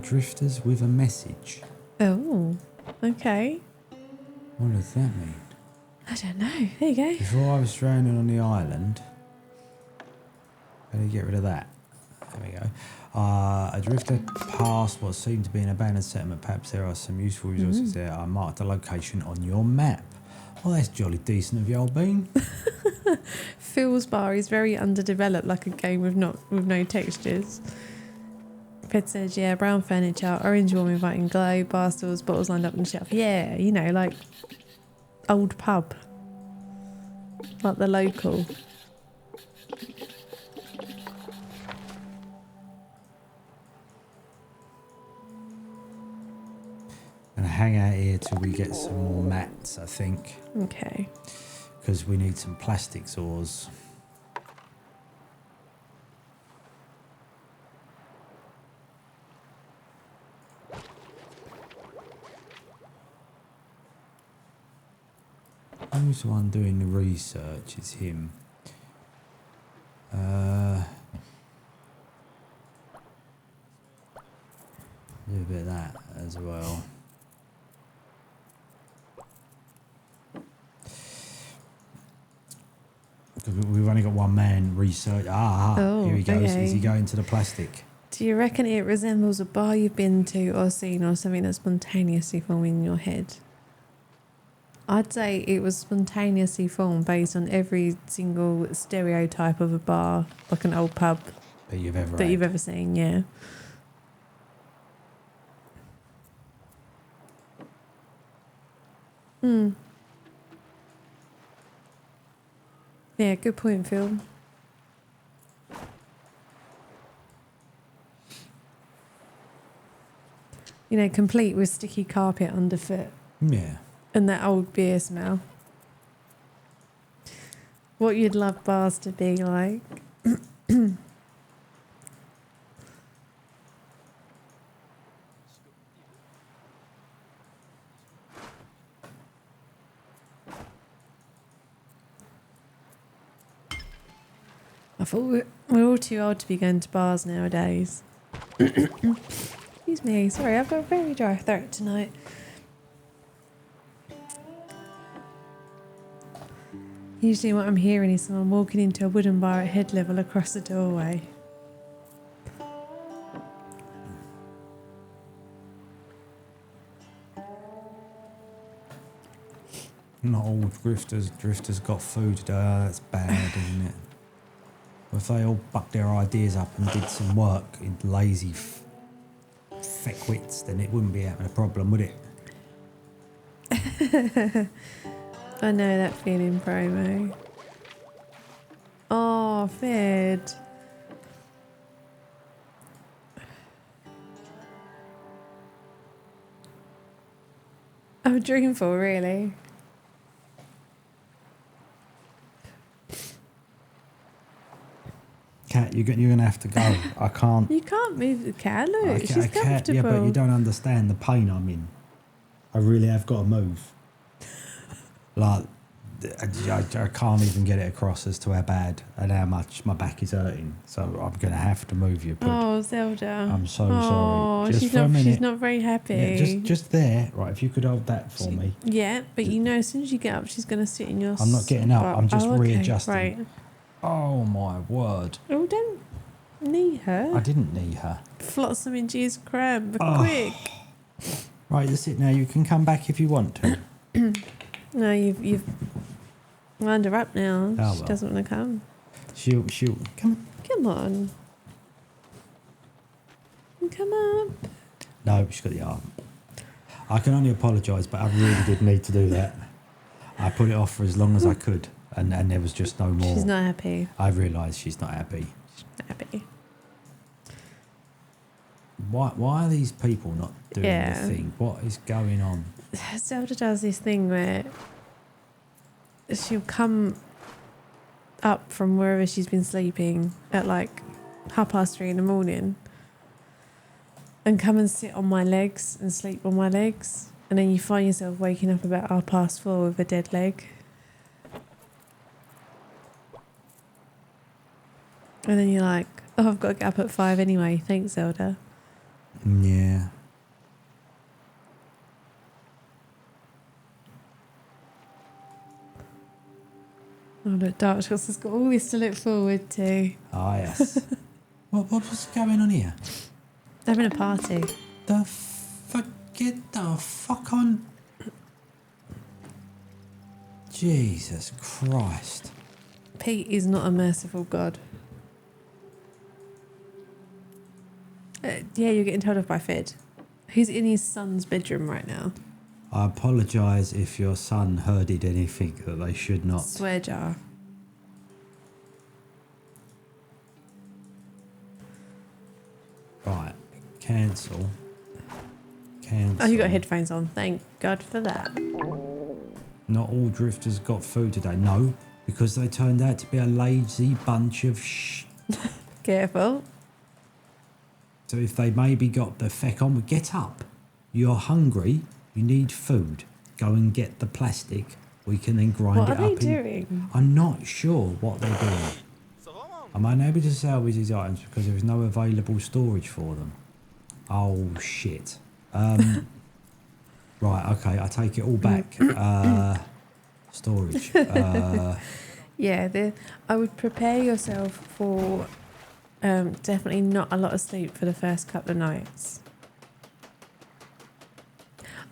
drifters with a message. Oh, okay. What does that mean? I don't know. There you go. Before I was stranded on the island. How do you get rid of that? There we go. A drifter passed what seemed to be an abandoned settlement. Perhaps there are some useful resources there. I marked the location on your map. Well, that's jolly decent of you, old bean. Phil's bar is very underdeveloped, like a game with no textures. Fred says, yeah, brown furniture, orange warm inviting glow, bar stools, bottles lined up on the shelf. Yeah, you know, like old pub. Like the local. And hang out here till we get some more mats, I think. Okay. Because we need some plastic saws. Who's the one doing the research? It's him. Do a bit of that as well. Because we've only got one man research. Here he goes. Okay. Is he going to the plastic? Do you reckon it resembles a bar you've been to or seen or something that's spontaneously forming in your head? I'd say it was spontaneously formed based on every single stereotype of a bar, like an old pub That you've ever that had. you've ever seen, yeah. Yeah, good point, Phil. You know, complete with sticky carpet underfoot Yeah. and that old beer smell. What you'd love bars to be like. I thought we're all too old to be going to bars nowadays. Excuse me, sorry, I've got a very dry throat tonight. Usually what I'm hearing is someone walking into a wooden bar at head level across the doorway. Not all drifters got food today. Oh, that's bad, isn't it? If they all bucked their ideas up and did some work in lazy feckwits, then it wouldn't be having a problem, would it? I know that feeling, promo. Oh, Fed. Oh, dreamful, really? Cat, you're going to have to go. I can't. You can't move the cat. Look, she's can't. comfortable. Yeah, but you don't understand the pain I'm in. I really have got to move. Like, I can't even get it across as to how bad and how much my back is hurting. So I'm going to have to move you. Oh, Zelda. I'm so Oh, sorry. Just she's for a not. minute. She's not very happy. Yeah, just there, right? If you could hold that for me. Yeah, but you know, as soon as you get up, she's going to sit in your. I'm not getting up. spot. I'm just okay, readjusting. Right. Oh my word! Oh, don't knee her. I didn't knee her. Flotsam in G's cram, Oh. quick. Right, that's it. Now you can come back if you want to. No, you've wound her up now. Oh, She well. doesn't want to come. She'll come. Come on. Come up. No, she's got the arm. I can only apologise, but I really did need to do that. I put it off for as long as I could, and there was just no more. She's not happy. I realised she's not happy. Not happy. Why are these people not doing Yeah. the thing? What is going on? Zelda does this thing where she'll come up from wherever she's been sleeping at like 3:30 in the morning and come and sit on my legs and sleep on my legs, and then you find yourself waking up about 4:30 with a dead leg, and then you're like, oh, I've got to get up at 5 anyway, thanks Zelda. Yeah. Oh, look, Dark Horse has got all this to look forward to. Ah, yes. What's going on here? They're having a party. Get the fuck on. Jesus Christ. Pete is not a merciful god. Yeah, you're getting told off by Fed. Who's in his son's bedroom right now? I apologise if your son herded anything that they should not. Swear jar. Right. Cancel. Oh, you got headphones on. Thank God for that. Not all drifters got food today. No, because they turned out to be a lazy bunch of Careful. So if they maybe got the feck on, get up. You're hungry. You need food. Go and get the plastic. We can then grind What it are up. they doing? I'm not sure what they're doing. I'm unable to salvage these items because there is no available storage for them. Oh shit. Right, okay, I take it all back. Storage. Yeah, I would prepare yourself for definitely not a lot of sleep for the first couple of nights.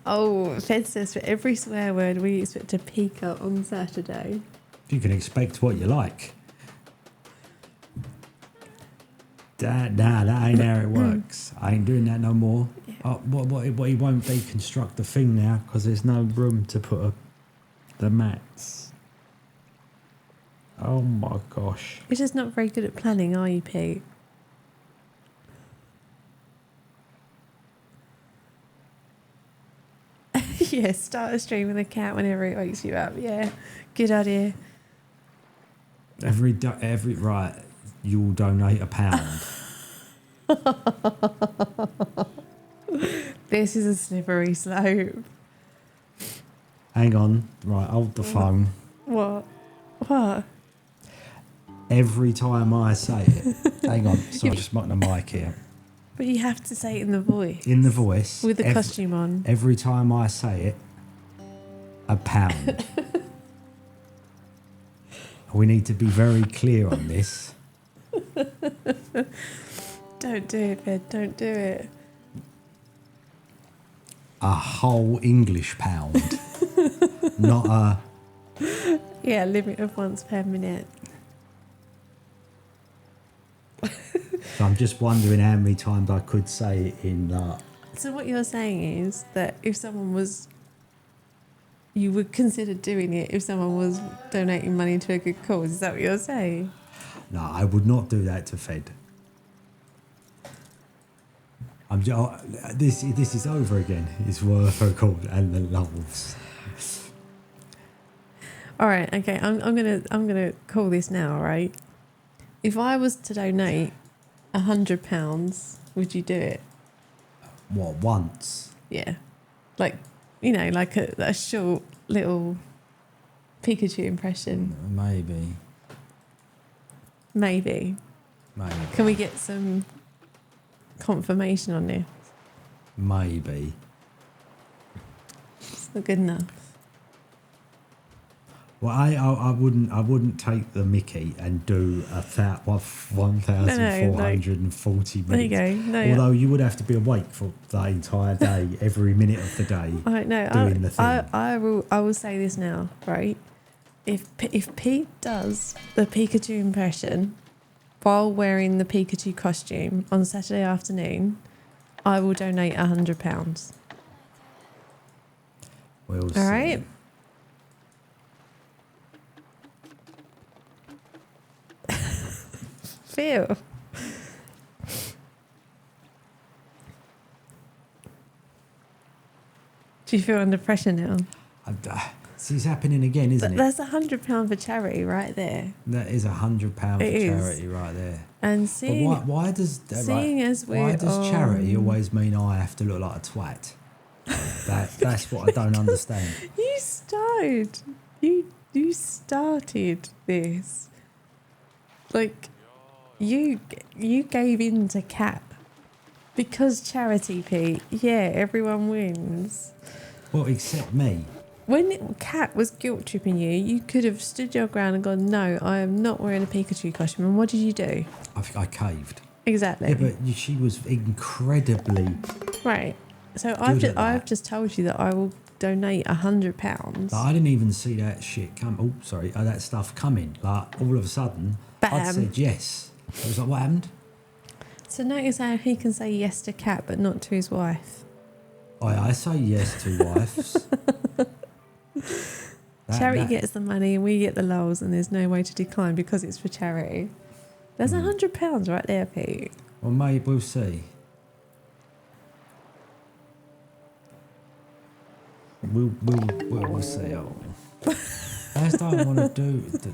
Oh, Fed says for every swear word we expect to peak up on Saturday. You can expect what you like. That ain't how it works. I ain't doing that no more. Yeah. He won't deconstruct the thing now because there's no room to put the mats. Oh my gosh. You're just not very good at planning, are you, Pete? Yeah, start a stream with a cat whenever it wakes you up. Yeah, good idea. Right, you'll donate £1. This is a slippery slope. Hang on, right, hold the phone. What? What? Every time I say it, hang on, sorry, just mic the mic here. But you have to say it in the voice. In the voice. With the costume on. Every time I say it, £1. We need to be very clear on this. Don't do it, Fed. Don't do it. A whole English pound. Not a... Yeah, limit of once per minute. So I'm just wondering how many times I could say it in that. So what you're saying is that if someone was... You would consider doing it if someone was donating money to a good cause. Is that what you're saying? No, I would not do that to Fed. This is over again. It's worth a call and the loves. All right, okay. I'm gonna call this now. All right. If I was to donate £100, would you do it? What, once? Yeah, like like a short little Pikachu impression. Maybe. Maybe. Can we get some confirmation on this? Maybe. It's not good enough. Well, I wouldn't take the Mickey and do 1,440 There you minutes. go. No, Although you would have to be awake for the entire day, every minute of the day, doing the thing. I will say this now, right? If Pete does the Pikachu impression while wearing the Pikachu costume on Saturday afternoon, I will donate £100. We'll see. All right. Feel. Do you feel under pressure now? This is happening again, isn't it? That's £100 for charity right there. That is £100 for It is. charity right there. And seeing, But why does why does charity always mean I have to look like a twat? That's what I don't understand. You started this. Like you gave in to Cap Because charity, Pete. Yeah, everyone wins. Well, except me. When Kat was guilt tripping you, you could have stood your ground and gone, no, I am not wearing a Pikachu costume. And what did you do? I caved. Exactly. Yeah, but she was incredibly... Right. So Good at I've that. just told you that I will donate £100. Like, I didn't even see that shit come. Oh, sorry, that stuff coming. Like, all of a sudden, I'd Bam. said yes. I was like, what happened? So notice how he can say yes to Kat, but not to his wife. I say yes to wives. Charity gets the money and we get the lols, and there's no way to decline because it's for charity. There's £100 right there, Pete. Well, maybe we'll see. We'll see. Oh. I just don't want to do it.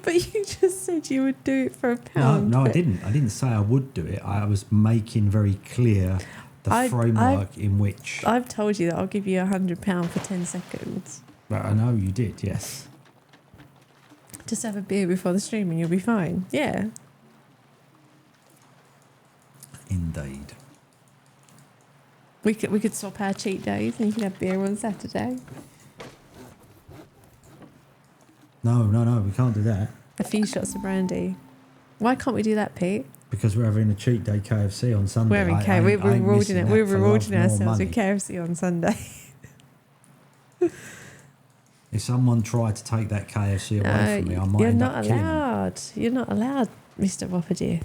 But you just said you would do it for No, £1. I didn't. I didn't say I would do it. I was making very clear the framework in which... I've told you that I'll give you £100 for 10 seconds. But I know you did, yes. Just have a beer before the stream and you'll be fine. Yeah. Indeed. We could swap our cheat days and you could have beer on Saturday. No, we can't do that. A few shots of brandy. Why can't we do that, Pete? Because we're having a cheat day KFC on Sunday. We're rewarding it. We're rewarding ourselves with KFC on Sunday. If someone tried to take that KFC away from me, I might you're end not up killing them. allowed. You're not allowed, Mr. Whopperdiff.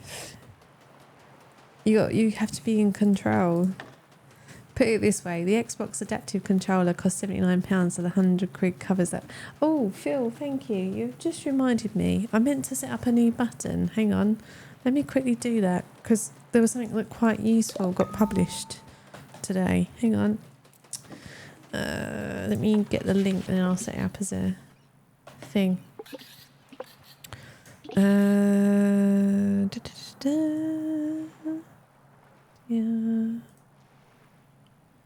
You have to be in control. Put it this way, the Xbox Adaptive Controller costs £79, so the £100 covers that. Oh, Phil, thank you. You've just reminded me. I meant to set up a new button. Hang on. Let me quickly do that, because there was something that quite useful got published today. Hang on. Let me get the link and then I'll set it up as a thing. Yeah.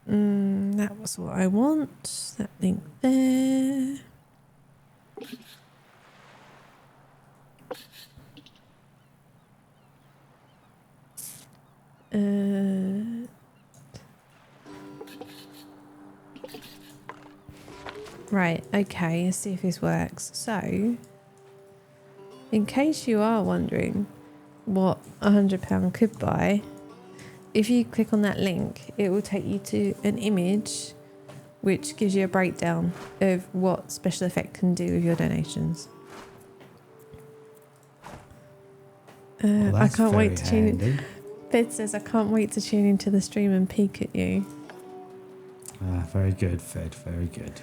That was what I want. That link there. Right, okay, let's see if this works. So, in case you are wondering what £100 could buy, if you click on that link, it will take you to an image which gives you a breakdown of what special effect can do with your donations. I can't wait to tune in. Fed says, I can't wait to tune into the stream and peek at you. Very good, Fed, very good.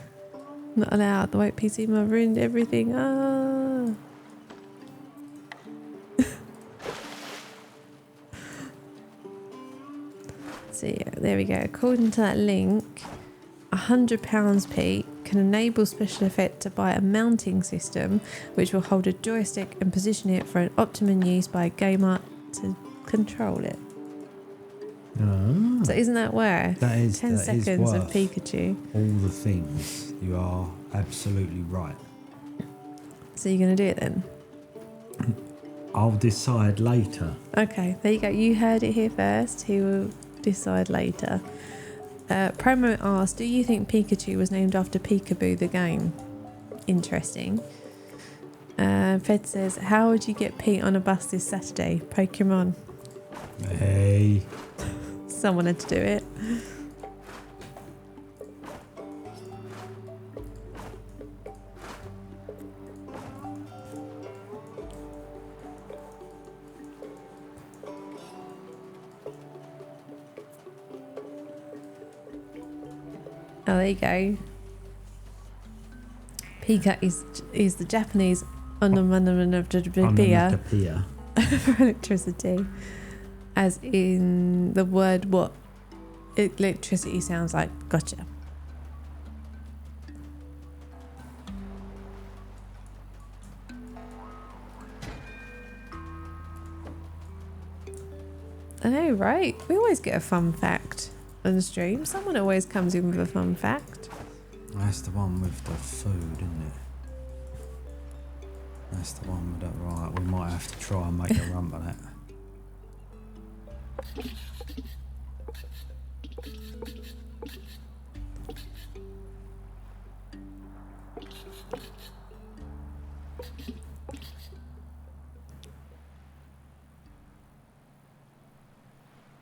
Not allowed. The white PC mob ruined everything. So yeah, there we go. According to that link, £100, Pete, can enable special effect to buy a mounting system which will hold a joystick and position it for an optimum use by a gamer to control it. So isn't that worth? That is 10 seconds of Pikachu. All the things. You are absolutely right. So you're going to do it then? I'll decide later. Okay, there you go. You heard it here first. He will decide later. Promo asked, do you think Pikachu was named after Peekaboo the game? Interesting. Fed says, how would you get Pete on a bus this Saturday? Pokemon. Hey. Someone had to do it. Oh, there you go. Pika is the Japanese onomatopoeia for electricity, as in the word what electricity sounds like. Gotcha. I know, right? We always get a fun fact on the stream. Someone always comes in with a fun fact. That's the one with the food, isn't it? That's the one with that. Right, we might have to try and make a run for that.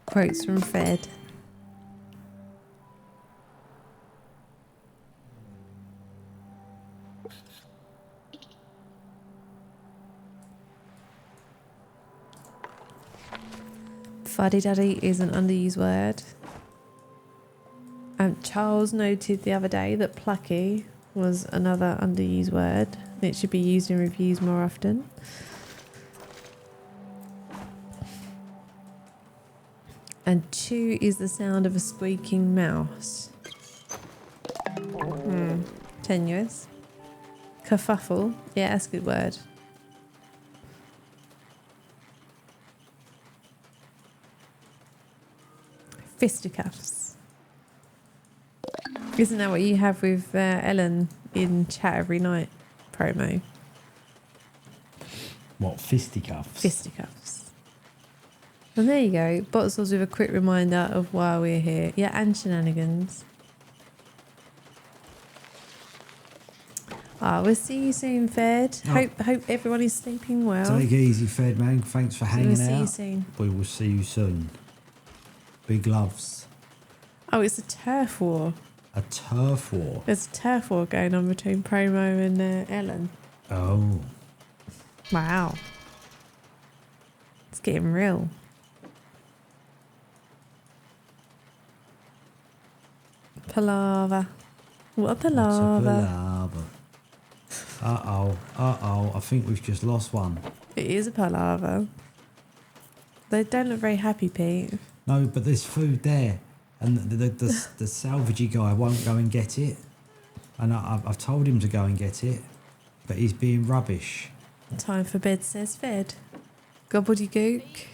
Quotes from Fed. Fuddy-duddy is an underused word. Charles noted the other day that plucky was another underused word. It should be used in reviews more often. And chew is the sound of a squeaking mouse. Tenuous. Kerfuffle. Yeah, that's a good word. Fisticuffs. Isn't that what you have with Ellen in chat every night? Promo. What, fisticuffs? Fisticuffs. And there you go. Bottles with a quick reminder of why we're here. Yeah, and shenanigans. We'll see you soon, Fed. Hope everyone is sleeping well. Take it easy, Fed, man. Thanks for hanging out. We'll see you soon. We will see you soon. Big loves. Oh, it's a turf war. A turf war? There's a turf war going on between Promo and Ellen. Oh. Wow. It's getting real. Palaver. What a palaver. What's a palaver? Uh-oh. I think we've just lost one. It is a palaver. They don't look very happy, Pete. No, but there's food there. And the salvagey guy won't go and get it. And I've told him to go and get it. But he's being rubbish. Time for bed, says Fed. Gobbledygook.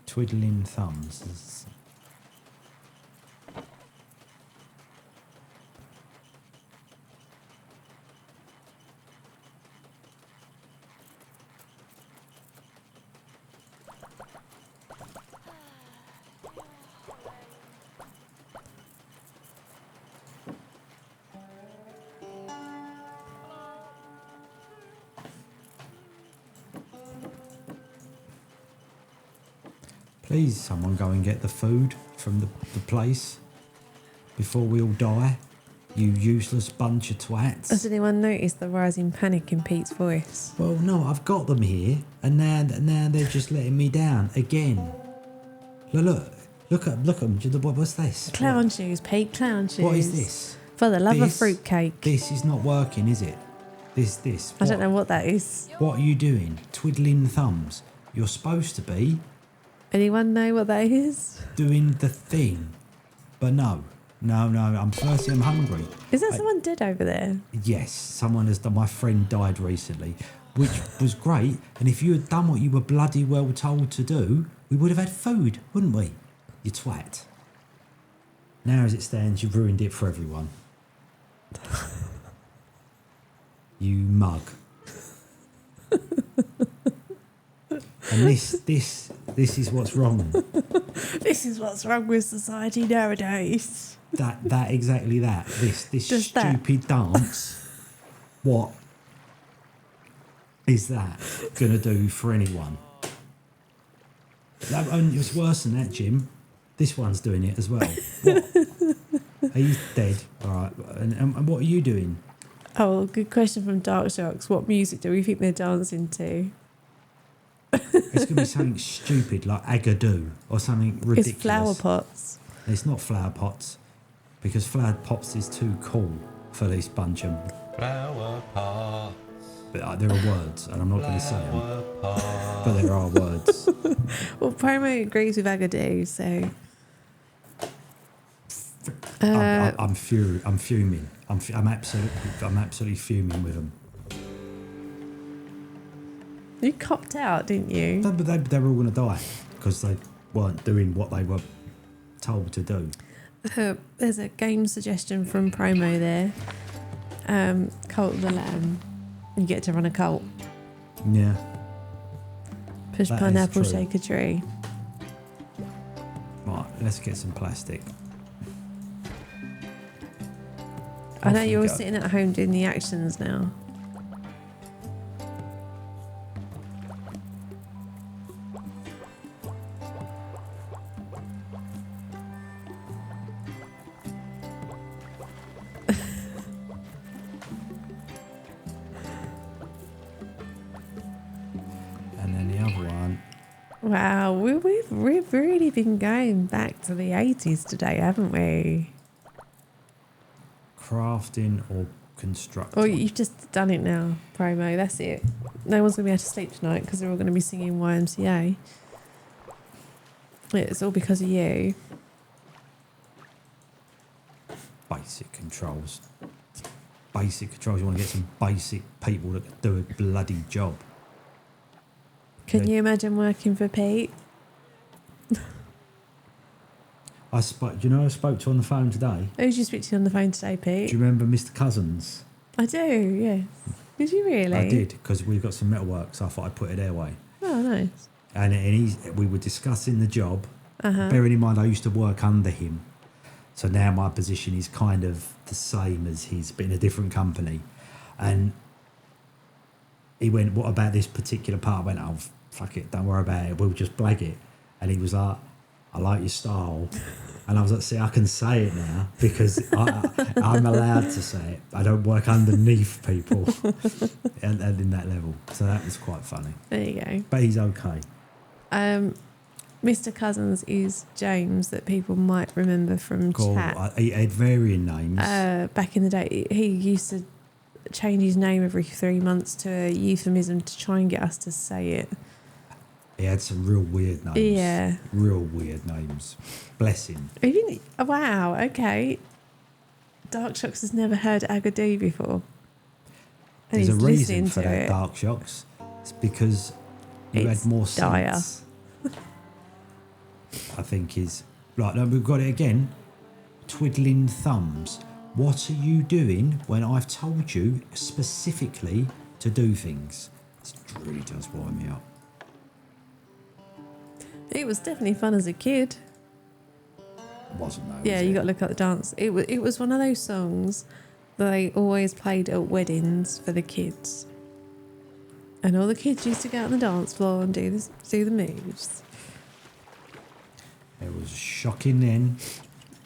Twiddling thumbs. Please, someone go and get the food from the place before we all die, you useless bunch of twats. Has anyone noticed the rising panic in Pete's voice? Well, no, I've got them here, and now they're just letting me down again. Look at them. What's this? Clown shoes, Pete, clown shoes. What is this? For the love of fruitcake. This is not working, is it? This. I don't know what that is. What are you doing? Twiddling thumbs. You're supposed to be... Anyone know what that is? Doing the thing. But no, I'm thirsty, I'm hungry. Is that someone dead over there? Yes, someone has done. My friend died recently, which was great. And if you had done what you were bloody well told to do, we would have had food, wouldn't we? You twat. Now as it stands, you've ruined it for everyone. You mug. And this is what's wrong. This is what's wrong with society nowadays. That exactly that. This Just stupid dance. What is that gonna do for anyone? It's worse than that, Jim. This one's doing it as well. What? He's dead. All right. And what are you doing? Oh, good question from Dark Sharks. What music do we think they're dancing to? It's going to be something stupid like Agadoo or something ridiculous. It's flower pots. It's not flower pots because flower pots is too cool for this bunch of... Flower pots. But there are words and I'm not going to say them. But there are words. Well, Promo agrees with Agadoo, so... I'm fuming. I'm absolutely fuming with them. You copped out, didn't you? No, but they were all going to die because they weren't doing what they were told to do. There's a game suggestion from Promo there. Cult of the Lamb. You get to run a cult. Yeah. Push That is pineapple, true. shake a tree. Right, let's get some plastic. I know Off we you're go. sitting at home doing the actions now. And then the other one. Wow, we've really been going back to the 80s today, haven't we? Crafting or constructing. Oh, you've just done it now, promo. That's it. No one's going to be able to sleep tonight because they're all going to be singing YMCA. It's all because of you. Basic controls. Basic controls. You want to get some basic people that can do a bloody job. Can you imagine working for Pete? Do you know who I spoke to on the phone today? Who's you speak to on the phone today, Do Pete? you remember Mr. Cousins? I do, yes. Did you really? I did, because we've got some metalwork, so I thought I'd put it their way. Oh, nice. And we were discussing the job. Uh-huh. Bearing in mind I used to work under him. So now my position is kind of the same as his, but in a different company. And he went, what about this particular part? I went, oh, fuck it, don't worry about it. We'll just blag it. And he was like, I like your style. And I was like, see, I can say it now because I'm allowed to say it. I don't work underneath people and in that level. So that was quite funny. There you go. But he's okay. Mr. Cousins is James that people might remember from Cool. chat. He had varying names. Back in the day, he used to change his name every 3 months to a euphemism to try and get us to say it. He had some real weird names. Yeah. Real weird names. Bless him. Even, wow, okay. Dark Shocks has never heard Agadoo before. And There's a he's reason listening for to that, it. Dark Shocks. It's because you It's had more dire. sense. I think is right. No, we've got it again. Twiddling thumbs. What are you doing when I've told you specifically to do things? It really does wind me up. It was definitely fun as a kid. Wasn't though. Yeah, was you it? got to look at the dance. It was one of those songs that they always played at weddings for the kids. And all the kids used to go out on the dance floor and do the moves. It was shocking then.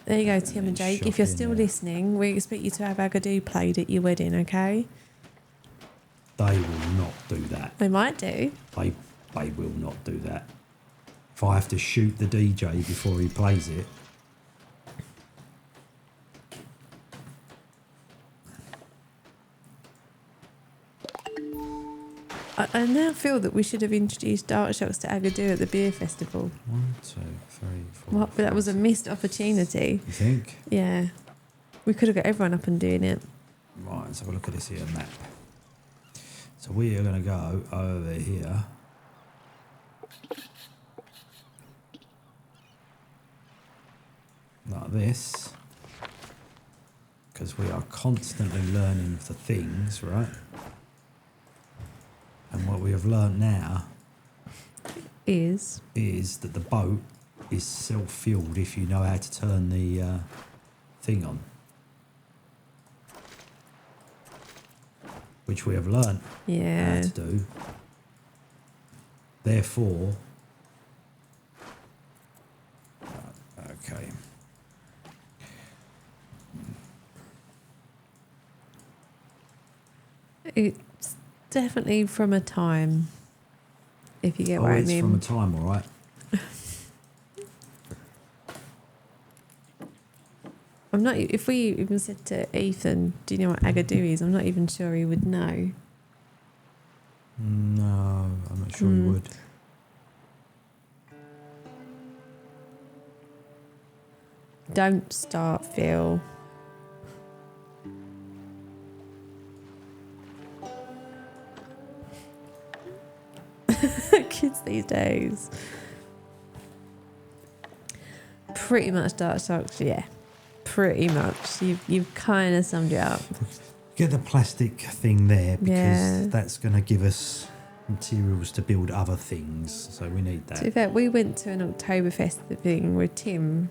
There you go, Tim and Jake. If you're Shocking, still yeah. listening, we expect you to have Agadoo played at your wedding, okay? They will not do that. They might do. They will not do that. If I have to shoot the DJ before he plays it. I now feel that we should have introduced Dark Shocks to Agadoo at the beer festival. 1, 2, 3, 4. What? But that was a missed opportunity. You think? Yeah. We could have got everyone up and doing it. Right, let's have a look at this here map. So we are going to go over here. Like this. Because we are constantly learning the things, right? And what we have learned now Is. is that the boat is self-fueled if you know how to turn the thing on. Which we have learned Yeah. how to do. Therefore, okay. It's definitely from a time, if you get what I it's mean. from a time, all right. I'm not. If we even said to Ethan, "Do you know what Agadoo is?" I'm not even sure he would know. No, I'm not sure you would. Don't start, Phil. Kids these days. Pretty much Dark Shocks, yeah. Pretty much. You've kind of summed it up. Get the plastic thing there because Yeah. that's going to give us materials to build other things, so we need To be that. fair, we went to an Oktoberfest thing with Tim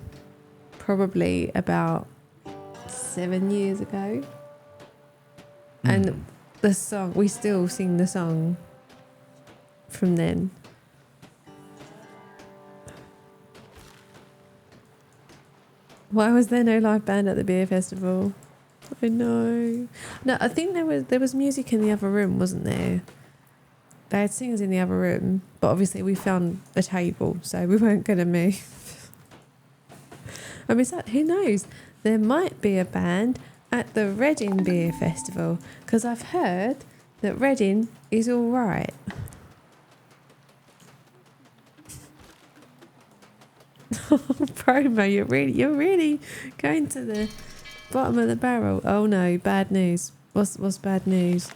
probably about 7 years ago. And the song, we still sing the song from then. Why was there no live band at the beer festival? I know. No, I think there was music in the other room, wasn't there? They had singers in the other room, but obviously we found a table, so we weren't going to move. I mean, who knows? There might be a band at the Reading Beer Festival, because I've heard that Reading is all right. Promo, you're really going to the bottom of the barrel. Oh no, bad news. What's bad news?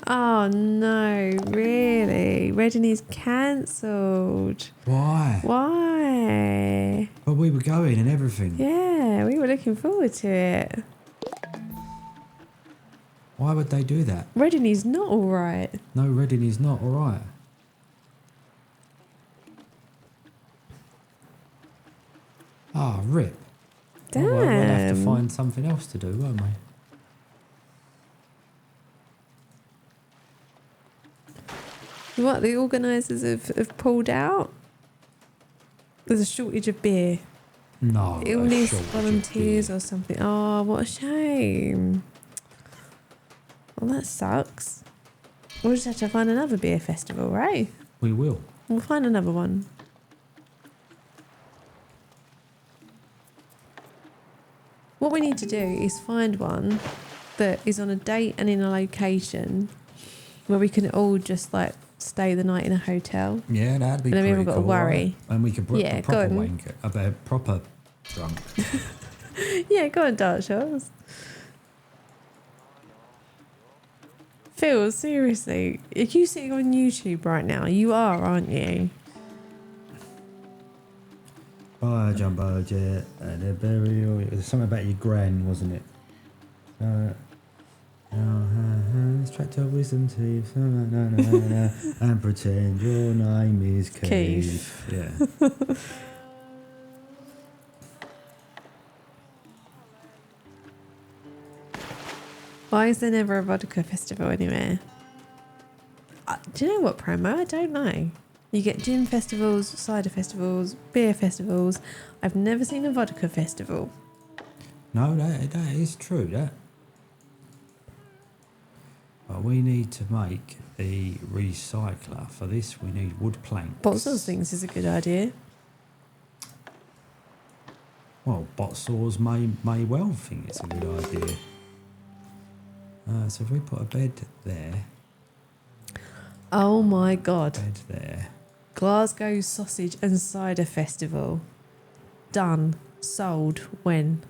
Oh no, really? Reading is cancelled. Why? Why? But we were going and everything. Yeah, we were looking forward to it. Why would they do that? Reading is not all right. No, Reading is not all right. Ah, rip. Damn. Oh, well, we'll have to find something else to do, won't we? What, the organisers have pulled out? There's a shortage of beer. No. a Illness, shortage of volunteers beer. or something. Oh, what a shame. Well, that sucks. We'll just have to find another beer festival, right? We will. We'll find another one. What we need to do is find one that is on a date and in a location where we can all just like stay the night in a hotel. Yeah, that'd be And then we pretty haven't got to cool, worry. right? And we could Yeah, a go proper on. wanker, a proper drunk. Yeah, go on, Dark Shores. Phil, seriously, are you sitting on YouTube right now? You are, aren't you? Buy a jumbo jet and a burial. It was something about your gran, wasn't it? Extract your wisdom teeth and pretend your name is Keith. Keith. Yeah. Why is there never a vodka festival anywhere? Do you know what, Promo? I don't know. You get gin festivals, cider festivals, beer festivals. I've never seen a vodka festival. No, that is true, that. But we need to make the recycler. For this, we need wood planks. Botsaws thinks is a good idea. Well, Botsaws may well think it's a good idea. So if we put a bed there, Oh my God. bed there. Glasgow Sausage and Cider Festival. Done. Sold. When?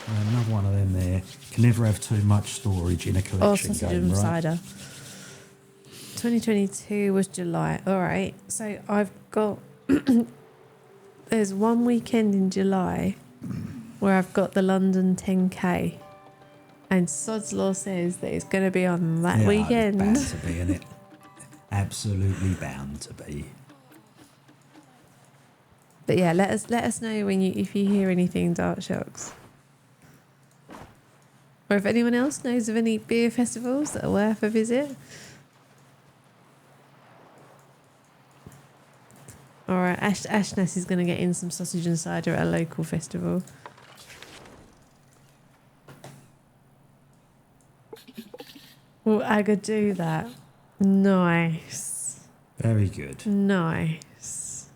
Another one of them there. Can never have too much storage in a Oh, collection sausage game, and right? cider. 2022 was July. All right. So I've got... There's one weekend in July where I've got the London 10K. And Sod's Law says that it's going to be on that Yeah, weekend. It's bound to be, isn't it? Absolutely bound to be. But yeah, let us know when if you hear anything, Dark Shocks. Or if anyone else knows of any beer festivals that are worth a visit. All right, Ashness is going to get in some sausage and cider at a local festival. Will Aga do that? Nice. Very good. Nice.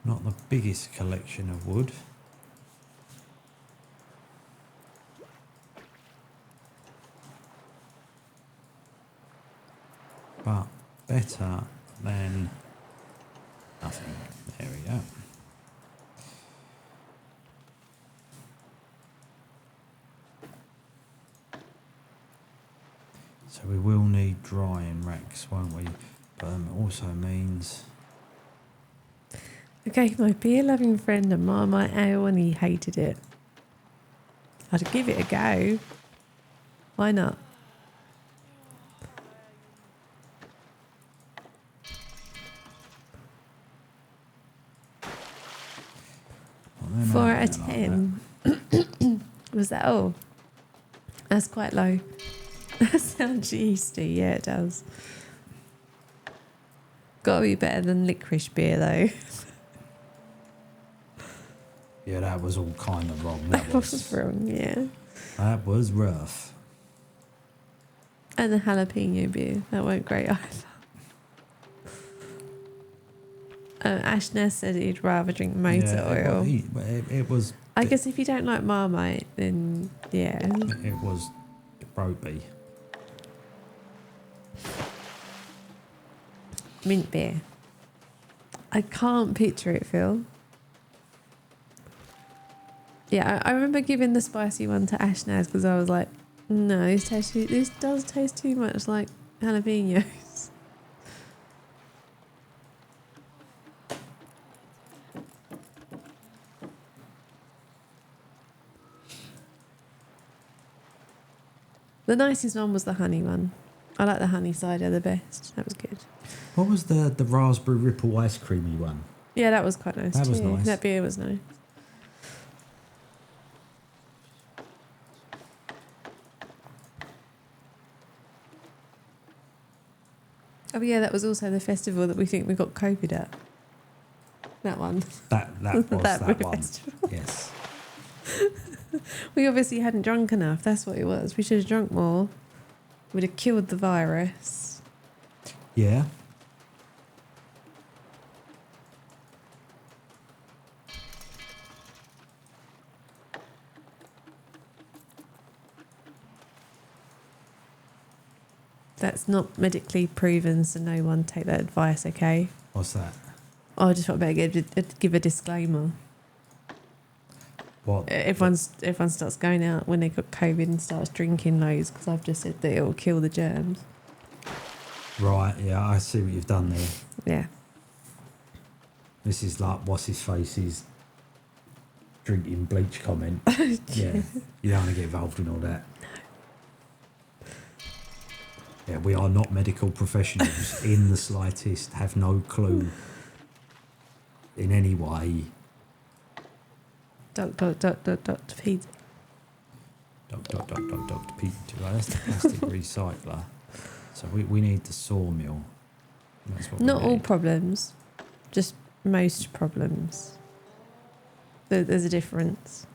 Not the biggest collection of wood. But better than nothing. There we go. So we will need drying racks, won't we? But it also means... I gave my beer-loving friend a Marmite ale and he hated it. I'd give it a go. Why not? Well, 4 out of 10. Was that all? That's quite low. That sounds yeasty. Yeah, it does. Gotta be better than licorice beer, though. Yeah, that was all kind of wrong. That That was was wrong, yeah. that was rough. And the jalapeno beer. That weren't great either. Ashna said he'd rather drink motor oil. It was. I guess if you don't like Marmite, then yeah. It was ropey. Mint beer. I can't picture it, Phil. Yeah, I remember giving the spicy one to Ashnaz because I was like, no, this does taste too much like jalapenos. The nicest one was the honey one. I like the honey cider the best. That was good. What was the raspberry ripple ice creamy one? Yeah, that was quite nice. That was too. nice. That beer was nice. Oh yeah, that was also the festival that we think we got COVID at. That one. That was that beer one. festival. Yes. We obviously hadn't drunk enough. That's what it was. We should have drunk more. We'd have killed the virus. Yeah. That's not medically proven, so no one take that advice, okay? What's that? Oh, I just thought I'd better give a disclaimer. What? Everyone starts going out when they got COVID and starts drinking loads because I've just said that it will kill the germs. Right, yeah, I see what you've done there. Yeah. This is like what's his face's drinking bleach comment. Yeah, you don't want to get involved in all that. Yeah, we are not medical professionals in the slightest, have no clue in any way. Dr. Peter. Dr. Peter, that's the plastic recycler. So we need the sawmill. That's what Not we all need. problems, just most problems. There's a difference.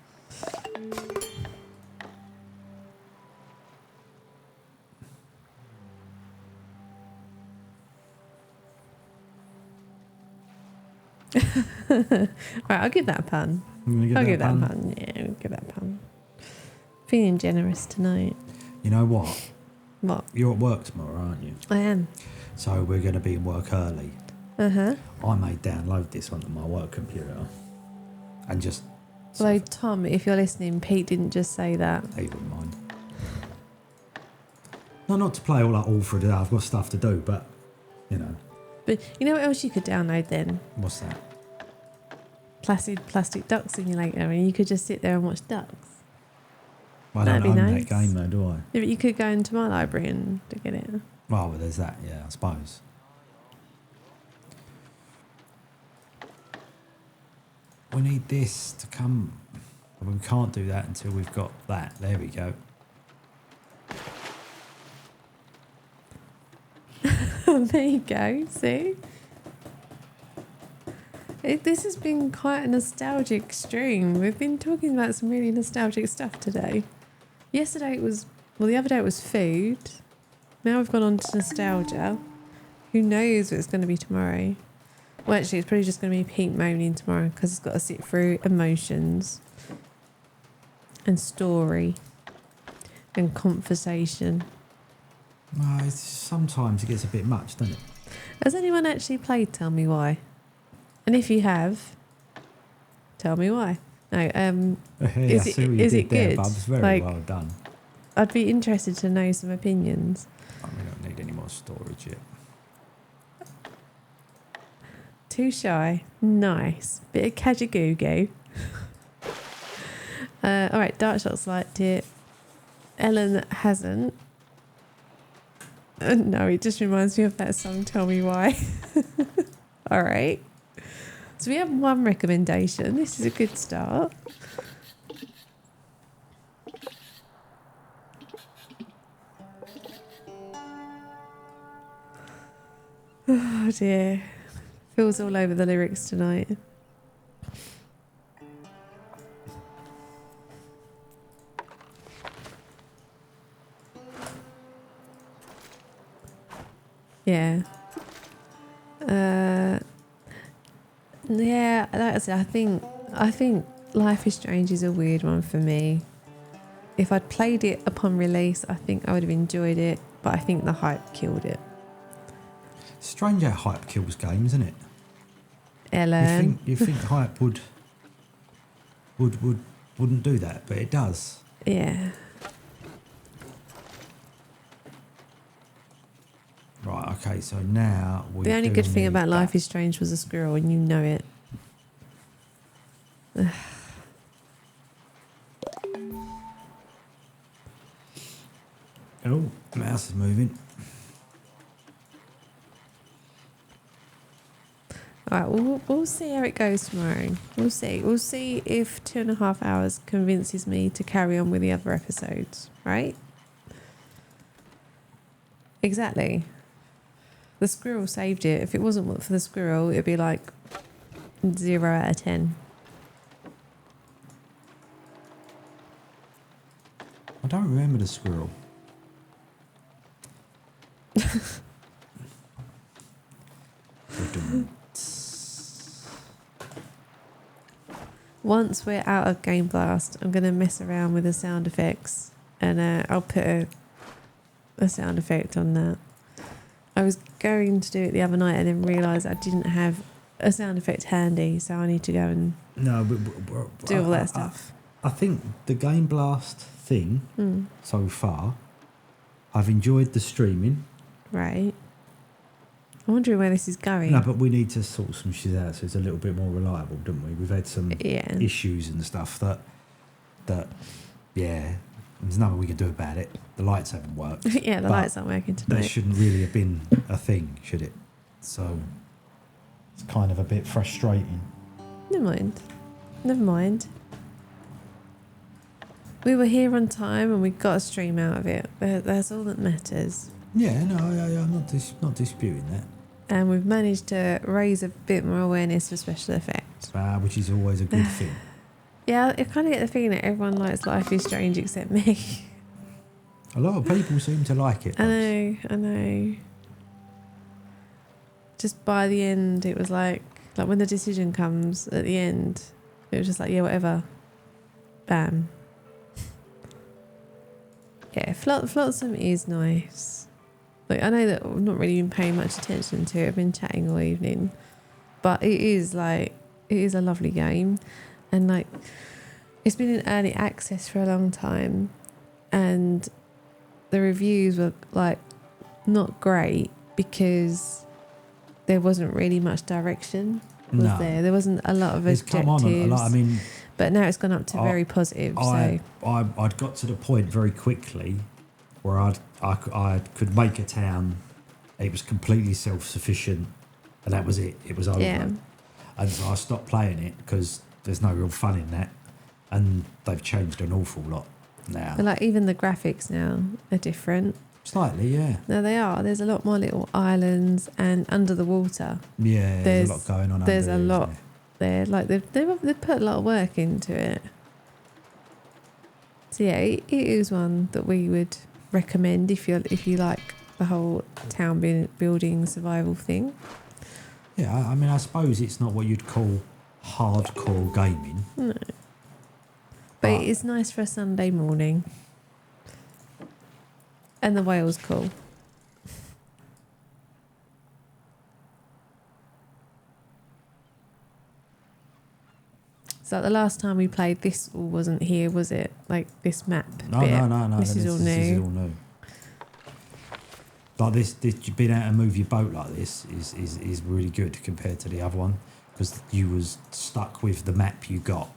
Right, I'll give that a pun. I'll give that a pun. Yeah, I'll give that a pun. Feeling generous tonight. You know what? What? You're at work tomorrow, aren't you? I am. So we're going to be in work early. Uh-huh. I may download this onto my work computer and just... Although, Tom, if you're listening, Pete didn't just say that. He wouldn't mind. No, not to play all through the day. I've got stuff to do, but, you know. But you know what else you could download then? What's that? Plastic Duck Simulator, and you could just sit there and watch ducks. Well, I That'd don't be own nice. that game though, do I? Yeah, but you could go into my library and to get it. Well, there's that, yeah, I suppose. We need this to come. Well, we can't do that until we've got that. There we go. There you go, see? This has been quite a nostalgic stream. We've been talking about some really nostalgic stuff today. The other day it was food. Now we've gone on to nostalgia. Who knows what it's going to be tomorrow? Well, actually, it's probably just going to be Pete moaning tomorrow because it's got to sit through emotions and story and conversation. Sometimes it gets a bit much, doesn't it? Has anyone actually played Tell Me Why? And if you have, tell me why. No, Is is it good? Bubs? Very Like, well done. I'd be interested to know some opinions. We don't need any more storage yet. Too shy. Nice. Bit of Kajagoo. All right, Darkshot's liked it. Ellen hasn't. No, it just reminds me of that song, Tell Me Why. All right. So we have one recommendation. This is a good start. Oh dear. Feels all over the lyrics tonight. Yeah. Yeah, like I said, I think Life is Strange is a weird one for me. If I'd played it upon release, I think I would have enjoyed it, but I think the hype killed it. Strange how hype kills games, isn't it? Ellen. You think hype wouldn't do that, but it does. Yeah. Right, okay, so now we The only do good thing need about that. Life is Strange was a squirrel, and you know it. Oh, mouse is moving. All right, we'll see how it goes tomorrow. We'll see. We'll see if 2.5 hours convinces me to carry on with the other episodes, right? Exactly. The squirrel saved it. If it wasn't for the squirrel, it'd be like 0 out of 10. I don't remember the squirrel. Once we're out of Game Blast, I'm going to mess around with the sound effects, and I'll put a sound effect on that. I was going to do it the other night and then realised I didn't have a sound effect handy, so I need to go and do all that stuff. I think the Game Blast thing so far, I've enjoyed the streaming. Right. I'm wondering where this is going. No, but we need to sort some shit out so it's a little bit more reliable, don't we? We've had some issues and stuff that yeah, there's nothing we can do about it. The lights haven't worked. Yeah, the lights aren't working tonight. That shouldn't really have been a thing, should it? So it's kind of a bit frustrating. Never mind. Never mind. We were here on time and we got a stream out of it. That's all that matters. Yeah, no, I'm not disputing that. And we've managed to raise a bit more awareness for special effects. Which is always a good thing. Yeah, I kind of get the feeling that everyone likes Life is Strange except me. A lot of people seem to like it. I know. Just by the end, it was like when the decision comes at the end, it was just like, yeah, whatever. Bam. Yeah, Flotsam is nice. Like, I know that I've not really been paying much attention to it. I've been chatting all evening. But it is a lovely game. And like, it's been in early access for a long time. And the reviews were like not great because there wasn't really much direction. There wasn't a lot of objectives. Come on a lot. I mean, but now it's gone up to very positive. I'd got to the point very quickly where I could make a town. It was completely self-sufficient, and that was it. It was over. Yeah. And so I stopped playing it because there's no real fun in that, and they've changed an awful lot now. But like even the graphics now are different. Slightly, yeah. No, they are. There's a lot more little islands and under the water. Yeah, there's a lot going on. There's a lot there. Like they've put a lot of work into it. So yeah, it is one that we would recommend if you like the whole town building survival thing. Yeah, I mean, I suppose it's not what you'd call hardcore gaming. No. But it is nice for a Sunday morning. And the whale's cool. So the last time we played, this wasn't here, was it? Like this map? No. This is all new. This is all new. Like this being able to move your boat like this is really good compared to the other one, because you was stuck with the map you got,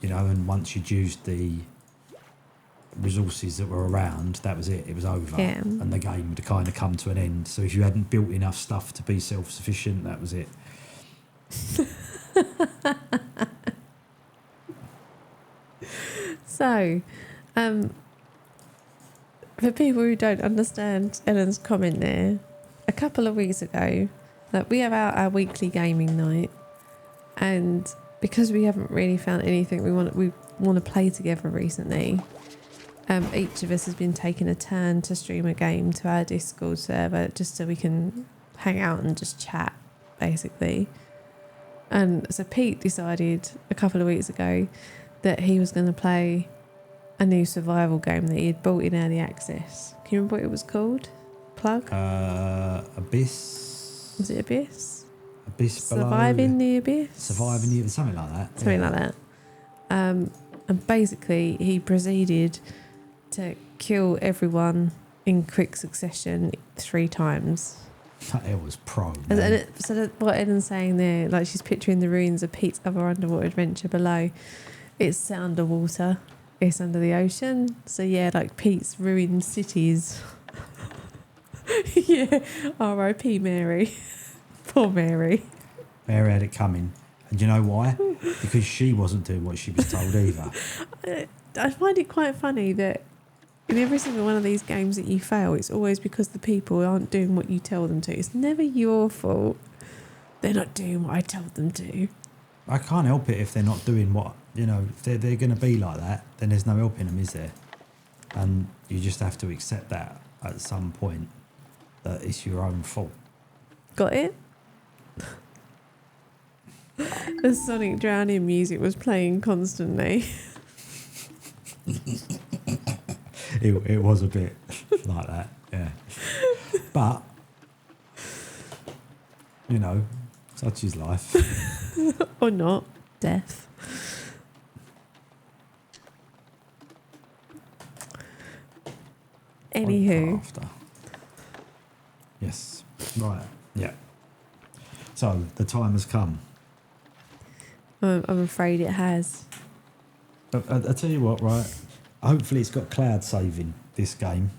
you know, and once you'd used the resources that were around, that was it. It was over, Yeah. and the game would kind of come to an end. So if you hadn't built enough stuff to be self-sufficient, that was it. So, for people who don't understand Ellen's comment there, a couple of weeks ago, like we have our weekly gaming night, and because we haven't really found anything we want to play together recently, each of us has been taking a turn to stream a game to our Discord server just so we can hang out and just chat, basically. And so Pete decided a couple of weeks ago that he was going to play a new survival game that he had bought in early access. Can you remember what it was called? Plug? Abyss. Was it Abyss? Abyss below. Surviving the Abyss? Surviving the something like that. Something like that. And basically he proceeded to kill everyone in quick succession 3 times. It was pro. What Ellen's saying there, like she's picturing the ruins of Pete's other underwater adventure below. It's underwater. It's under the ocean. So yeah, like Pete's ruined cities. Yeah. R.I.P. Mary. Poor Mary. Mary had it coming. And you know why? Because she wasn't doing what she was told either. I find it quite funny that in every single one of these games that you fail, it's always because the people aren't doing what you tell them to. It's never your fault. They're not doing what I told them to. I can't help it if they're not doing what, you know, if they're going to be like that, then there's no helping them, is there? And you just have to accept that at some point, that it's your own fault. Got it? The Sonic drowning music was playing constantly. It was a bit like that, yeah. But, you know, such is life. Or not. Death. Anywho. After. Yes. Right. Yeah. So the time has come. I'm afraid it has. But I tell you what, right? Hopefully it's got cloud saving, this game.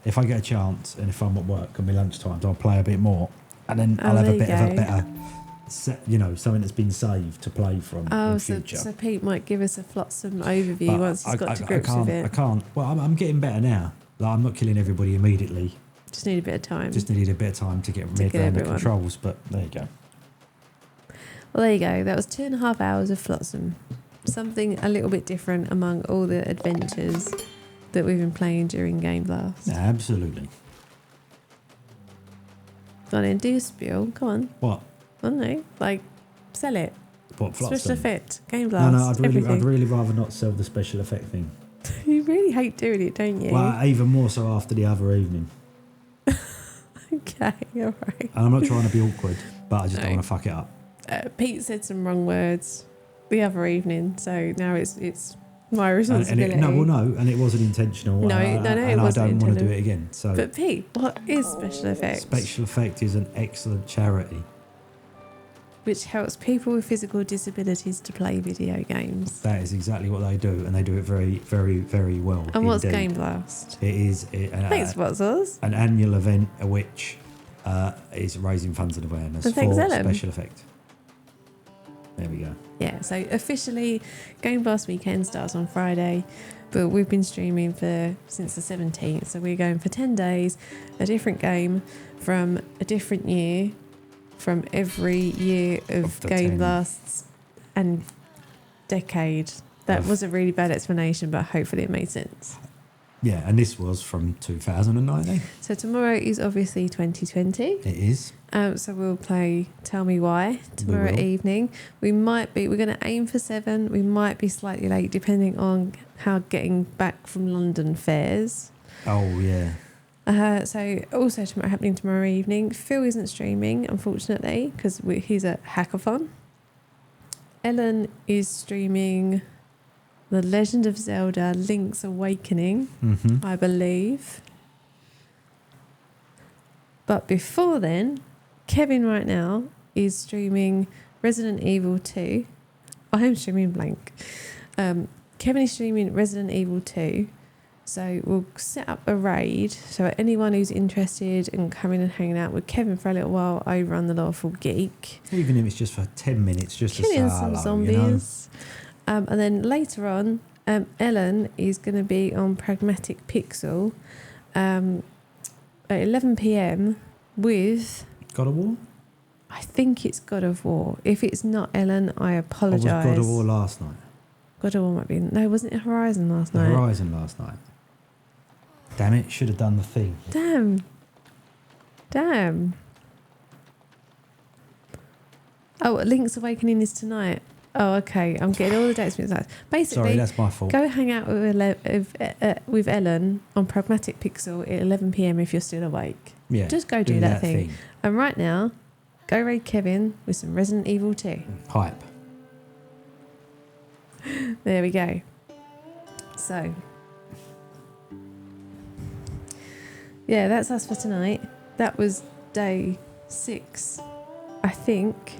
If I get a chance and if I'm at work and my lunchtime, I'll play a bit more. And then I'll have a bit of a better set, you know, something that's been saved to play from in future. So Pete might give us a flotsam overview But once he's got to grips with it. I can't. Well, I'm getting better now. Like, I'm not killing everybody immediately. Just need a bit of time. Just needed a bit of time to get rid of the controls, but there you go. Well, there you go. That was 2.5 hours of flotsam. Something a little bit different among all the adventures that we've been playing during GameBlast. Absolutely. Go on then, do a spiel. Come on. What? I don't know. Like, sell it. What, flotsam? Special effect, GameBlast, No, I'd everything. really rather not sell the special effect thing. You really hate doing it, don't you? Well, even more so after the other evening. Okay, all right. And I'm not trying to be awkward, but I just don't want to fuck it up. Pete said some wrong words the other evening, so now it's my responsibility. And it wasn't intentional. No, it wasn't I don't intentional. want to do it again. So, but Pete, what is special effects? Special effect is an excellent charity which helps people with physical disabilities to play video games. That is exactly what they do, and they do it very, very, very well. And what's indeed. GameBlast? It is thanks, sponsors. An annual event which is raising funds and awareness for special effect. There we go. Yeah, so officially GameBlast weekend starts on Friday, but we've been streaming since the 17th, so we're going for 10 days, a different game from a different year, from every year of GameBlasts and decade. That was a really bad explanation, but hopefully it made sense. Yeah, and this was from 2019. So tomorrow is obviously 2020. It is. So we'll play Tell Me Why tomorrow evening. We're going to aim for 7. We might be slightly late depending on how getting back from London fares. Oh, yeah. So also happening tomorrow evening. Phil isn't streaming, unfortunately, because he's at Hackathon. Ellen is streaming The Legend of Zelda Link's Awakening, I believe. But before then, Kevin right now is streaming Resident Evil 2. I am streaming blank. Kevin is streaming Resident Evil 2. So we'll set up a raid. So anyone who's interested in coming and hanging out with Kevin for a little while over on the Lawful Geek. Even if it's just for 10 minutes, just to say Killing hello, some zombies. And then later on, Ellen is going to be on Pragmatic Pixel at 11 p.m. with... God of War? I think it's God of War. If it's not Ellen, I apologise. Or was God of War last night? God of War might be... No, wasn't it Horizon last night? Horizon last night. Damn it, should have done the thing. Damn. Oh, Link's Awakening is tonight. Oh, okay. I'm getting all the dates mixed up. Basically, Sorry, that's my fault. Go hang out with Ellen on Pragmatic Pixel at 11 p.m. if you're still awake. Yeah, just go do that thing. And right now, go raid Kevin with some Resident Evil 2. Hype. There we go. So, yeah, that's us for tonight. That was day 6, I think.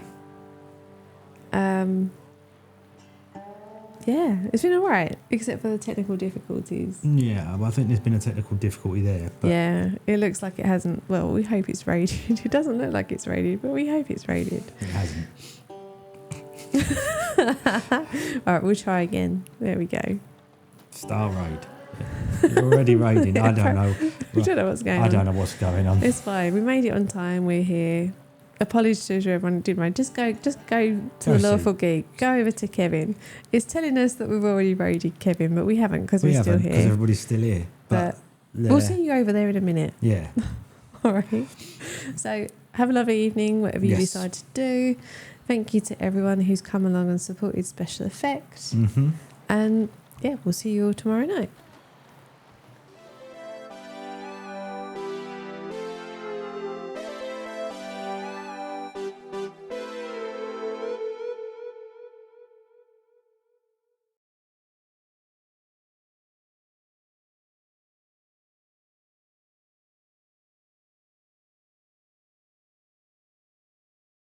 Yeah, it's been all right, except for the technical difficulties. Yeah, well, I think there's been a technical difficulty there. But yeah, it looks like it hasn't. Well, we hope it's rated. It doesn't look like it's rated, but we hope it's rated. It hasn't. All right, we'll try again. There we go. Star raid. You're already raiding. I don't know. We don't know what's going on. I don't know what's going on. It's fine. We made it on time. We're here. Apologies to everyone who did raid. Just go to the Lawful Geek. Go over to Kevin. It's telling us that we've already raided Kevin, but we haven't because we're still here. Because everybody's still here. But we'll see you over there in a minute. Yeah. All right. So have a lovely evening, whatever you decide to do. Thank you to everyone who's come along and supported Special Effects. Mm-hmm. And yeah, we'll see you all tomorrow night.